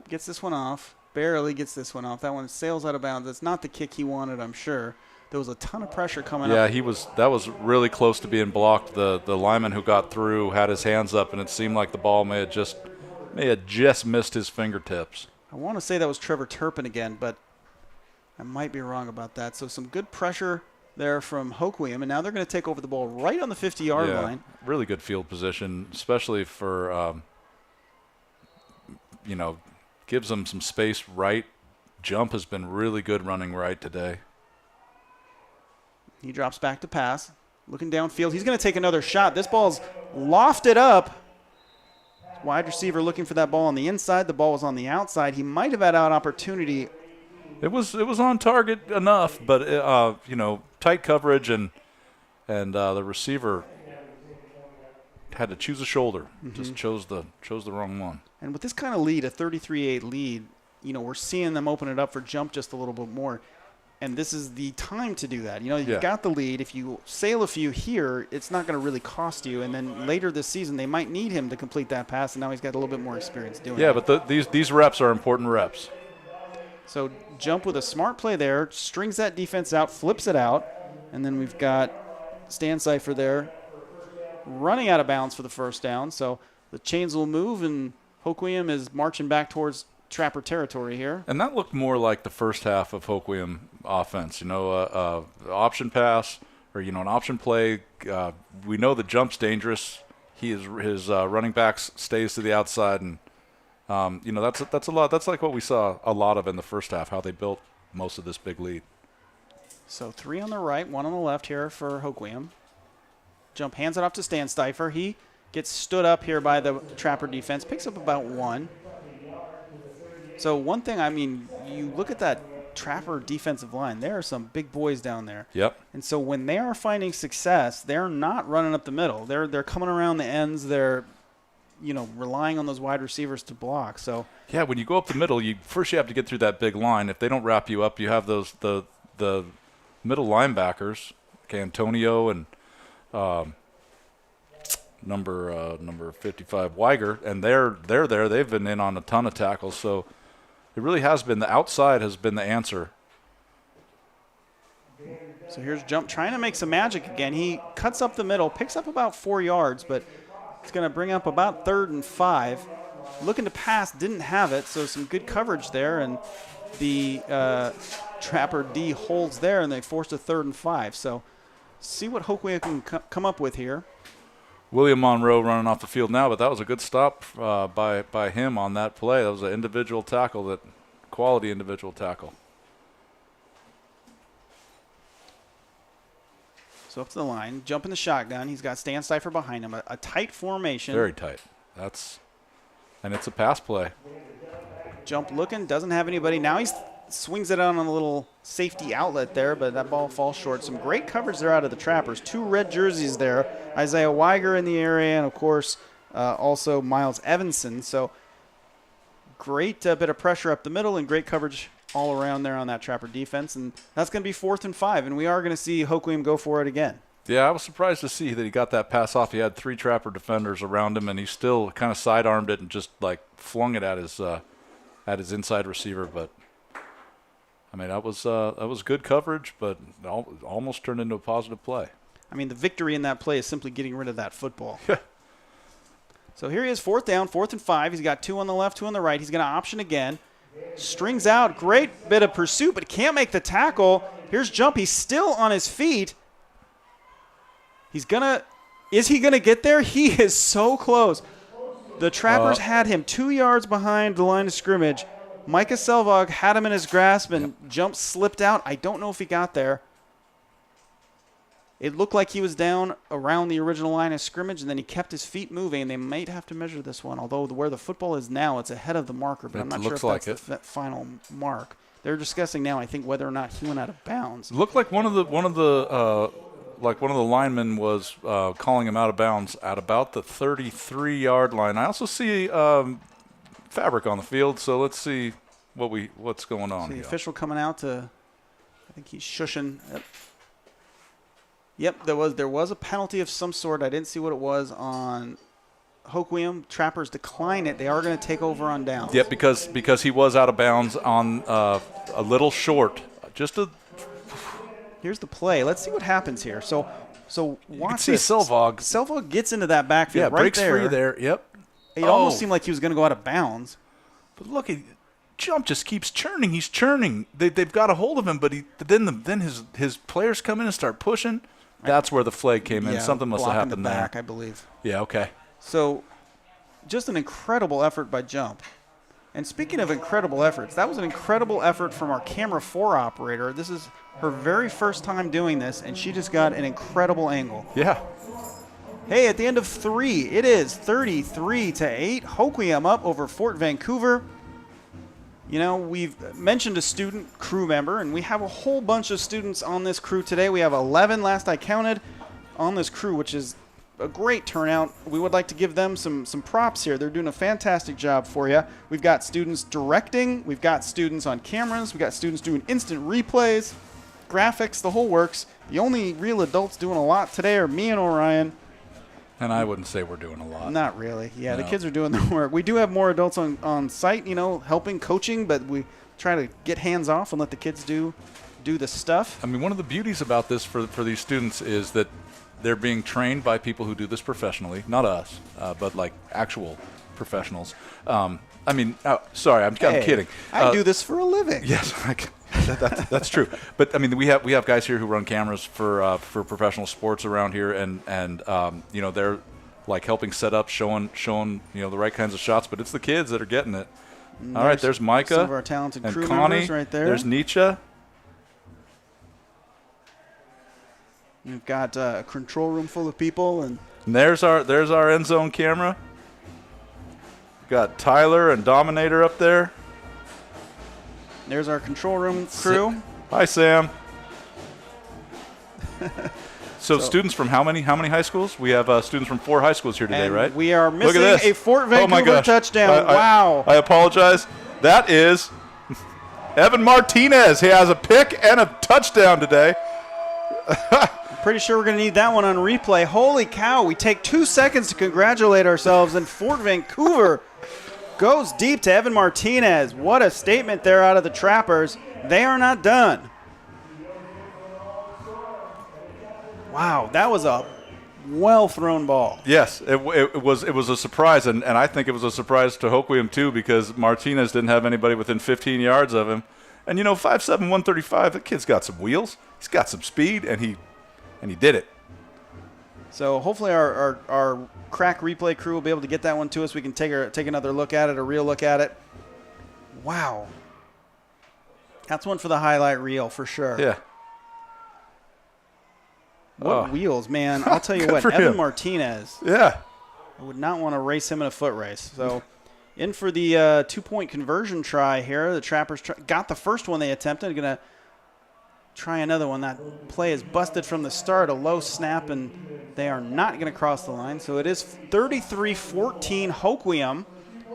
[SPEAKER 4] gets this one off. Barely gets this one off. That one sails out of bounds. That's not the kick he wanted, I'm sure. There was a ton of pressure coming up.
[SPEAKER 1] Yeah, that was really close to being blocked. The lineman who got through had his hands up, and it seemed like the ball may have just missed his fingertips.
[SPEAKER 4] I want to say that was Trevor Turpin again, but I might be wrong about that. So some good pressure there from Hoquiam, and now they're going to take over the ball right on the 50-yard line.
[SPEAKER 1] Really good field position, especially for, gives them some space right. Jump has been really good running right today.
[SPEAKER 4] He drops back to pass, looking downfield. He's going to take another shot. This ball's lofted up. Wide receiver looking for that ball on the inside. The ball was on the outside. He might have had an opportunity.
[SPEAKER 1] It was on target enough, but tight coverage and the receiver had to choose a shoulder. Just chose the wrong one.
[SPEAKER 4] And with this kind of lead, a 33-8 lead, we're seeing them open it up for jump just a little bit more. And this is the time to do that. You've got the lead. If you sail a few here, it's not going to really cost you. And then later this season, they might need him to complete that pass, and now he's got a little bit more experience doing it.
[SPEAKER 1] Yeah, but these reps are important reps.
[SPEAKER 4] So jump with a smart play there, strings that defense out, flips it out, and then we've got Stan Cipher there running out of bounds for the first down. So the chains will move, and Hoquiam is marching back towards Trapper territory here.
[SPEAKER 1] And that looked more like the first half of Hoquiam offense. Option pass or an option play. We know the jump's dangerous. His running backs stays to the outside, and that's a lot. That's like what we saw a lot of in the first half. How they built most of this big lead.
[SPEAKER 4] So 3 on the right, 1 on the left here for Hoquiam. Jump hands it off to Stan Cipher. He gets stood up here by the Trapper defense. Picks up about 1. So one thing, you look at that Trapper defensive line. There are some big boys down there.
[SPEAKER 1] Yep.
[SPEAKER 4] And so when they are finding success, they're not running up the middle. They're coming around the ends. They're, relying on those wide receivers to block. So
[SPEAKER 1] yeah, when you go up the middle, you have to get through that big line. If they don't wrap you up, you have the middle linebackers, Antonio and number 55 Weiger, and they're there. They've been in on a ton of tackles. So it really has been the outside has been the answer.
[SPEAKER 4] So here's Jump trying to make some magic again. He cuts up the middle, picks up about 4 yards, but it's going to bring up about 3rd and 5. Looking to pass, didn't have it, so some good coverage there, and the Trapper D holds there, and they forced a 3rd and 5. So see what Hoquiam can come up with here.
[SPEAKER 1] William Monroe running off the field now, but that was a good stop by him on that play. That was an individual tackle, quality individual tackle.
[SPEAKER 4] So up to the line, jump in the shotgun. He's got Stan Cipher behind him. A tight formation.
[SPEAKER 1] Very tight. And it's a pass play.
[SPEAKER 4] Jump looking, doesn't have anybody. Now he swings it out on a little safety outlet there, but that ball falls short. Some great coverage there out of the Trappers. 2 red jerseys there. Isaiah Weiger in the area, and, of course, also Miles Evanson. So great bit of pressure up the middle and great coverage all around there on that Trapper defense. And that's going to be 4th and 5, and we are going to see Hoquiam go for it again.
[SPEAKER 1] Yeah, I was surprised to see that he got that pass off. He had 3 Trapper defenders around him, and he still kind of sidearmed it and just, flung it at his inside receiver. But that was good coverage, but almost turned into a positive play.
[SPEAKER 4] The victory in that play is simply getting rid of that football. So here he is, 4th down, 4th and 5. He's got 2 on the left, 2 on the right. He's going to option again. Strings out, great bit of pursuit, but can't make the tackle. Here's Jump. He's still on his feet. Is he gonna get there? He is so close. The Trappers had him 2 yards behind the line of scrimmage. Micah Selvog had him in his grasp, and Jump slipped out. I don't know if he got there. It looked like he was down around the original line of scrimmage, and then he kept his feet moving. They might have to measure this one, although where the football is now, it's ahead of the marker, but I'm not sure if that's the final mark. They're discussing now, I think, whether or not he went out of bounds.
[SPEAKER 1] It looked like one of the linemen was calling him out of bounds at about the 33-yard line. I also see fabric on the field, so let's see what's going on.
[SPEAKER 4] The official coming out to, I think he's shushing. Yep, there was a penalty of some sort. I didn't see what it was on Hoquiam. Trappers decline it. They are going to take over on downs.
[SPEAKER 1] Yep, because he was out of bounds on a little short.
[SPEAKER 4] Here's the play. Let's see what happens here. So watch
[SPEAKER 1] this. See Selvog.
[SPEAKER 4] Selvog gets into that backfield right
[SPEAKER 1] breaks free there. Yep.
[SPEAKER 4] It almost seemed like he was going to go out of bounds.
[SPEAKER 1] But look, Jump just keeps churning. He's churning. They've got a hold of him, but then his players come in and start pushing. That's where the flag came in. Something must have happened
[SPEAKER 4] the back,
[SPEAKER 1] there.
[SPEAKER 4] I believe.
[SPEAKER 1] Yeah, okay.
[SPEAKER 4] So just an incredible effort by Jump. And speaking of incredible efforts, that was an incredible effort from our camera 4 operator. This is her very first time doing this, and she just got an incredible angle.
[SPEAKER 1] Yeah.
[SPEAKER 4] Hey, at the end of 3, it is 33-8. Hoquiam up over Fort Vancouver. You know, we've mentioned a student crew member, and we have a whole bunch of students on this crew today. We have 11, last I counted, on this crew, which is a great turnout. We would like to give them some props here. They're doing a fantastic job for you. We've got students directing. We've got students on cameras. We've got students doing instant replays, graphics, the whole works. The only real adults doing a lot today are me and Orion.
[SPEAKER 1] And I wouldn't say we're doing a lot.
[SPEAKER 4] Not really. Yeah,
[SPEAKER 1] No.
[SPEAKER 4] The kids are doing the work. We do have more adults on site, helping, coaching, but we try to get hands off and let the kids do the stuff.
[SPEAKER 1] I mean, one of the beauties about this for these students is that they're being trained by people who do this professionally, not us, but like actual professionals. Sorry, I'm kidding.
[SPEAKER 4] I do this for a living.
[SPEAKER 1] Yes, that's true. But I mean, we have guys here who run cameras for professional sports around here, and they're like helping set up, showing the right kinds of shots. But it's the kids that are getting it. All right, there's Micah,
[SPEAKER 4] some of our talented
[SPEAKER 1] and
[SPEAKER 4] crew
[SPEAKER 1] Connie
[SPEAKER 4] members right there.
[SPEAKER 1] There's Nietzsche.
[SPEAKER 4] We've got a control room full of people, and
[SPEAKER 1] there's our end zone camera. Got Tyler and Dominator up there.
[SPEAKER 4] There's our control room crew.
[SPEAKER 1] Hi, Sam. So students from how many high schools? We have students from 4 high schools here today,
[SPEAKER 4] and
[SPEAKER 1] right?
[SPEAKER 4] We are
[SPEAKER 1] Look at
[SPEAKER 4] missing
[SPEAKER 1] this.
[SPEAKER 4] a Fort Vancouver touchdown. Wow.
[SPEAKER 1] I apologize. That is Evan Martinez. He has a pick and a touchdown today.
[SPEAKER 4] Pretty sure we're going to need that one on replay. Holy cow. We take 2 seconds to congratulate ourselves, and Fort Vancouver goes deep to Evan Martinez. What a statement there out of the Trappers. They are not done. Wow, that was a well-thrown ball.
[SPEAKER 1] Yes, it was a surprise, and I think it was a surprise to Hoquiam too, because Martinez didn't have anybody within 15 yards of him. And 5'7", 135, the kid's got some wheels. He's got some speed, and he did it.
[SPEAKER 4] So hopefully our crack replay crew will be able to get that one to us. We can take another look at it, a real look at it. Wow. That's one for the highlight reel for sure.
[SPEAKER 1] Yeah.
[SPEAKER 4] What wheels, man. I'll tell you what, Evan Martinez.
[SPEAKER 1] Yeah.
[SPEAKER 4] I would not want to race him in a foot race. So in for the 2-point conversion try here. The Trappers got the first one they attempted. Going to try another one. That play is busted from the start, a low snap, and they are not going to cross the line. So it is 33-14 Hoquiam.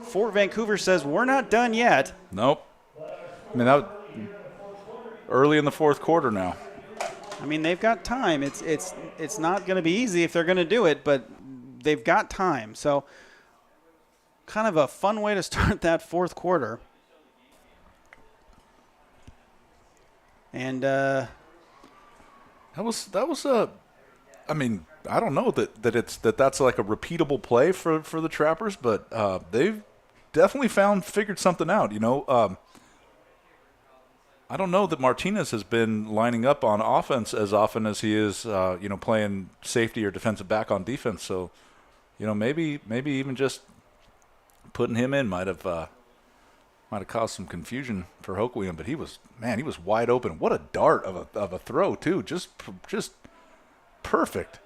[SPEAKER 4] Fort Vancouver says we're not done yet.
[SPEAKER 1] Nope. I mean, that was early in the fourth quarter now.
[SPEAKER 4] I mean, they've got time. It's not going to be easy if they're going to do it, but they've got time. So kind of a fun way to start that fourth quarter. And
[SPEAKER 1] that was I mean, I don't know that's like a repeatable play for the Trappers, but they've definitely figured something out. I don't know that Martinez has been lining up on offense as often as he is, playing safety or defensive back on defense. So, maybe even just putting him in might have caused some confusion for Hoquiam. But he was wide open. What a dart of a throw too. Just perfect.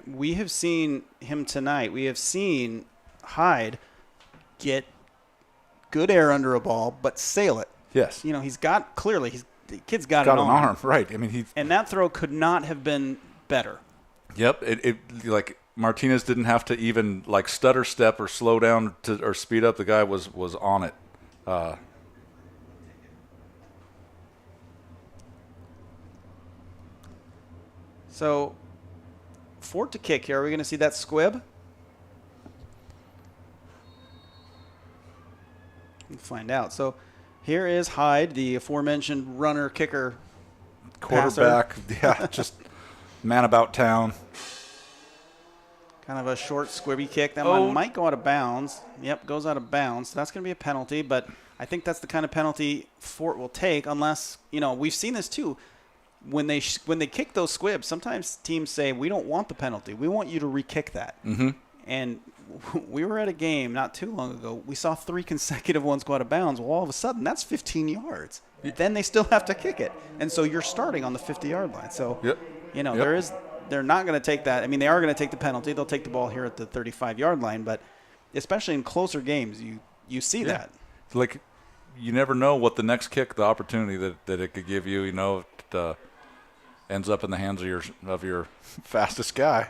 [SPEAKER 4] We have seen him tonight. We have seen Hyde get good air under a ball, but sail it.
[SPEAKER 1] Yes.
[SPEAKER 4] The kid's got
[SPEAKER 1] an
[SPEAKER 4] an
[SPEAKER 1] arm. Right. I mean,
[SPEAKER 4] and that throw could not have been better.
[SPEAKER 1] Yep. It like Martinez didn't have to even like stutter step or slow down or speed up. The guy was on it.
[SPEAKER 4] So, Fort to kick here. Are we going to see that squib? We'll find out. So, here is Hyde, the aforementioned runner, kicker,
[SPEAKER 1] quarterback.
[SPEAKER 4] passer.
[SPEAKER 1] Yeah, just man about town.
[SPEAKER 4] Kind of a short, squibby kick. That one might go out of bounds. Yep, goes out of bounds. So that's going to be a penalty, but I think that's the kind of penalty Fort will take unless, we've seen this too. When they kick those squibs, sometimes teams say, we don't want the penalty. We want you to re-kick that.
[SPEAKER 1] Mm-hmm.
[SPEAKER 4] And we were at a game not too long ago. We saw 3 consecutive ones go out of bounds. Well, all of a sudden, that's 15 yards. Then they still have to kick it. And so you're starting on the 50-yard line. So, they're not going to take that. I mean, they are going to take the penalty. They'll take the ball here at the 35-yard line. But especially in closer games, you see that.
[SPEAKER 1] Like, you never know what the next kick, the opportunity that it could give you, it ends up in the hands of your fastest guy.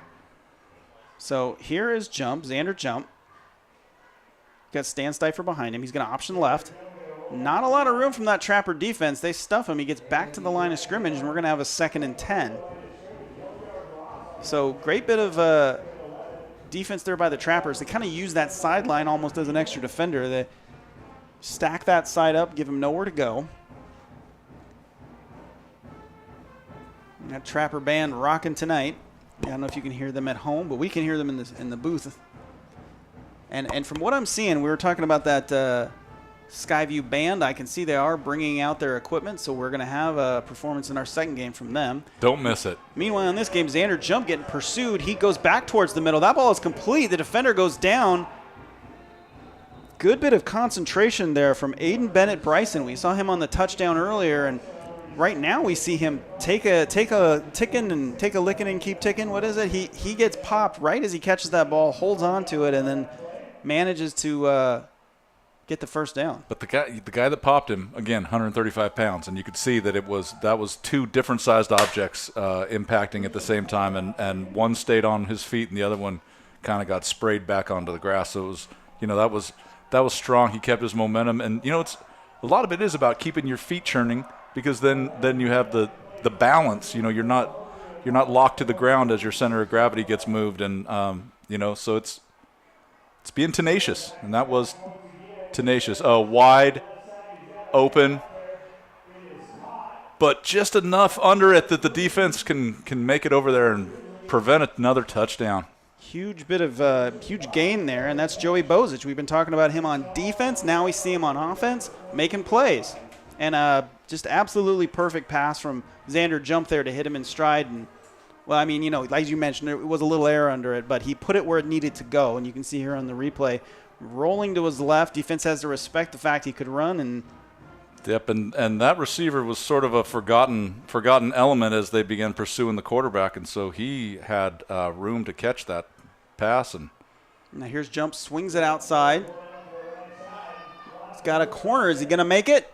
[SPEAKER 4] So here is jump, Xander jump. Got Stan Stifer behind him. He's going to option left. Not a lot of room from that Trapper defense. They stuff him. He gets back to the line of scrimmage, and we're going to have a 2nd and 10. So great bit of defense there by the Trappers. They kind of use that sideline almost as an extra defender. They stack that side up, give him nowhere to go. And that Trapper band rocking tonight. I don't know if you can hear them at home, but we can hear them in the booth. And from what I'm seeing, we were talking about that Skyview band. I can see they are bringing out their equipment, so we're going to have a performance in our second game from them.
[SPEAKER 1] Don't miss it.
[SPEAKER 4] Meanwhile, in this game, Xander Jump getting pursued. He goes back towards the middle. That ball is complete. The defender goes down. Good bit of concentration there from Aiden Bennett Bryson. We saw him on the touchdown earlier, and right now we see him take a ticking and take a licking and keep ticking. What is it? He gets popped right as he catches that ball, holds on to it, and then manages to get the first down.
[SPEAKER 1] But the guy that popped him, again, 135 pounds, and you could see that that was 2 different sized objects impacting at the same time, and one stayed on his feet and the other one kind of got sprayed back onto the grass. So it was, that was strong. He kept his momentum, and it's a lot of it is about keeping your feet churning, because then you have the balance. You're not locked to the ground as your center of gravity gets moved, and so it's being tenacious, and that was tenacious. Wide open, but just enough under it that the defense can make it over there and prevent another touchdown.
[SPEAKER 4] Huge bit of huge gain there, and that's Joey Bozich. We've been talking about him on defense. Now we see him on offense making plays, and just absolutely perfect pass from Xander Jump there to hit him in stride. And well, I mean, as you mentioned, there was a little air under it, but he put it where it needed to go, and you can see here on the replay, rolling to his left. Defense has to respect the fact he could run. And
[SPEAKER 1] yep, and that receiver was sort of a forgotten element as they began pursuing the quarterback, and so he had room to catch that pass. And
[SPEAKER 4] now here's Jump, swings it outside. He's got a corner. Is he going to make it?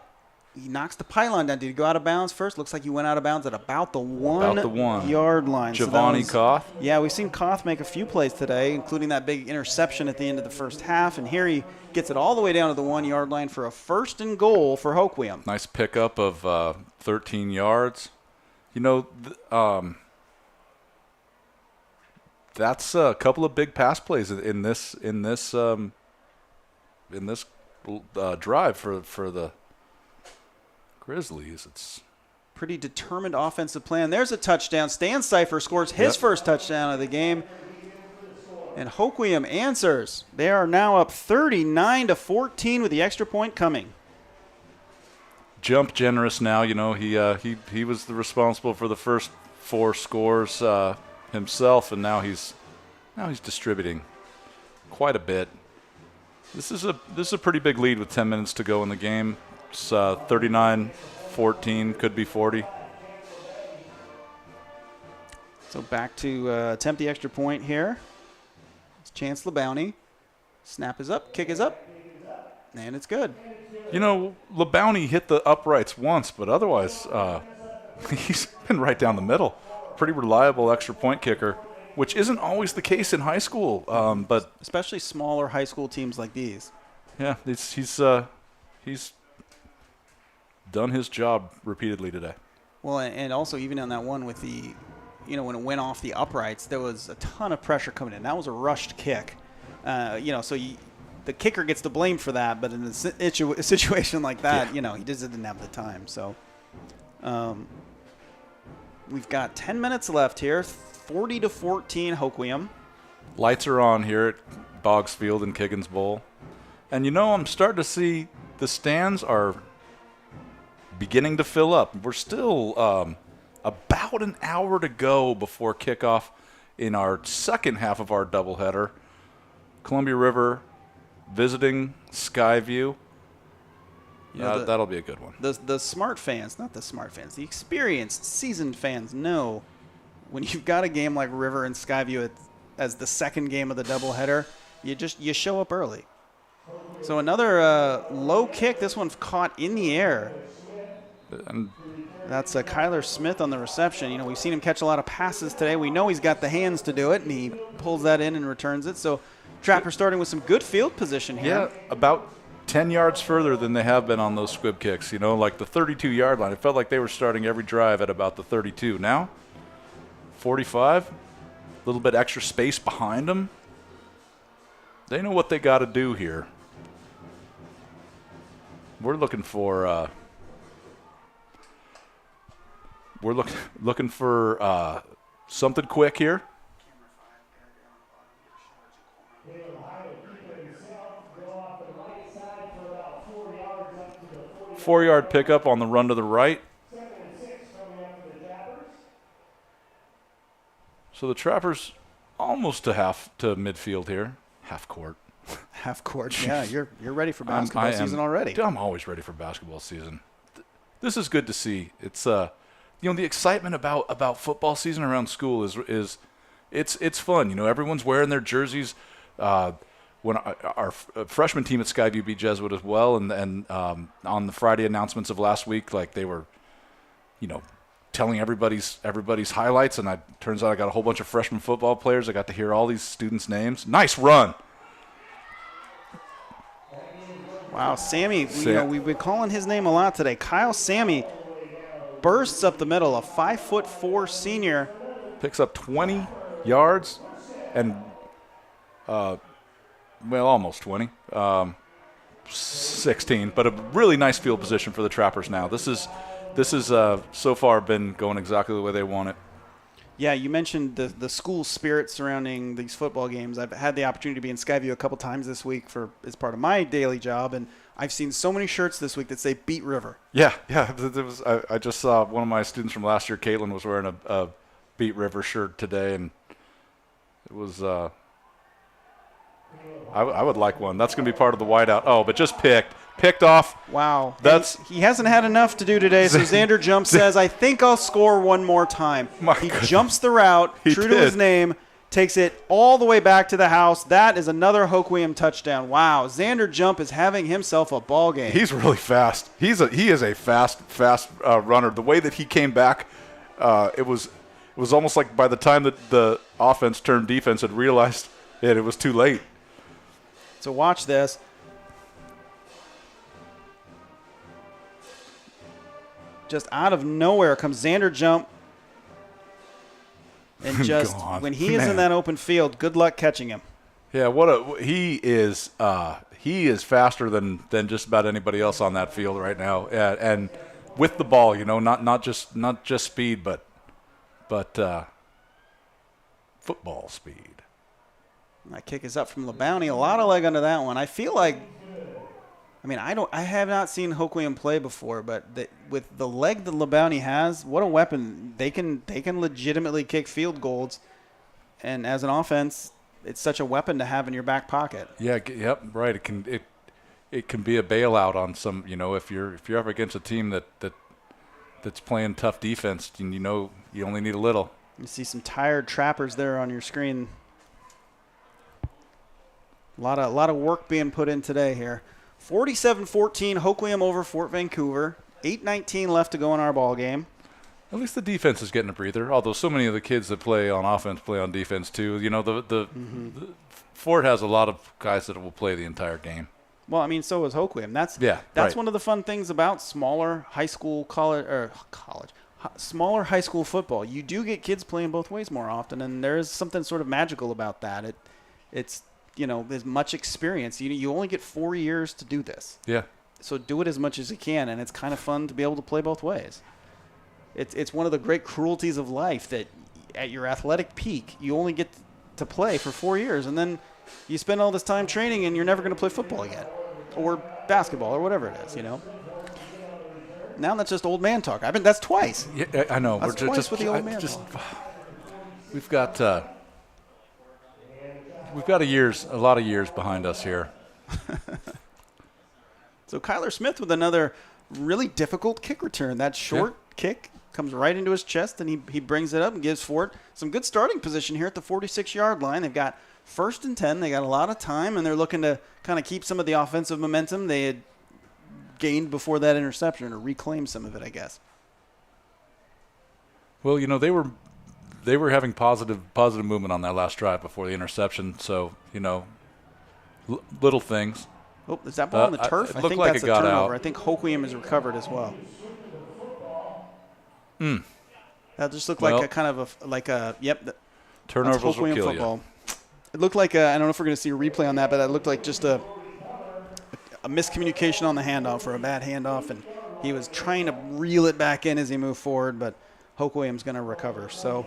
[SPEAKER 4] He knocks the pylon down. Did he go out of bounds first? Looks like he went out of bounds at about the 1 yard line.
[SPEAKER 1] Giovanni Koth.
[SPEAKER 4] Yeah, we've seen Koth make a few plays today, including that big interception at the end of the first half. And here he gets it all the way down to the 1 yard line for a 1st and goal for Hoquiam.
[SPEAKER 1] Nice pickup of 13 yards. That's a couple of big pass plays in this drive for the Grizzlies. It's
[SPEAKER 4] pretty determined offensive plan. There's a touchdown. Stan Stifer scores his first touchdown of the game. And Hoquiam answers. They are now up 39-14 with the extra point coming.
[SPEAKER 1] jump generous now. You know, he was responsible for the first 4 scores himself, and now he's distributing quite a bit. This is a pretty big lead with 10 minutes to go in the game. It's 39-14, could be 40.
[SPEAKER 4] So back to attempt the extra point here. It's Chance LeBounty. Snap is up, kick is up, and it's good.
[SPEAKER 1] You know, LeBounty hit the uprights once, but otherwise he's been right down the middle. Pretty reliable extra point kicker, which isn't always the case in high school, but
[SPEAKER 4] especially smaller high school teams like these.
[SPEAKER 1] Yeah, he's done his job repeatedly today.
[SPEAKER 4] Well, and also even on that one with the, you know, when it went off the uprights, there was a ton of pressure coming in. That was a rushed kick. You know, so the kicker gets the blame for that, but in a situation like that, you know, he just didn't have the time. So we've got 10 minutes left here, 40-14 Hoquiam.
[SPEAKER 1] Lights are on here at Boggs Field in Kiggins Bowl. And, you know, I'm starting to see the stands are beginning to fill up. We're still about an hour to go before kickoff in our second half of our doubleheader. Columbia River visiting Skyview. Yeah, that'll be a good one.
[SPEAKER 4] The smart fans, not the smart fans, the experienced, seasoned fans know when you've got a game like River and Skyview as the second game of the doubleheader, you show up early. So another low kick. This one's caught in the air.
[SPEAKER 1] And
[SPEAKER 4] that's Kyler Smith on the reception. You know, we've seen him catch a lot of passes today. We know he's got the hands to do it, and he pulls that in and returns it. So Trapper starting with some good field position here.
[SPEAKER 1] Yeah, about 10 yards further than they have been on those squib kicks. You know, like the 32-yard line. It felt like they were starting every drive at about the 32. Now, 45, a little bit extra space behind them. They know what they got to do here. We're looking for something quick here. Four-yard pickup on the run to the right. So the Trappers almost to midfield here. Half court.
[SPEAKER 4] Half court. Yeah, you're ready for basketball season already.
[SPEAKER 1] I'm always ready for basketball season. This is good to see. It's you know, the excitement about football season around school is it's fun. You know, everyone's wearing their jerseys. When our freshman team at Skyview beat Jesuit as well, and on the Friday announcements of last week, like they were, you know, telling everybody's highlights, and turns out I got a whole bunch of freshman football players. I got to hear all these students' names. Nice run.
[SPEAKER 4] Wow, Sammy, you know, we've been calling his name a lot today. Kyle Sammy bursts up the middle, a 5'4" senior.
[SPEAKER 1] Picks up 20 yards and, well, almost 20, 16, but a really nice field position for the Trappers now. This is so far been going exactly the way they want it.
[SPEAKER 4] Yeah, you mentioned the school spirit surrounding these football games. I've had the opportunity to be in Skyview a couple times this week as part of my daily job, and I've seen so many shirts this week that say "Beat River."
[SPEAKER 1] Yeah. I just saw one of my students from last year, Caitlin, was wearing a "Beat River" shirt today, and it was. I would like one. That's going to be part of the whiteout. Oh, but just picked off.
[SPEAKER 4] Wow. He hasn't had enough to do today, so Xander Jump says, I think I'll score one more time. He jumps the route, true to his name, takes it all the way back to the house. That is another Hoquiam touchdown. Wow. Xander Jump is having himself a ball game.
[SPEAKER 1] He's really fast. He is a fast runner. The way that he came back, it was almost like by the time that the offense turned defense had realized it was too late.
[SPEAKER 4] So watch this. Just out of nowhere comes Xander Jump. And just when he is in that open field, good luck catching him.
[SPEAKER 1] Yeah, he is faster than just about anybody else on that field right now. And with the ball, you know, not just speed, but football speed.
[SPEAKER 4] That kick is up from LeBounty. A lot of leg under that one. I feel like I mean, I have not seen Hoquiam play before, but with the leg that LeBounty has, what a weapon. They can legitimately kick field goals, and as an offense, it's such a weapon to have in your back pocket.
[SPEAKER 1] Yeah, yep, right. It can be a bailout on some, if you're ever against a team that's playing tough defense, and you only need a little.
[SPEAKER 4] You see some tired Trappers there on your screen. A lot of work being put in today here. 47-14, Hoquiam over Fort Vancouver. 8:19 left to go in our ball game.
[SPEAKER 1] At least the defense is getting a breather, although so many of the kids that play on offense play on defense too. The Fort has a lot of guys that will play the entire game.
[SPEAKER 4] Well, I mean, so is Hoquiam. That's
[SPEAKER 1] right.
[SPEAKER 4] One of the fun things about smaller high school smaller high school football. You do get kids playing both ways more often, and there is something sort of magical about that. It's there's much experience. You only get 4 years to do this.
[SPEAKER 1] Yeah.
[SPEAKER 4] So do it as much as you can, and it's kind of fun to be able to play both ways. It's one of the great cruelties of life that at your athletic peak, you only get to play for 4 years, and then you spend all this time training, and you're never going to play football again, or basketball, or whatever it is. Now that's just old man talk. That's twice.
[SPEAKER 1] Yeah, I know.
[SPEAKER 4] That's twice with the old man talk.
[SPEAKER 1] We've got a lot of years behind us here.
[SPEAKER 4] So Kyler Smith with another really difficult kick return. That short kick comes right into his chest, and he brings it up and gives Fort some good starting position here at the 46-yard line. They've got 1st and 10. They got a lot of time, and they're looking to kind of keep some of the offensive momentum they had gained before that interception, or reclaim some of it, I guess.
[SPEAKER 1] Well, they were having positive movement on that last drive before the interception. So, little things.
[SPEAKER 4] Oh, is that ball on the turf?
[SPEAKER 1] I think like
[SPEAKER 4] that's
[SPEAKER 1] it got
[SPEAKER 4] a turnover.
[SPEAKER 1] out.
[SPEAKER 4] I think Hoquiam is recovered as well. That just looked like a kind of
[SPEAKER 1] turnovers will kill
[SPEAKER 4] football. It looked like I don't know if we're going to see a replay on that, but it looked like just a miscommunication on the handoff, or a bad handoff, and he was trying to reel it back in as he moved forward, but Hoquiam's going to recover. So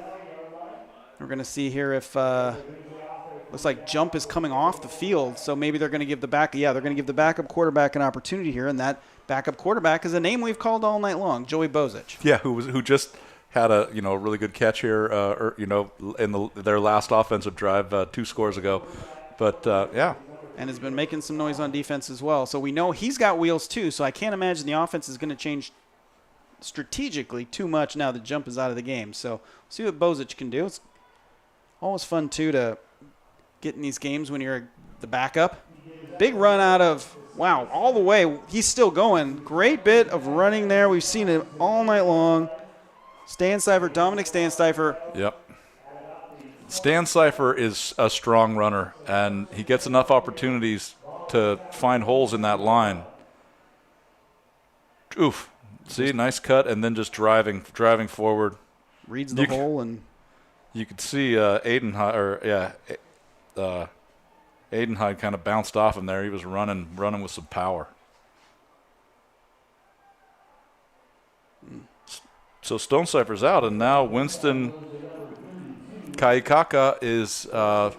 [SPEAKER 4] we're going to see here if looks like Jump is coming off the field, so maybe they're going to give the backup quarterback an opportunity here, and that backup quarterback is a name we've called all night long, Joey Bozich.
[SPEAKER 1] Yeah, who just had a really good catch here, in their last offensive drive 2 scores ago, but
[SPEAKER 4] and has been making some noise on defense as well. So we know he's got wheels too, so I can't imagine the offense is going to change strategically too much now that Jump is out of the game. So we'll see what Bozich can do. It's always fun too to get in these games when you're the backup. Big run out of, all the way. He's still going. Great bit of running there. We've seen it all night long. Dominic Stansteifer.
[SPEAKER 1] Yep. Stan Cipher is a strong runner, and he gets enough opportunities to find holes in that line. Oof. See, nice cut, and then just driving forward.
[SPEAKER 4] Reads the hole, and
[SPEAKER 1] you could see Aidenhide kind of bounced off him there. He was running with some power. So Stonecipher's out, and now Winston Kaikaka is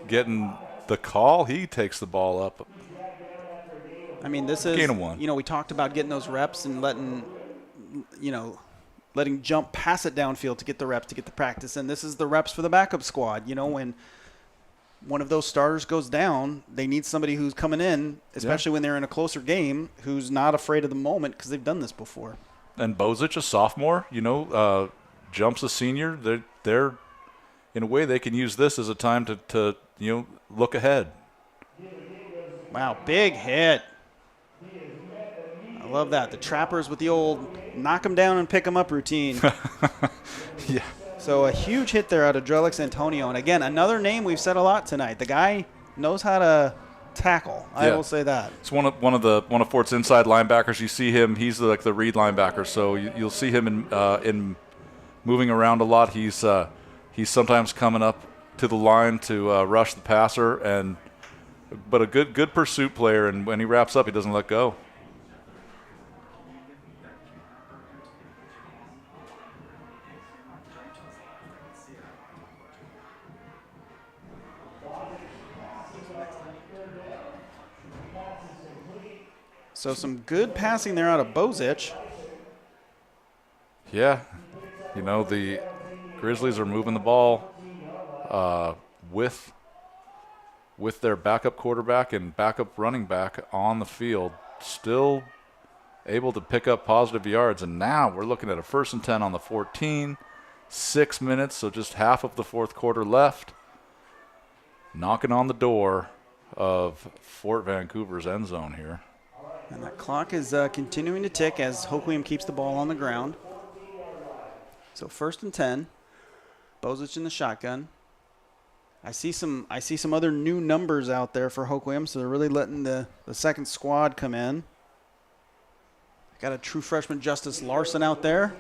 [SPEAKER 1] getting the call. He takes the ball up.
[SPEAKER 4] I mean, this is,
[SPEAKER 1] gain of 1.
[SPEAKER 4] We talked about getting those reps and letting Jump pass it downfield to get the reps, to get the practice. And this is the reps for the backup squad. When one of those starters goes down, they need somebody who's coming in, especially when they're in a closer game, who's not afraid of the moment because they've done this before.
[SPEAKER 1] And Bozich, a sophomore, Jump's a senior. They're in a way, they can use this as a time to look ahead.
[SPEAKER 4] Wow, big hit. I love that. The Trappers with the old knock them down and pick them up routine.
[SPEAKER 1] Yeah.
[SPEAKER 4] So a huge hit there out of Drelix Antonio. And again, another name we've said a lot tonight. The guy knows how to tackle. I will say that.
[SPEAKER 1] It's one of Fort's inside linebackers. You see him. He's like the read linebacker. So you'll see him in moving around a lot. He's sometimes coming up to the line to rush the passer, but a good pursuit player, and when he wraps up, he doesn't let go.
[SPEAKER 4] So some good passing there out of Bozich.
[SPEAKER 1] Yeah, the Grizzlies are moving the ball with their backup quarterback and backup running back on the field, still able to pick up positive yards. And now we're looking at a 1st and 10 on the 14, 6 minutes, so just half of the fourth quarter left. Knocking on the door of Fort Vancouver's end zone here.
[SPEAKER 4] And that clock is continuing to tick as Hoquiam keeps the ball on the ground. So 1st and 10, Bozich in the shotgun. I see some other new numbers out there for Hoquiam, so they're really letting the second squad come in. Got a true freshman Justice Larson out there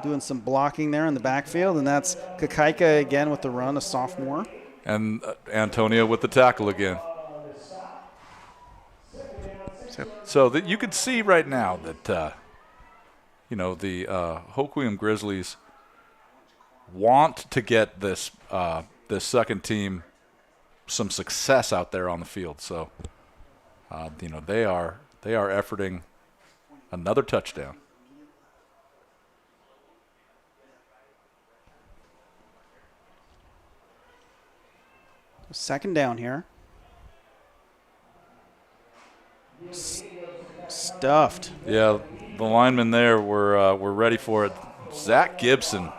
[SPEAKER 4] doing some blocking there in the backfield, and that's Kakaika again with the run, a sophomore.
[SPEAKER 1] And Antonio with the tackle again. So that you could see right now that, the Hoquiam Grizzlies want to get this second team some success out there on the field. So, they are efforting another touchdown.
[SPEAKER 4] Second down here. Stuffed.
[SPEAKER 1] Yeah, the linemen there were ready for it. Zach Gibson,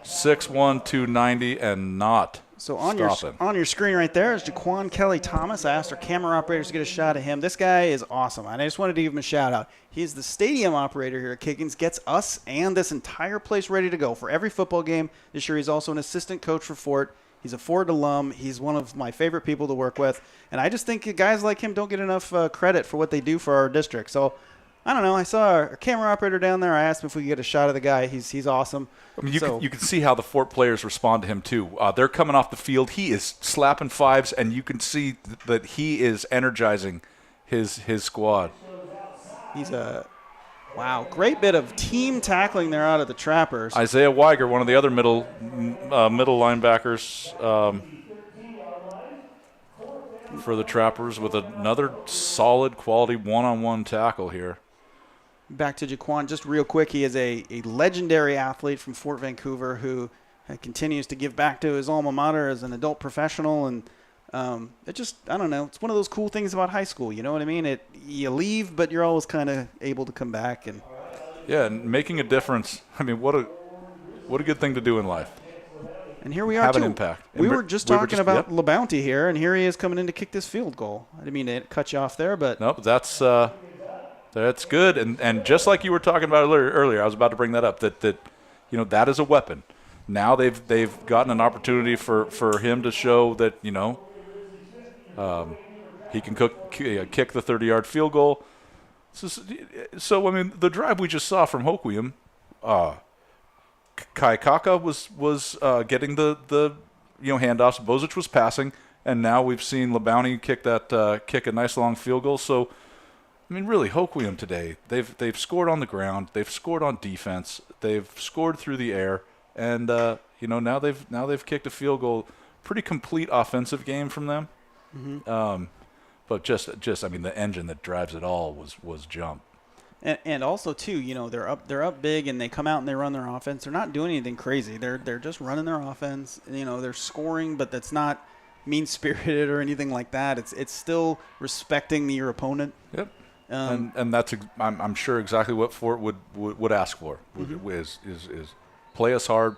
[SPEAKER 1] 6'1", 290, and not
[SPEAKER 4] So on
[SPEAKER 1] stopping.
[SPEAKER 4] your screen right there is Jaquan Kelly Thomas. I asked our camera operators to get a shot of him. This guy is awesome, and I just wanted to give him a shout out. He's the stadium operator here at Kiggins, gets us and this entire place ready to go for every football game. This year he's also an assistant coach for Fort. He's a Fort alum. He's one of my favorite people to work with, and I just think guys like him don't get enough credit for what they do for our district. So I don't know. I saw our camera operator down there. I asked him if we could get a shot of the guy. He's awesome.
[SPEAKER 1] I mean, you can see how the Fort players respond to him, too. They're coming off the field. He is slapping fives, and you can see that he is energizing his squad.
[SPEAKER 4] He's great bit of team tackling there out of the Trappers.
[SPEAKER 1] Isaiah Weiger, one of the other middle linebackers for the Trappers, with another solid quality one-on-one tackle here.
[SPEAKER 4] Back to Jaquan just real quick. He is a legendary athlete from Fort Vancouver who continues to give back to his alma mater as an adult professional. And I don't know. It's one of those cool things about high school. You know what I mean? You leave, but you're always kind of able to come back. And
[SPEAKER 1] and making a difference. I mean, what a good thing to do in life.
[SPEAKER 4] And here we are,
[SPEAKER 1] have
[SPEAKER 4] too.
[SPEAKER 1] An impact.
[SPEAKER 4] We were just talking about LaBounty here, and here he is coming in to kick this field goal. I didn't mean to cut you off there, but
[SPEAKER 1] nope, that's good. And just like you were talking about earlier, I was about to bring that up. That that is a weapon. Now they've gotten an opportunity for him to show that he can kick the 30-yard field goal. So I mean, the drive we just saw from Hoquiam. Kai Kaka was getting the handoffs. Bozich was passing, and now we've seen LaBounty kick a nice long field goal. So, I mean, really, Hoquiam today, they've scored on the ground, they've scored on defense, they've scored through the air, and now they've kicked a field goal. Pretty complete offensive game from them. Mm-hmm. But just I mean, the engine that drives it all was jump.
[SPEAKER 4] And also too, they're up big, and they come out and they run their offense. They're not doing anything crazy. They're just running their offense. They're scoring, but that's not mean-spirited or anything like that. It's still respecting your opponent.
[SPEAKER 1] Yep. And that's I'm sure exactly what Fort would ask for. Mm-hmm. is play us hard.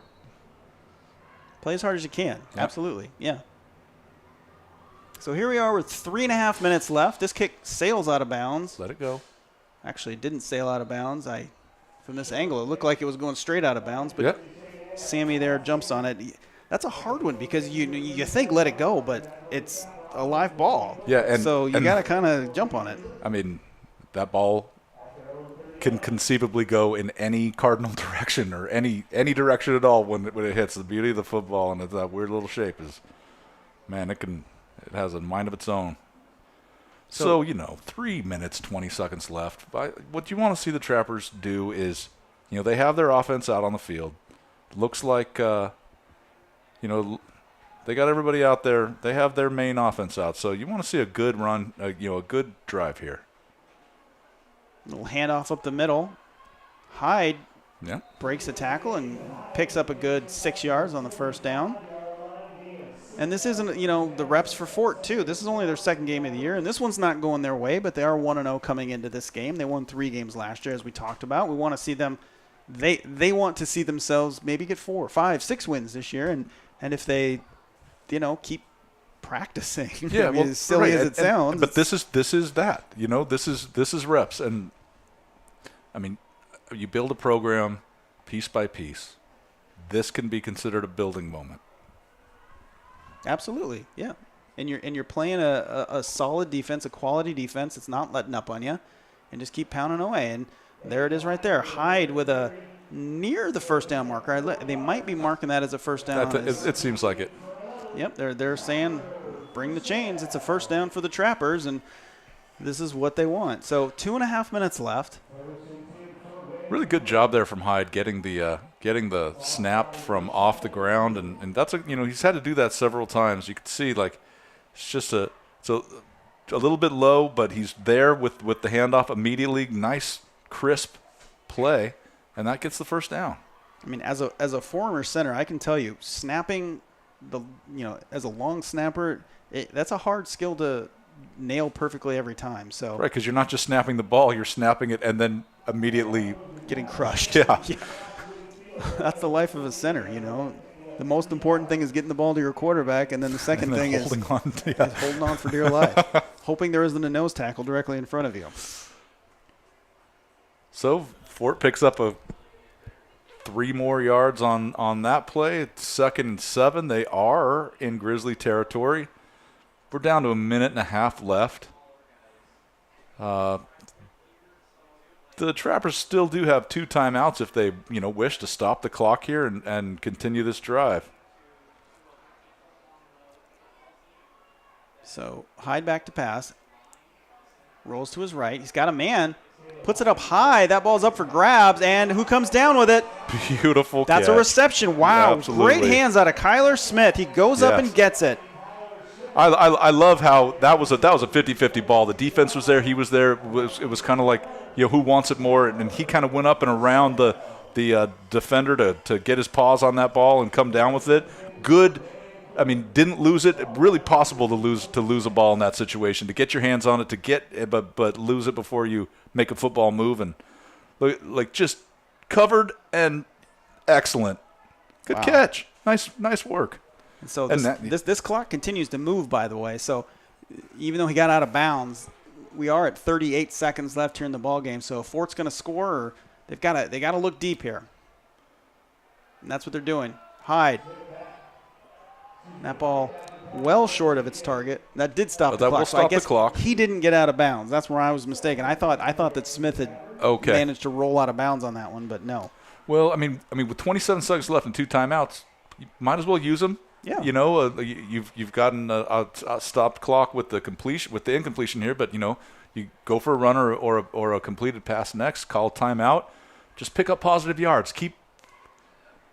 [SPEAKER 4] Play as hard as you can. Yep. Absolutely. Yeah. So here we are with 3.5 minutes left. This kick sails out of bounds.
[SPEAKER 1] Let it go.
[SPEAKER 4] Actually, it didn't sail out of bounds. From this angle, it looked like it was going straight out of bounds, but Sammy there jumps on it. That's a hard one because you think let it go, but it's a live ball.
[SPEAKER 1] Yeah,
[SPEAKER 4] so you got to kind of jump on it.
[SPEAKER 1] I mean, that ball can conceivably go in any cardinal direction or any direction at all when it hits. The beauty of the football and that weird little shape is, man, it has a mind of its own. So 3 minutes, 20 seconds left. What you want to see the Trappers do is, they have their offense out on the field. Looks like, They got everybody out there. They have their main offense out. So you want to see a good run, a good drive here.
[SPEAKER 4] Little handoff up the middle. Hyde
[SPEAKER 1] Yeah.
[SPEAKER 4] breaks a tackle and picks up a good 6 yards on the first down. And this isn't, the reps for Fort, too. This is only their second game of the year, and this one's not going their way, but they are 1-0 coming into this game. They won 3 games last year, as we talked about. We want to see them – they want to see themselves maybe get 4, 5, 6 wins this year, and if they, keep practicing.
[SPEAKER 1] Yeah,
[SPEAKER 4] as silly as it sounds.
[SPEAKER 1] But this is that. This is reps. And, I mean, you build a program piece by piece. This can be considered a building moment.
[SPEAKER 4] Absolutely, yeah. And you're playing a solid defense, a quality defense. It's not letting up on you, and just keep pounding away. And there it is right there. Hyde with a near the first down marker. They might be marking that as a first down.
[SPEAKER 1] It seems like it.
[SPEAKER 4] Yep, they're saying bring the chains. It's a first down for the Trappers, and this is what they want. So 2.5 minutes left.
[SPEAKER 1] Really good job there from Hyde getting the snap from off the ground, and that's he's had to do that several times. You can see it's just a little bit low, but he's there with the handoff immediately. Nice crisp play, and that gets the first down.
[SPEAKER 4] I mean, as a former center, I can tell you, snapping as a long snapper, that's a hard skill to nail perfectly every time. So
[SPEAKER 1] right, because you're not just snapping the ball, you're snapping it and then immediately
[SPEAKER 4] getting crushed.
[SPEAKER 1] Yeah.
[SPEAKER 4] That's the life of a center, The most important thing is getting the ball to your quarterback, and then the second thing is holding on for dear life, hoping there isn't a nose tackle directly in front of you.
[SPEAKER 1] So Fort picks up 3 more yards on that play. It's 2nd and 7. They are in Grizzly territory. We're down to 1.5 minutes left. The Trappers still do have 2 timeouts if they, wish to stop the clock here and continue this drive.
[SPEAKER 4] So Hyde back to pass. Rolls to his right. He's got a man. Puts it up high. That ball's up for grabs, and who comes down with it?
[SPEAKER 1] Beautiful
[SPEAKER 4] That's
[SPEAKER 1] catch.
[SPEAKER 4] a reception. Wow.
[SPEAKER 1] Yeah,
[SPEAKER 4] great hands out of Kyler Smith. He goes up and gets it.
[SPEAKER 1] I love how that was a 50-50 ball. The defense was there. He was there. It was kind of like, who wants it more? And he kind of went up and around the defender to get his paws on that ball and come down with it. Good. I mean, didn't lose it. Really possible to lose a ball in that situation. To get your hands on it, but lose it before you make a football move, and just covered and excellent. Good catch. Nice work.
[SPEAKER 4] And so this clock continues to move, by the way. So even though he got out of bounds, we are at 38 seconds left here in the ball game. So if Fort's going to score, they got to look deep here, and that's what they're doing. Hyde. That ball well short of its target. That did stop the
[SPEAKER 1] that
[SPEAKER 4] clock.
[SPEAKER 1] Will
[SPEAKER 4] so
[SPEAKER 1] stop
[SPEAKER 4] I guess
[SPEAKER 1] the clock.
[SPEAKER 4] He didn't get out of bounds. That's where I was mistaken. I thought that Smith had managed to roll out of bounds on that one, but no.
[SPEAKER 1] Well, I mean, with 27 seconds left and 2 timeouts, you might as well use them.
[SPEAKER 4] Yeah.
[SPEAKER 1] You've gotten a stopped clock with the incompletion here, but you go for a run or a completed pass next. Call timeout. Just pick up positive yards. Keep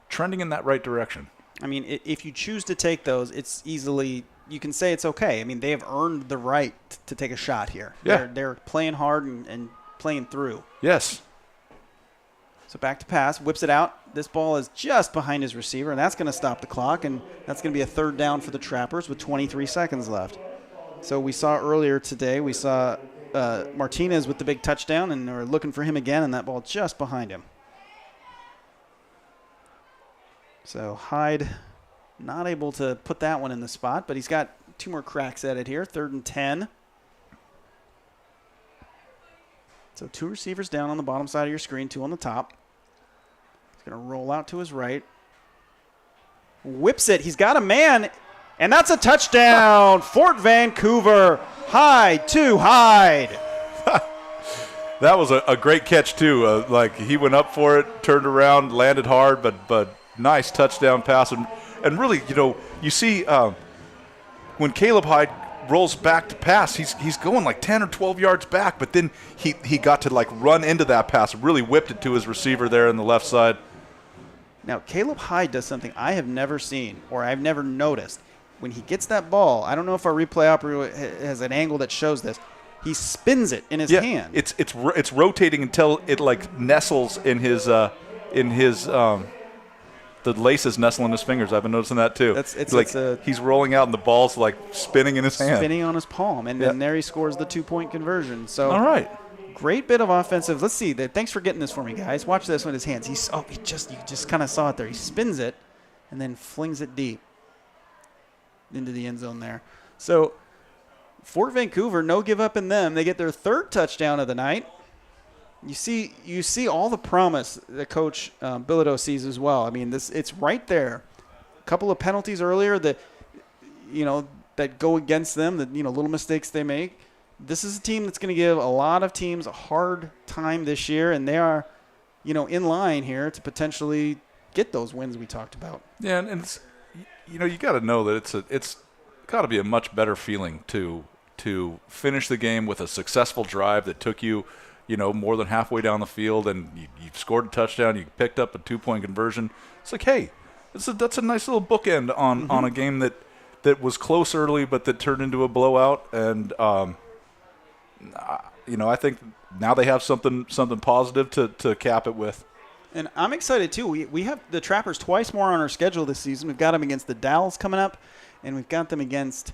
[SPEAKER 1] trending in that right direction.
[SPEAKER 4] I mean, if you choose to take those, it's easily you can say it's okay. I mean, they have earned the right to take a shot here.
[SPEAKER 1] Yeah.
[SPEAKER 4] They're playing hard and playing through.
[SPEAKER 1] Yes.
[SPEAKER 4] So back to pass, whips it out. This ball is just behind his receiver, and that's going to stop the clock, and that's going to be a 3rd down for the Trappers with 23 seconds left. So we saw earlier today, Martinez with the big touchdown, and we're looking for him again, and that ball just behind him. So Hyde not able to put that one in the spot, but he's got 2 more cracks at it here. 3rd and 10. So 2 receivers down on the bottom side of your screen, 2 on the top. He's going to roll out to his right. Whips it. He's got a man, and that's a touchdown. Fort Vancouver. Hyde to Hyde.
[SPEAKER 1] That was a great catch, too. He went up for it, turned around, landed hard, but nice touchdown pass. And really, you see when Caleb Hyde rolls back to pass, he's going like 10 or 12 yards back, but then he got to run into that pass, really whipped it to his receiver there on the left side.
[SPEAKER 4] Now, Caleb Hyde does something I have never seen or I've never noticed. when he gets that ball, I don't know if our replay operator has an angle that shows this. He spins it in his hand.
[SPEAKER 1] It's rotating until it like nestles in his the laces nestle in his fingers. I've been noticing that too. He's rolling out and the ball's like spinning in his hand.
[SPEAKER 4] Spinning on his palm, and then there he scores the 2-point conversion. So
[SPEAKER 1] all right.
[SPEAKER 4] Great bit of offensive. Let's see. Thanks for getting this for me, guys. Watch this with his hands. You just kind of saw it there. He spins it and then flings it deep into the end zone there. So Fort Vancouver, no give up in them. They get their 3rd touchdown of the night. You see all the promise that Coach Bilodeau sees as well. I mean, it's right there. A couple of penalties earlier that go against them. That little mistakes they make. This is a team that's going to give a lot of teams a hard time this year, and they are, in line here to potentially get those wins we talked about.
[SPEAKER 1] Yeah, and it's, you got to know that it's got to be a much better feeling to finish the game with a successful drive that took you, more than halfway down the field, and you scored a touchdown, you picked up a 2-point conversion. It's like, hey, that's a nice little bookend on a game that was close early, but that turned into a blowout, and I think now they have something positive to cap it with.
[SPEAKER 4] And I'm excited, too. We have the Trappers twice more on our schedule this season. We've got them against the Dalles coming up, and we've got them against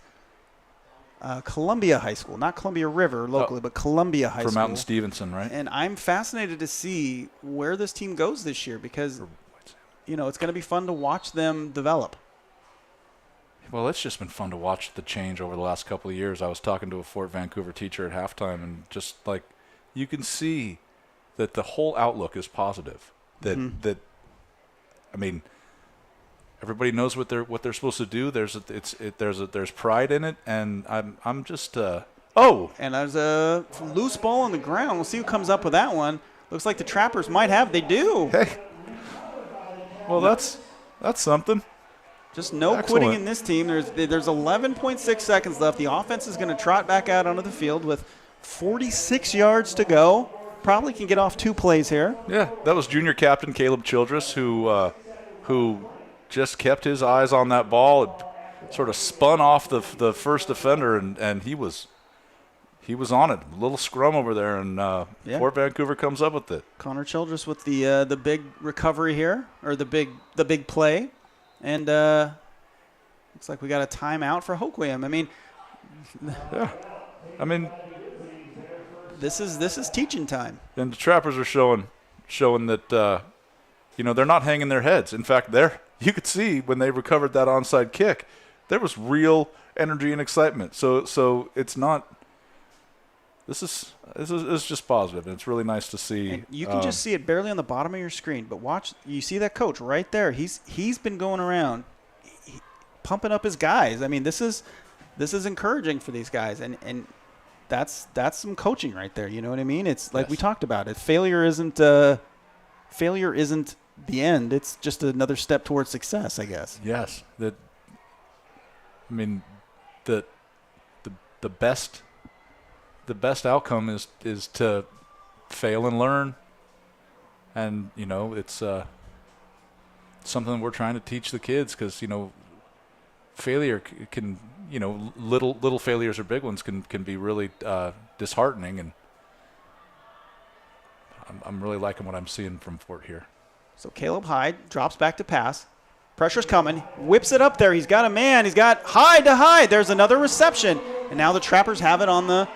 [SPEAKER 4] Columbia High School. Not Columbia River locally, but Columbia High School.
[SPEAKER 1] For Mountain Stevenson, right?
[SPEAKER 4] And I'm fascinated to see where this team goes this year because, it's going to be fun to watch them develop.
[SPEAKER 1] Well, it's just been fun to watch the change over the last couple of years. I was talking to a Fort Vancouver teacher at halftime, and just like you can see that the whole outlook is positive. That I mean, everybody knows what they're supposed to do. There's pride in it, and I'm just
[SPEAKER 4] and there's a loose ball on the ground. We'll see who comes up with that one. Looks like the Trappers might have. They do.
[SPEAKER 1] Hey. Well, that's something.
[SPEAKER 4] Just no quitting in this team. There's 11.6 seconds left. The offense is going to trot back out onto the field with 46 yards to go. Probably can get off 2 plays here.
[SPEAKER 1] Yeah, that was junior captain Caleb Childress who just kept his eyes on that ball. It sort of spun off the first defender, and he was on it. A little scrum over there, and Fort Vancouver comes up with it.
[SPEAKER 4] Connor Childress with the big recovery here, or the big play. And looks like we got a timeout for Hoquiam. This is teaching time.
[SPEAKER 1] And the Trappers are showing that they're not hanging their heads. In fact, you could see when they recovered that onside kick, there was real energy and excitement. So it's not. This is just positive, and it's really nice to see.
[SPEAKER 4] And you can just see it barely on the bottom of your screen, but watch. You see that coach right there. He's been going around, pumping up his guys. I mean, this is encouraging for these guys, and that's some coaching right there. You know what I mean? It's like we talked about it. Failure isn't the end. It's just another step towards success, I guess.
[SPEAKER 1] Yes. The best. The best outcome is to fail and learn, and it's something we're trying to teach the kids because failure can little failures or big ones can be really disheartening, and I'm really liking what I'm seeing from Fort here.
[SPEAKER 4] So Caleb Hyde drops back to pass. Pressure's coming. Whips it up there. He's got a man. He's got Hyde to Hyde. There's another reception, and now the Trappers have it on the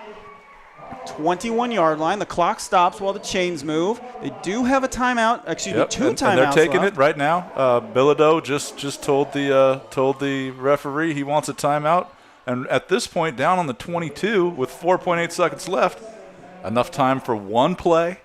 [SPEAKER 4] 21-yard line. The clock stops while the chains move. They do have a timeout. Excuse me, 2 timeouts.
[SPEAKER 1] And they're taking
[SPEAKER 4] left.
[SPEAKER 1] it right now. Bilodeau just told the referee he wants a timeout. And at this point, down on the 22 with 4.8 seconds left, enough time for one play.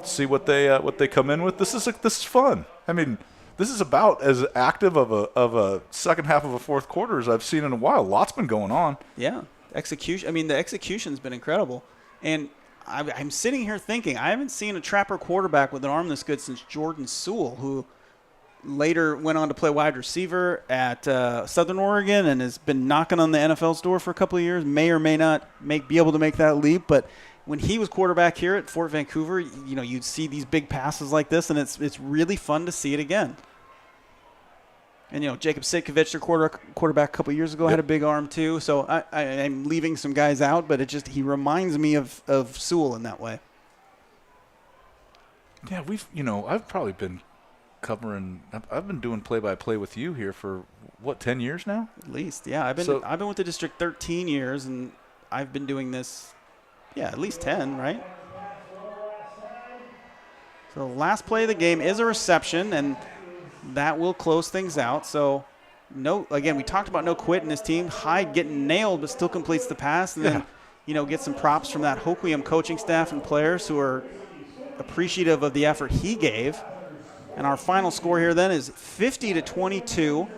[SPEAKER 1] See what they come in with. This is fun. I mean, this is about as active of a second half of a fourth quarter as I've seen in a while. Lots been going on.
[SPEAKER 4] Yeah. Execution. I mean, the execution's been incredible. And I'm sitting here thinking, I haven't seen a Trapper quarterback with an arm this good since Jordan Sewell, who later went on to play wide receiver at Southern Oregon and has been knocking on the NFL's door for a couple of years. May or may not be able to make that leap. But when he was quarterback here at Fort Vancouver, you'd see these big passes like this, and it's really fun to see it again. And, Jacob Sitkovich, their quarterback a couple years ago, had a big arm too. So I'm leaving some guys out, but he reminds me of Sewell in that way.
[SPEAKER 1] Yeah, I've probably been covering. I've been doing play-by-play with you here for 10 years now?
[SPEAKER 4] At least, yeah. I've been with the district 13 years, and I've been doing this, at least 10, right? So the last play of the game is a reception, and that will close things out. So, again, we talked about no quit in this team. Hyde getting nailed, but still completes the pass. And then, get some props from that Hoquiam coaching staff and players who are appreciative of the effort he gave. And our final score here then is 50-22.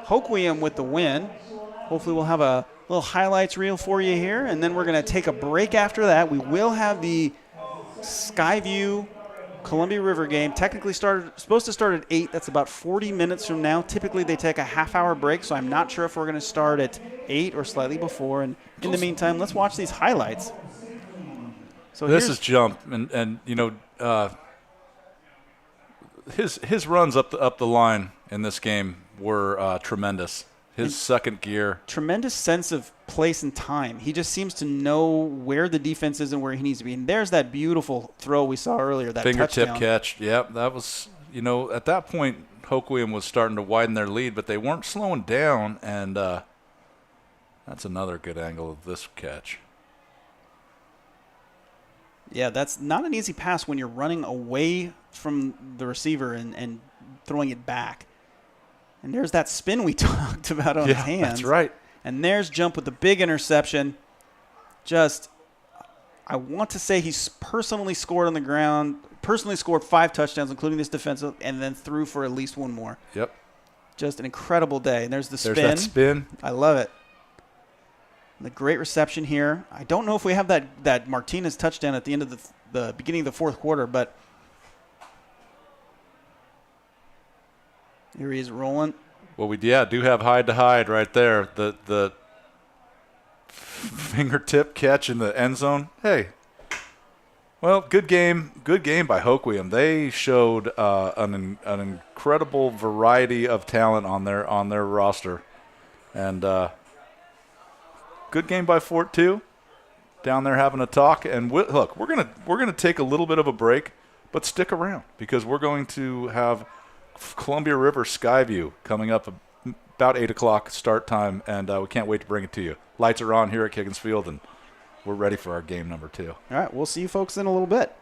[SPEAKER 4] Hoquiam with the win. Hopefully we'll have a little highlights reel for you here. And then we're going to take a break after that. We will have the Skyview Columbia River game technically supposed to start at 8. That's about 40 minutes from now. Typically they take a half-hour break, so I'm not sure if we're going to start at 8 or slightly before. And in the meantime, let's watch these highlights. So
[SPEAKER 1] this is Jump, and his runs up the line in this game were tremendous. His second gear.
[SPEAKER 4] Tremendous sense of place and time. He just seems to know where the defense is and where he needs to be. And there's that beautiful throw we saw earlier, that
[SPEAKER 1] fingertip
[SPEAKER 4] touchdown.
[SPEAKER 1] catch. Yep, that was, at that point, Hoquiam was starting to widen their lead, but they weren't slowing down, and that's another good angle of this catch.
[SPEAKER 4] Yeah, that's not an easy pass when you're running away from the receiver and throwing it back. And there's that spin we talked about on his hands.
[SPEAKER 1] That's right.
[SPEAKER 4] And there's Jump with the big interception. I want to say he's personally scored on the ground, scored 5 touchdowns, including this defensive, and then threw for at least one more.
[SPEAKER 1] Yep.
[SPEAKER 4] Just an incredible day. And there's the spin.
[SPEAKER 1] There's that spin.
[SPEAKER 4] I love it. The great reception here. I don't know if we have that Martinez touchdown at the end of the beginning of the fourth quarter, but here he is rolling.
[SPEAKER 1] Well, we do have Hyde to Hyde right there. The fingertip catch in the end zone. Hey, well, good game by Hoquiam. They showed an incredible variety of talent on their roster, and good game by Fort too. Down there having a talk, and look, we're gonna take a little bit of a break, but stick around because we're going to have Columbia River Skyview coming up about 8 o'clock start time, and we can't wait to bring it to you. Lights are on here at Kiggins Field, and we're ready for our game number 2.
[SPEAKER 4] All right, we'll see you folks in a little bit.